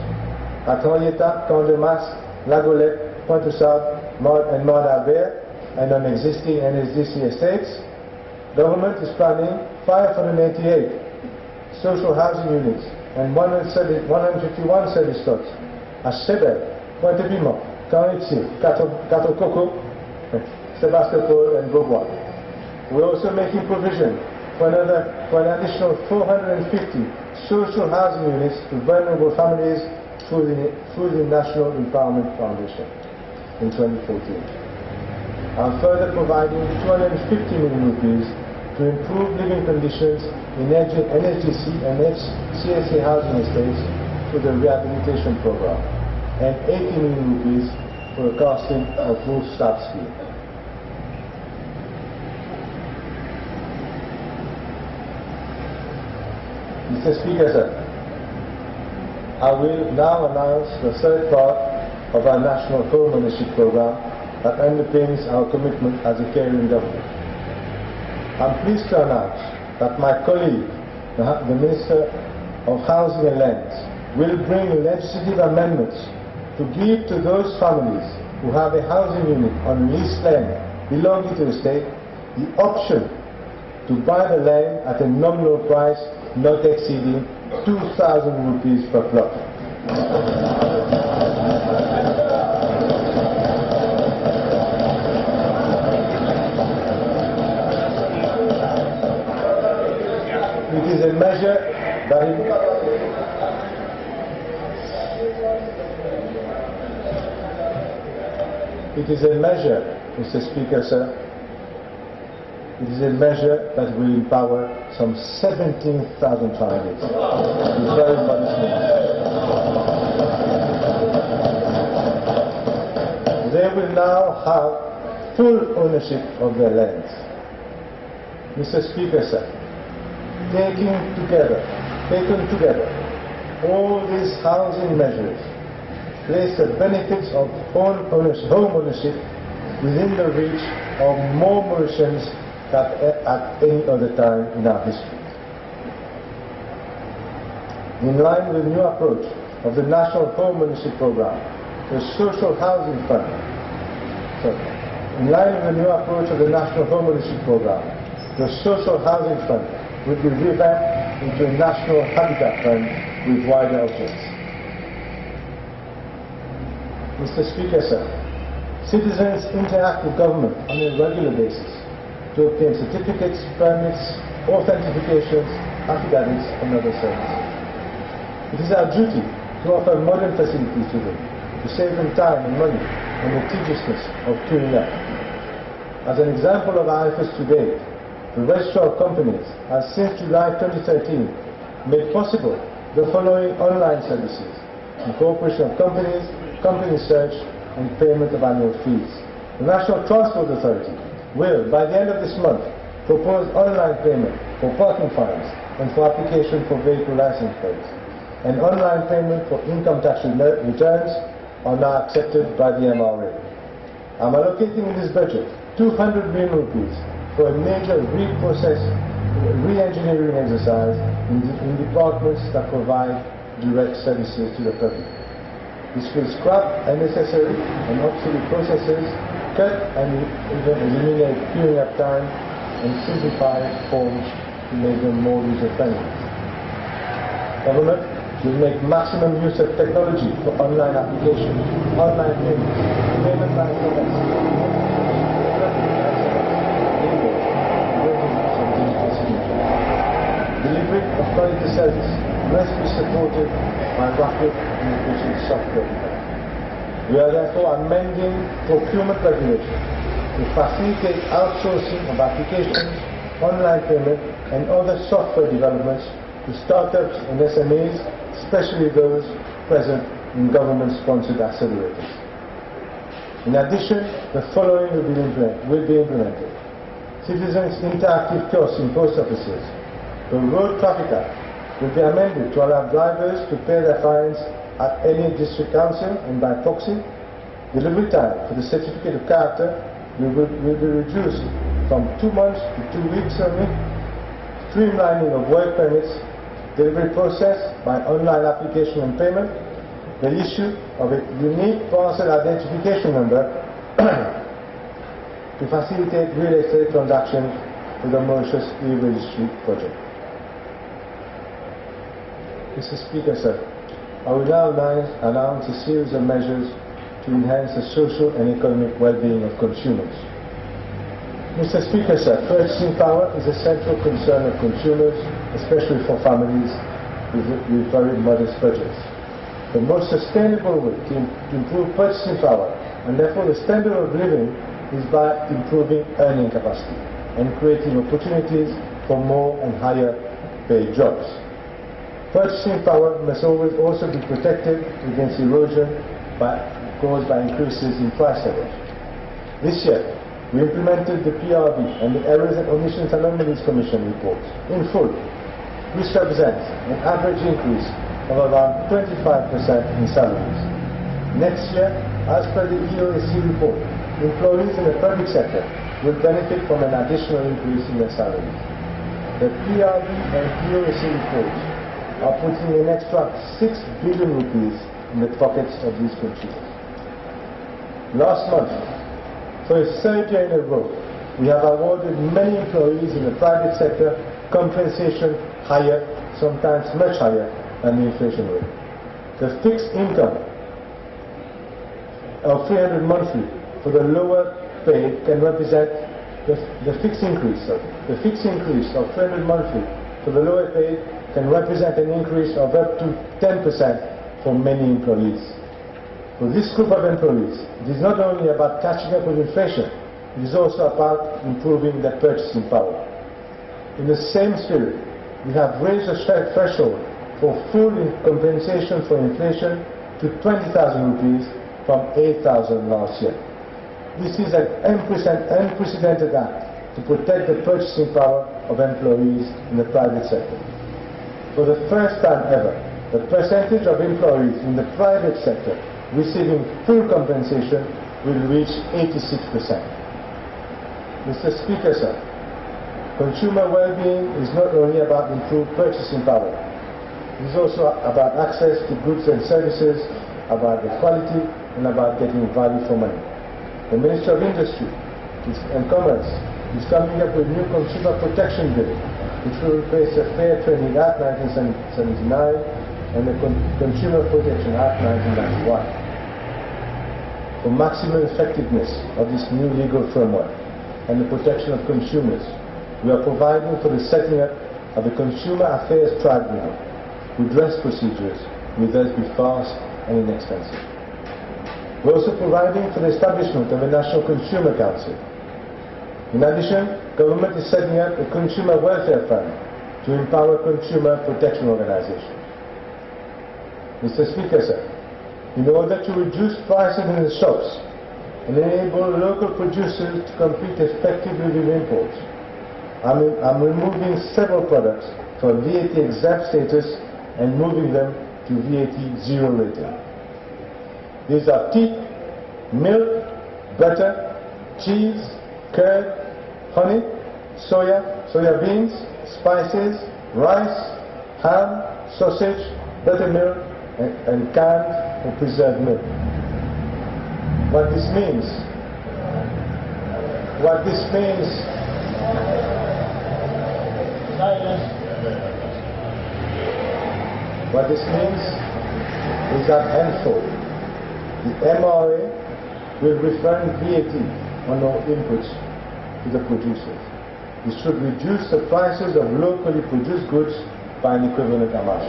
[SPEAKER 2] at Henrietta, Camp-de-Mas, La Golette, Pointe-au-Sable, and Mont Albert, and on existing NSDC estates. Government is planning 588 social housing units and 151 service lots at Chebet, Pointe-Piment, Canitier, Cato Coco, Sebastopol and Beauvoir. We're also making provision for an additional 450 social housing units to vulnerable families through the National Empowerment Foundation in 2014. I'm further providing 250 million rupees to improve living conditions in NSGC and CSA housing estates through the rehabilitation program, and 80 million rupees for the costing of roof start scheme. Mr. Speaker, sir, I will now announce the third part of our National Home Ownership Program that underpins our commitment as a caring government. I'm pleased to announce that my colleague, the Minister of Housing and Lands, will bring legislative amendments to give to those families who have a housing unit on leased land belonging to the state the option to buy the land at a nominal price not exceeding 2,000 rupees per plot. It is a measure that it is a measure, Mr. Speaker, sir. It is a measure that will empower some 17,000 families. They will now have full ownership of their lands. Mr. Speaker, sir, taken together, all these housing measures place the benefits of home ownership within the reach of more Mauritians than at any other time in our history. In line with the new approach of the National Home Ownership Program, the Social Housing Fund, in line with the new approach of the National Home Ownership Program, the Social Housing Fund will be revamped into a National Habitat Fund with wider objects. Mr. Speaker, sir, citizens interact with government on a regular basis to obtain certificates, permits, authentications, affidavits, and other services. It is our duty to offer modern facilities to them, to save them time and money and the tediousness of queuing up. As an example of our efforts to date, the Registrar of Companies has since July 2013 made possible the following online services: incorporation of companies, company search, and payment of annual fees. The National Transport Authority will, by the end of this month, propose online payment for parking fines and for application for vehicle license plates. And online payment for income tax returns are now accepted by the MRA. I'm allocating in this budget 200 million rupees for a major re-engineering exercise in departments that provide direct services to the public. This will scrap unnecessary and obsolete processes, cut and even eliminate queuing up time, and simplify forms to make them more user-friendly. Government will make maximum use of technology for online applications, online payments, payment by SMS, delivery of quality service must be supported by rapid and efficient software development. We are therefore amending procurement regulations to facilitate outsourcing of applications, online payment, and other software developments to startups and SMEs, especially those present in government-sponsored accelerators. In addition, the following will be implemented. Citizens' interactive kiosks in post offices. The Road Traffic Act will be amended to allow drivers to pay their fines at any district council and by proxy. Delivery time for the certificate of character will be reduced from 2 months to 2 weeks only. Streamlining of work permits, delivery process by online application and payment, the issue of a unique parcel identification number to facilitate real estate transactions with the Mauritius e-registry project. Mr. Speaker, sir, I will now announce a series of measures to enhance the social and economic well-being of consumers. Mr. Speaker, sir, purchasing power is a central concern of consumers, especially for families with very modest budgets. The most sustainable way to improve purchasing power, and therefore the standard of living, is by improving earning capacity and creating opportunities for more and higher paid jobs. Purchasing power must always also be protected against erosion caused by increases in price levels. This year, we implemented the PRB and the Errors and Omissions Anomalies Commission reports in full, which represents an average increase of around 25% in salaries. Next year, as per the EOAC report, employees in the public sector will benefit from an additional increase in their salaries. The PRB and EOAC reports are putting an extra 6 billion rupees in the pockets of these consumers. Last month, for a third year in a row, we have awarded many employees in the private sector compensation higher, sometimes much higher, than the inflation rate. The fixed income of 300 monthly for the lower paid can represent the fixed increase of 300 monthly for the lower paid can represent an increase of up to 10% for many employees. For this group of employees, it is not only about catching up with inflation, it is also about improving their purchasing power. In the same spirit, we have raised the threshold for full compensation for inflation to 20,000 rupees from 8,000 last year. This is an unprecedented act to protect the purchasing power of employees in the private sector. For the first time ever, the percentage of employees in the private sector receiving full compensation will reach 86%. Mr. Speaker, sir, consumer well-being is not only about improved purchasing power, it is also about access to goods and services, about the quality, and about getting value for money. The Ministry of Industry and Commerce is coming up with a new consumer protection bill, which will replace the Fair Trading Act 1979 and the Consumer Protection Act 1991. For maximum effectiveness of this new legal framework and the protection of consumers, we are providing for the setting up of a Consumer Affairs Tribunal. Redress procedures will thus be fast and inexpensive. We're also providing for the establishment of a National Consumer Council. In addition, government is setting up a Consumer Welfare Fund to empower consumer protection organizations. Mr. Speaker, sir, in order to reduce prices in the shops and enable local producers to compete effectively with imports, I'm removing several products from VAT exempt status and moving them to VAT zero rating. These are tea, milk, butter, cheese, curd, honey, soya beans, spices, rice, ham, sausage, buttermilk, and canned or preserved milk. What this means is that henceforth the MRA will refund VAT on all inputs to the producers. This should reduce the prices of locally produced goods by an equivalent amount.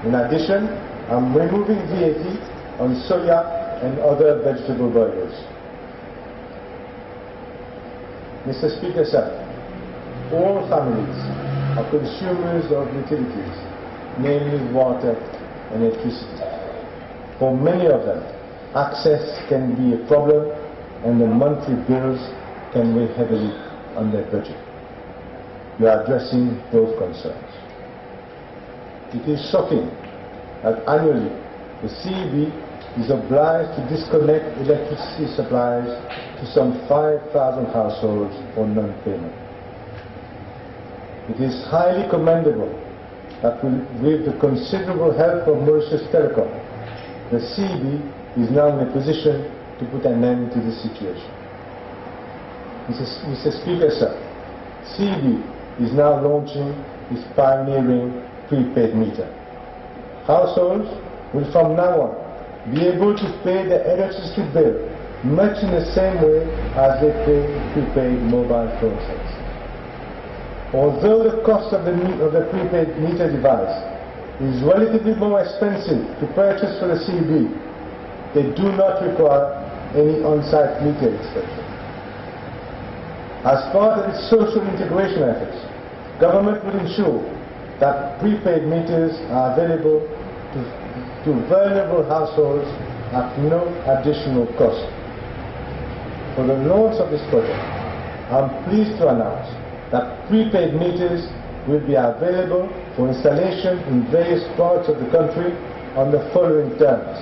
[SPEAKER 2] In addition, I'm removing VAT on soya and other vegetable boilers. Mr. Speaker, sir, all families are consumers of utilities, namely water and electricity. For many of them, access can be a problem and the monthly bills can weigh heavily on their budget. We are addressing both concerns. It is shocking that annually the CEB is obliged to disconnect electricity supplies to some 5,000 households for non-payment. It is highly commendable that with the considerable help of Mauritius Telecom, the CEB is now in a position to put an end to the situation. Mr. Speaker, sir, CEB is now launching its pioneering prepaid meter. Households will from now on be able to pay the electricity bill much in the same way as they pay prepaid mobile phone sets. Although the cost of the prepaid meter device is relatively more expensive to purchase for the CB, they do not require any on-site meter inspection. As part of its social integration efforts, government will ensure that prepaid meters are available to vulnerable households at no additional cost. For the launch of this project, I'm pleased to announce that prepaid meters will be available for installation in various parts of the country on the following terms: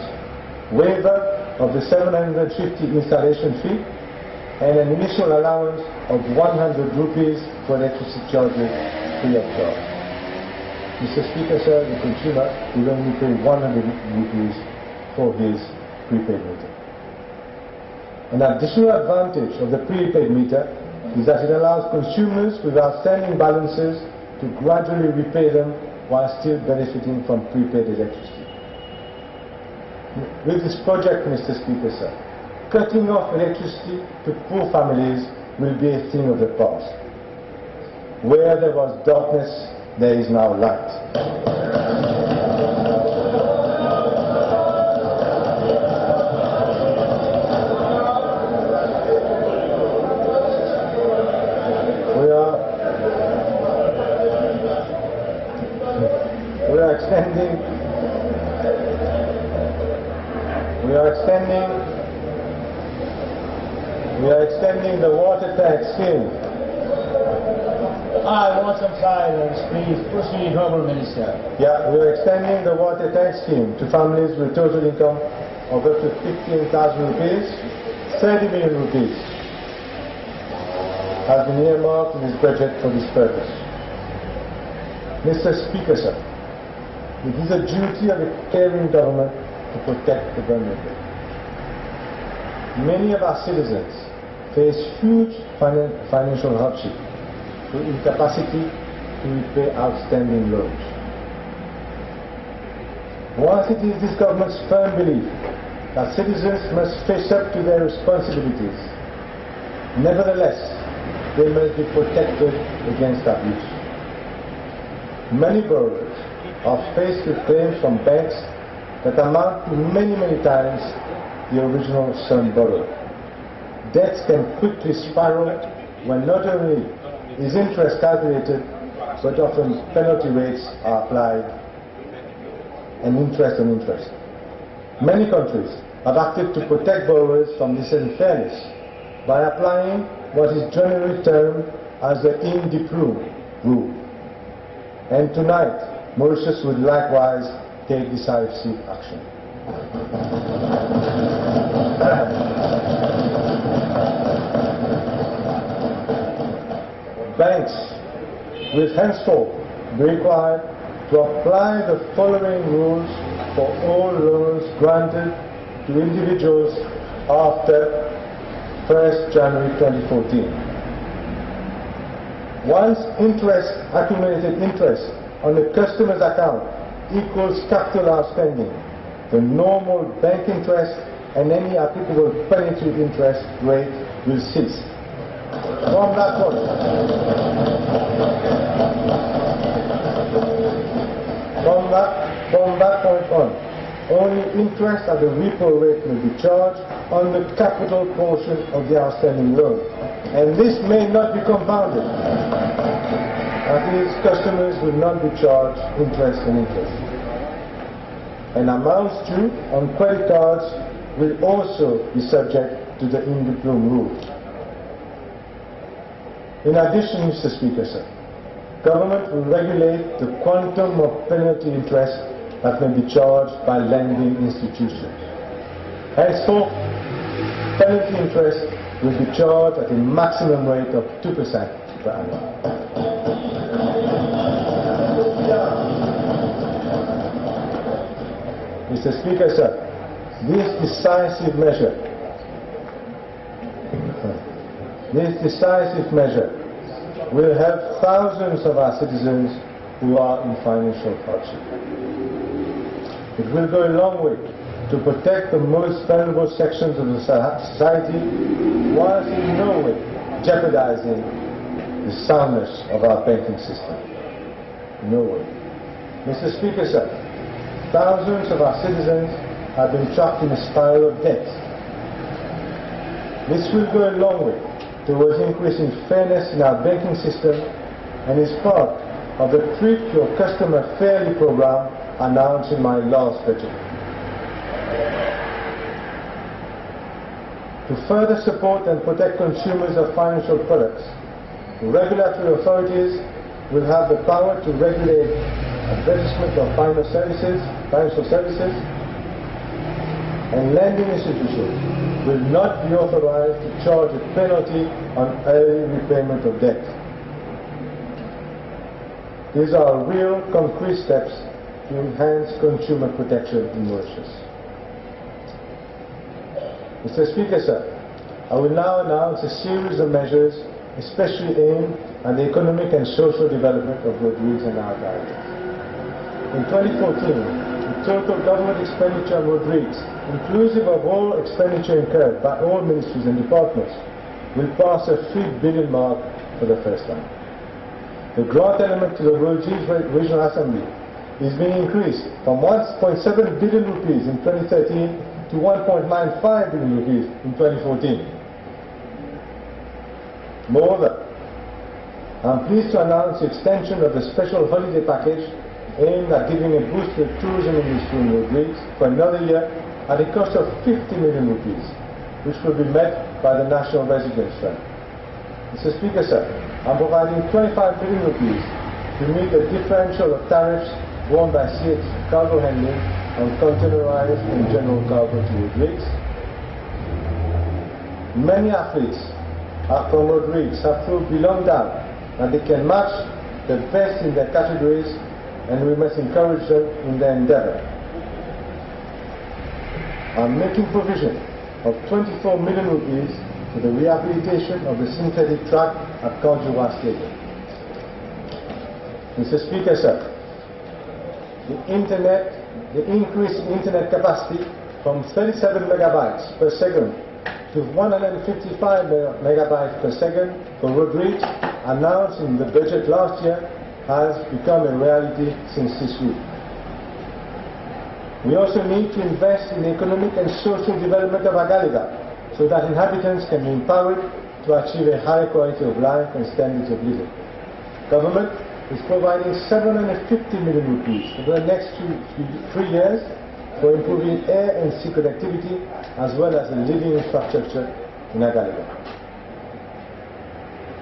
[SPEAKER 2] waiver of the 750 installation fee and an initial allowance of 100 rupees for electricity charges free of charge. Mr. Speaker, sir, the consumer will only pay 100 rupees for his prepaid meter. An additional advantage of the prepaid meter is that it allows consumers with outstanding balances to gradually repay them while still benefiting from prepaid electricity. With this project, Mr. Speaker, sir, cutting off electricity to poor families will be a thing of the past. Where there was darkness, there is now light. We are extending the water tax scheme.
[SPEAKER 3] I want some silence, please. Proceed, Honourable Minister.
[SPEAKER 2] Yeah, we are extending the water tax scheme to families with total income of up to 15,000 rupees, 30 million rupees has been earmarked in this budget for this purpose. Mr. Speaker, sir, it is a duty of a caring government to protect the vulnerable. Many of our citizens face huge financial hardship through incapacity to repay outstanding loans. Whilst it is this government's firm belief that citizens must face up to their responsibilities, nevertheless, they must be protected against abuse. Many borrowers are faced with claims from banks that amount to many times the original sum borrowed. Debts can quickly spiral when not only is interest calculated, but often penalty rates are applied and interest on interest. Many countries have acted to protect borrowers from this unfairness by applying what is generally termed as the in de plume rule. And tonight, Mauritius would likewise take decisive action. Banks will henceforth be required to apply the following rules for all loans granted to individuals after 1st January 2014. Once accumulated interest on the customer's account equals capital outstanding, the normal bank interest and any applicable penalty interest rate will cease. From that point on, only interest at the repo rate will be charged on the capital portion of the outstanding loan. And this may not be compounded. That is, customers will not be charged interest on interest. And amounts due on credit cards will also be subject to the in de plume rule. In addition, Mr. Speaker, sir, government will regulate the quantum of penalty interest that may be charged by lending institutions. Henceforth, penalty interest will be charged at a maximum rate of 2% per annum. Mr. Speaker, sir, this decisive measure will help thousands of our citizens who are in financial hardship. It will go a long way to protect the most vulnerable sections of the society whilst in no way jeopardizing the soundness of our banking system. No way. Mr. Speaker, sir, thousands of our citizens have been trapped in a spiral of debt. This will go a long way towards increasing fairness in our banking system and is part of the Treat Your Customer Fairly program announced in my last budget. To further support and protect consumers of financial products, regulatory authorities will have the power to regulate advertisement of financial services, and lending institutions will not be authorized to charge a penalty on early repayment of debt. These are real, concrete steps to enhance consumer protection in Mauritius. Mr. Speaker, sir, I will now announce a series of measures especially aimed at the economic and social development of roadways and our areas. In 2014, the total government expenditure on roadways, inclusive of all expenditure incurred by all ministries and departments, will pass a 3 billion mark for the first time. The grant element to the Roadways Regional Assembly is being increased from 1.7 billion rupees in 2013 to 1.95 billion rupees in 2014. Moreover, I am pleased to announce the extension of the special holiday package aimed at giving a boost to the tourism industry in roadways for another year at a cost of 50 million rupees, which will be met by the National Residence Fund. Mr. Speaker, sir, I am providing 25 billion rupees to meet the differential of tariffs borne by CH cargo handling on containerized and general cargo to roadways. Many athletes from roadways have proved beyond doubt that they can match the best in their categories, and we must encourage them in their endeavor. I am making provision of 24 million rupees for the rehabilitation of the synthetic track at Kanjura Stadium. Mr. Speaker, sir, the increase in internet capacity from 37 megabytes per second to 155 megabytes per second for roadways announced in the budget last year has become a reality since this week. We also need to invest in the economic and social development of Agaliga so that inhabitants can be empowered to achieve a higher quality of life and standards of living. Government is providing 750 million rupees for the next 3 years for improving air and sea connectivity as well as the living infrastructure in Agaliga.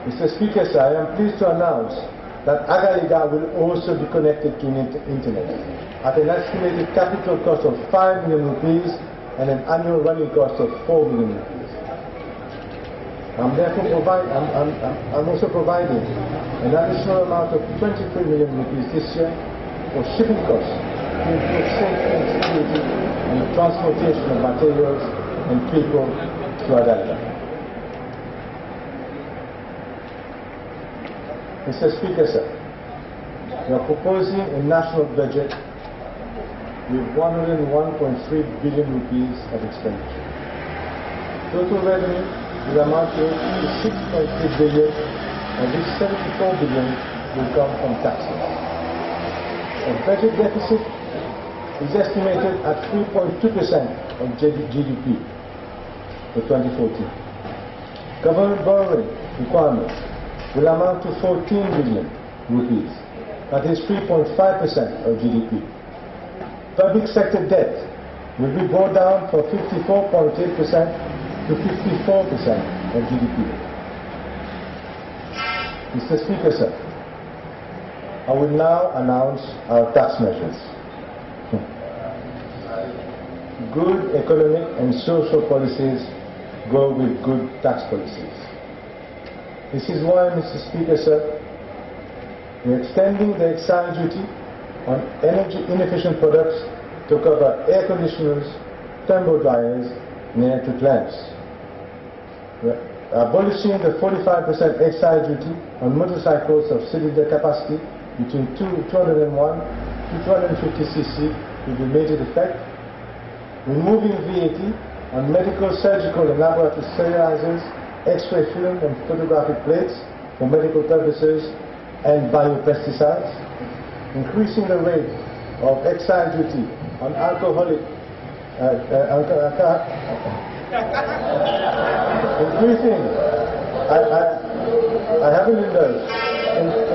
[SPEAKER 2] Mr. Speaker, sir, I am pleased to announce that Agaliga will also be connected to internet at an estimated capital cost of 5 million rupees and an annual running cost of 4 million rupees. I'm also providing an additional amount of 23 million rupees this year for shipping costs to improve safety and security and the transportation of materials and people to Agaliga. Mr. Speaker, sir, we are proposing a national budget with 101.3 billion rupees of expenditure. Total revenue will amount to 86.3 billion, of which 74 billion will come from taxes. The budget deficit is estimated at 3.2% of GDP for 2014. Government borrowing requirements will amount to 14 billion rupees, that is 3.5% of GDP. Public sector debt will be brought down from 54.8% to 54% of GDP. Mr. Speaker, sir, I will now announce our tax measures. Good economic and social policies go with good tax policies. This is why, Mr. Speaker, sir, we are extending the excise duty on energy inefficient products to cover air conditioners, thermal dryers, and electric lamps. We are abolishing the 45% excise duty on motorcycles of cylinder capacity between 201 to 250 cc with immediate effect. removing VAT on medical, surgical and laboratory sterilizers, X-ray film and photographic plates for medical purposes and biopesticides, increasing the rate of excise duty on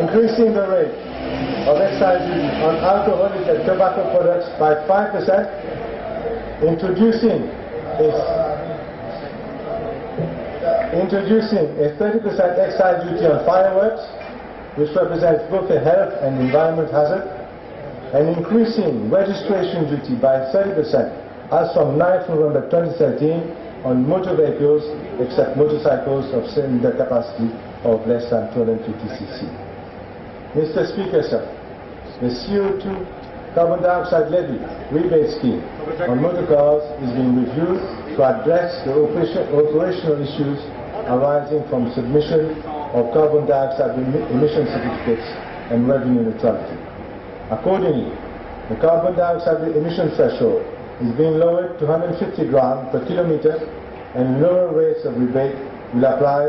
[SPEAKER 2] increasing the rate of excise duty on alcoholic and tobacco products by 5%, introducing a 30% excise duty on fireworks, which represents both a health and environment hazard, and increasing registration duty by 30% as from 9th November 2013 on motor vehicles except motorcycles of cylinder capacity of less than 250 cc. Mr. Speaker, sir, the CO2 carbon dioxide levy rebate scheme on motor cars is being reviewed to address the operational issues arising from submission of carbon dioxide emission certificates and revenue neutrality. Accordingly, the carbon dioxide emission threshold is being lowered to 150 grams per kilometer, and lower rates of rebate will apply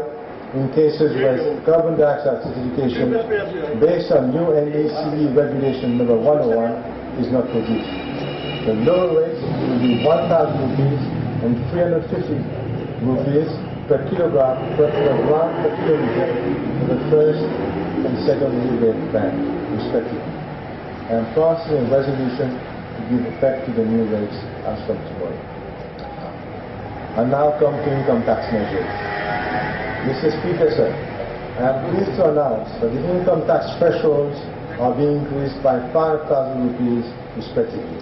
[SPEAKER 2] in cases where carbon dioxide certification based on new NECE regulation number 101 is not produced. The lower rates will be 1,000 rupees and 350 rupees per kilogram per kilometer for the first and second rebate band, respectively. I am passing a resolution to give effect to the new rates as from tomorrow. I now come to income tax measures. Mr. Speaker, sir, I am pleased to announce that the income tax thresholds are being increased by 5,000 rupees respectively.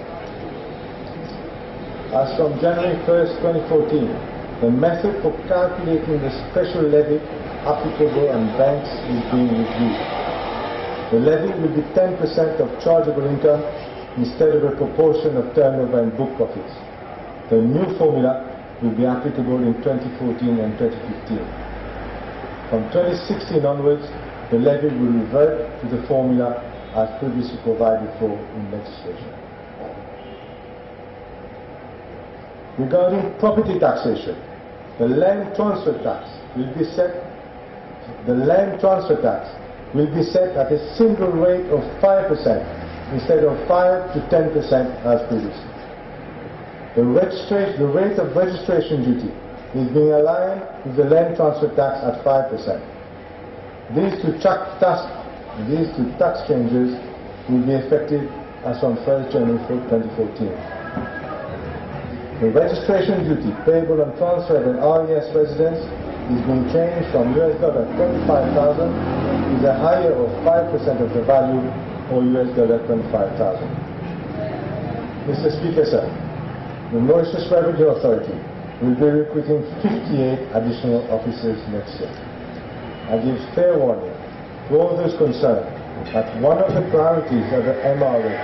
[SPEAKER 2] As from January 1st, 2014, the method for calculating the special levy applicable on banks is being reviewed. The levy will be 10% of chargeable income instead of a proportion of turnover and book profits. The new formula will be applicable in 2014 and 2015. From 2016 onwards, the levy will revert to the formula as previously provided for in legislation. Regarding property taxation, the land transfer tax will be set at a single rate of 5% instead of 5 to 10% as previously. The rate of registration duty is being aligned with the land transfer tax at 5%. These two tax changes will be effective as from 1st January 2014. The registration duty payable on transferred and RES residents is being changed from $25,000 with a higher of 5% of the value or $25,000. Mr. Speaker, sir, the Mauritius Revenue Authority will be recruiting 58 additional officers next year. I give fair warning to all those concerned that one of the priorities of the MRA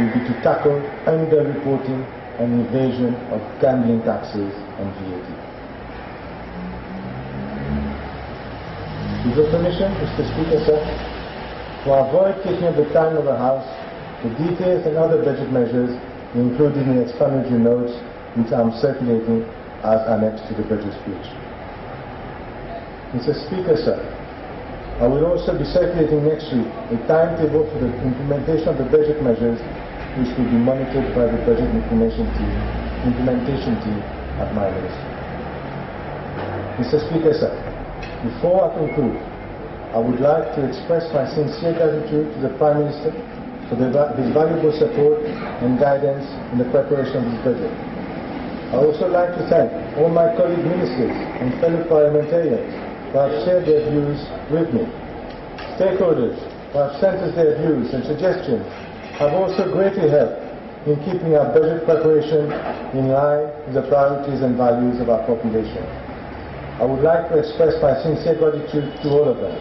[SPEAKER 2] will be to tackle under-reporting and evasion of gambling taxes and VAT. With your permission, Mr. Speaker, sir, to avoid taking up the time of the House, the details and other budget measures included in the explanatory notes which I am circulating as annexed to the budget speech. Mr. Speaker, sir, I will also be circulating next week a timetable for the implementation of the budget measures which will be monitored by the budget implementation team at my ministry. Mr. Speaker, sir, before I conclude, I would like to express my sincere gratitude to the Prime Minister for his valuable support and guidance in the preparation of this budget. I would also like to thank all my colleague ministers and fellow parliamentarians who have shared their views with me. Stakeholders who have sent us their views and suggestions have also greatly helped in keeping our budget preparation in line with the priorities and values of our population. I would like to express my sincere gratitude to all of them.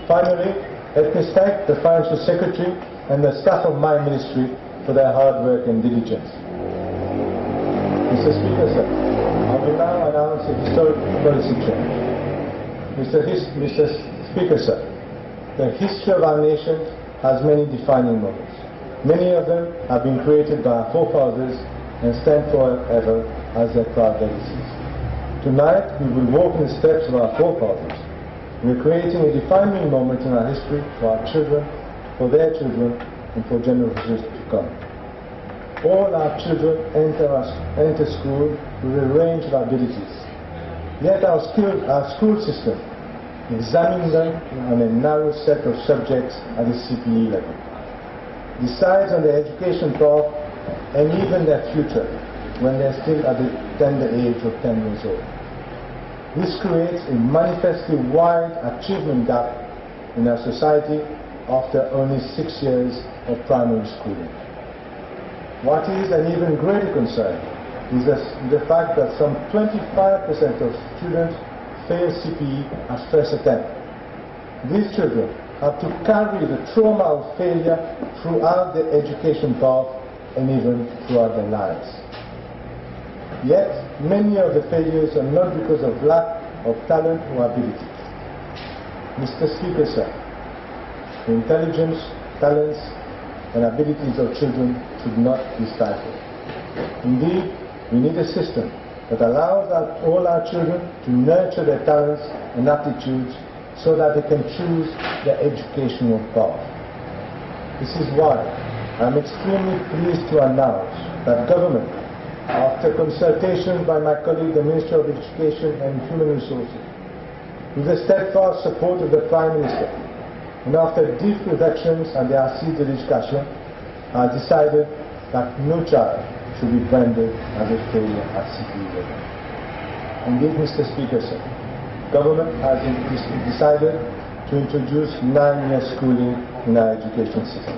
[SPEAKER 2] Finally, let me thank the Financial Secretary and the staff of my ministry for their hard work and diligence. Mr. Speaker, sir, I will now announce a historic policy change. Mr. Speaker, sir, the history of our nation has many defining moments. Many of them have been created by our forefathers and stand forever as their proud legacies. Tonight, we will walk in the steps of our forefathers. We are creating a defining moment in our history for our children, for their children, and for generations to come. All our children enter school with a range of abilities. Yet our school system examines them on a narrow set of subjects at the CPE level, decides on their education path and even their future when they are still at the tender age of 10 years old. This creates a manifestly wide achievement gap in our society after only 6 years of primary schooling. What is an even greater concern is the fact that some 25% of students fail CPE at first attempt. These children have to carry the trauma of failure throughout their education path and even throughout their lives. Yet, many of the failures are not because of lack of talent or ability. Mr. Speaker, sir, the intelligence, talents, and abilities of children should not be stifled. Indeed, we need a system that allows all our children to nurture their talents and aptitudes so that they can choose their educational path. This is why I am extremely pleased to announce that government, after consultation by my colleague, the Minister of Education and Human Resources, with the steadfast support of the Prime Minister, and after deep reflections on the Assises de l'Éducation, I decided that no child should be branded as a failure at CPE level. Indeed, Mr. Speaker, sir, government has decided to introduce 9-year schooling in our education system.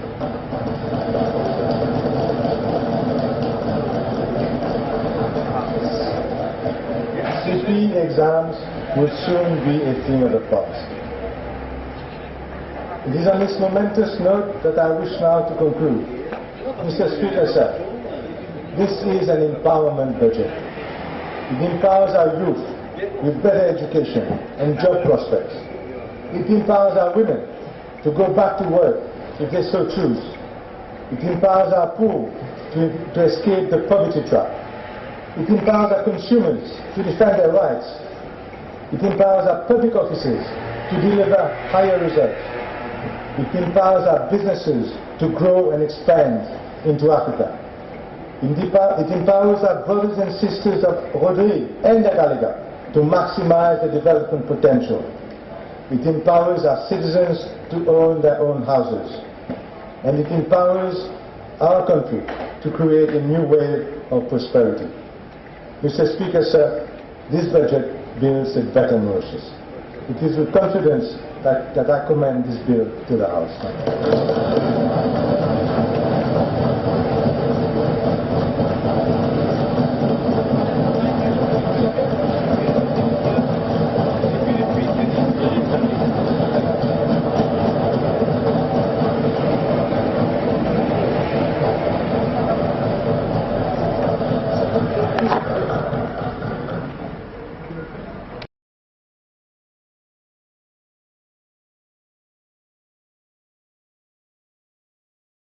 [SPEAKER 2] CPE exams will soon be a thing of the past. It is on this momentous note that I wish now to conclude. Mr. Speaker, sir, this is an empowerment budget. It empowers our youth with better education and job prospects. It empowers our women to go back to work if they so choose. It empowers our poor to escape the poverty trap. It empowers our consumers to defend their rights. It empowers our public officers to deliver higher results. It empowers our businesses to grow and expand into Africa. It empowers our brothers and sisters of Rodrigue and Galega to maximize their development potential. It empowers our citizens to own their own houses. And it empowers our country to create a new wave of prosperity. Mr. Speaker, sir, this budget builds a better Mauritius. It is with confidence that I commend this bill to the House.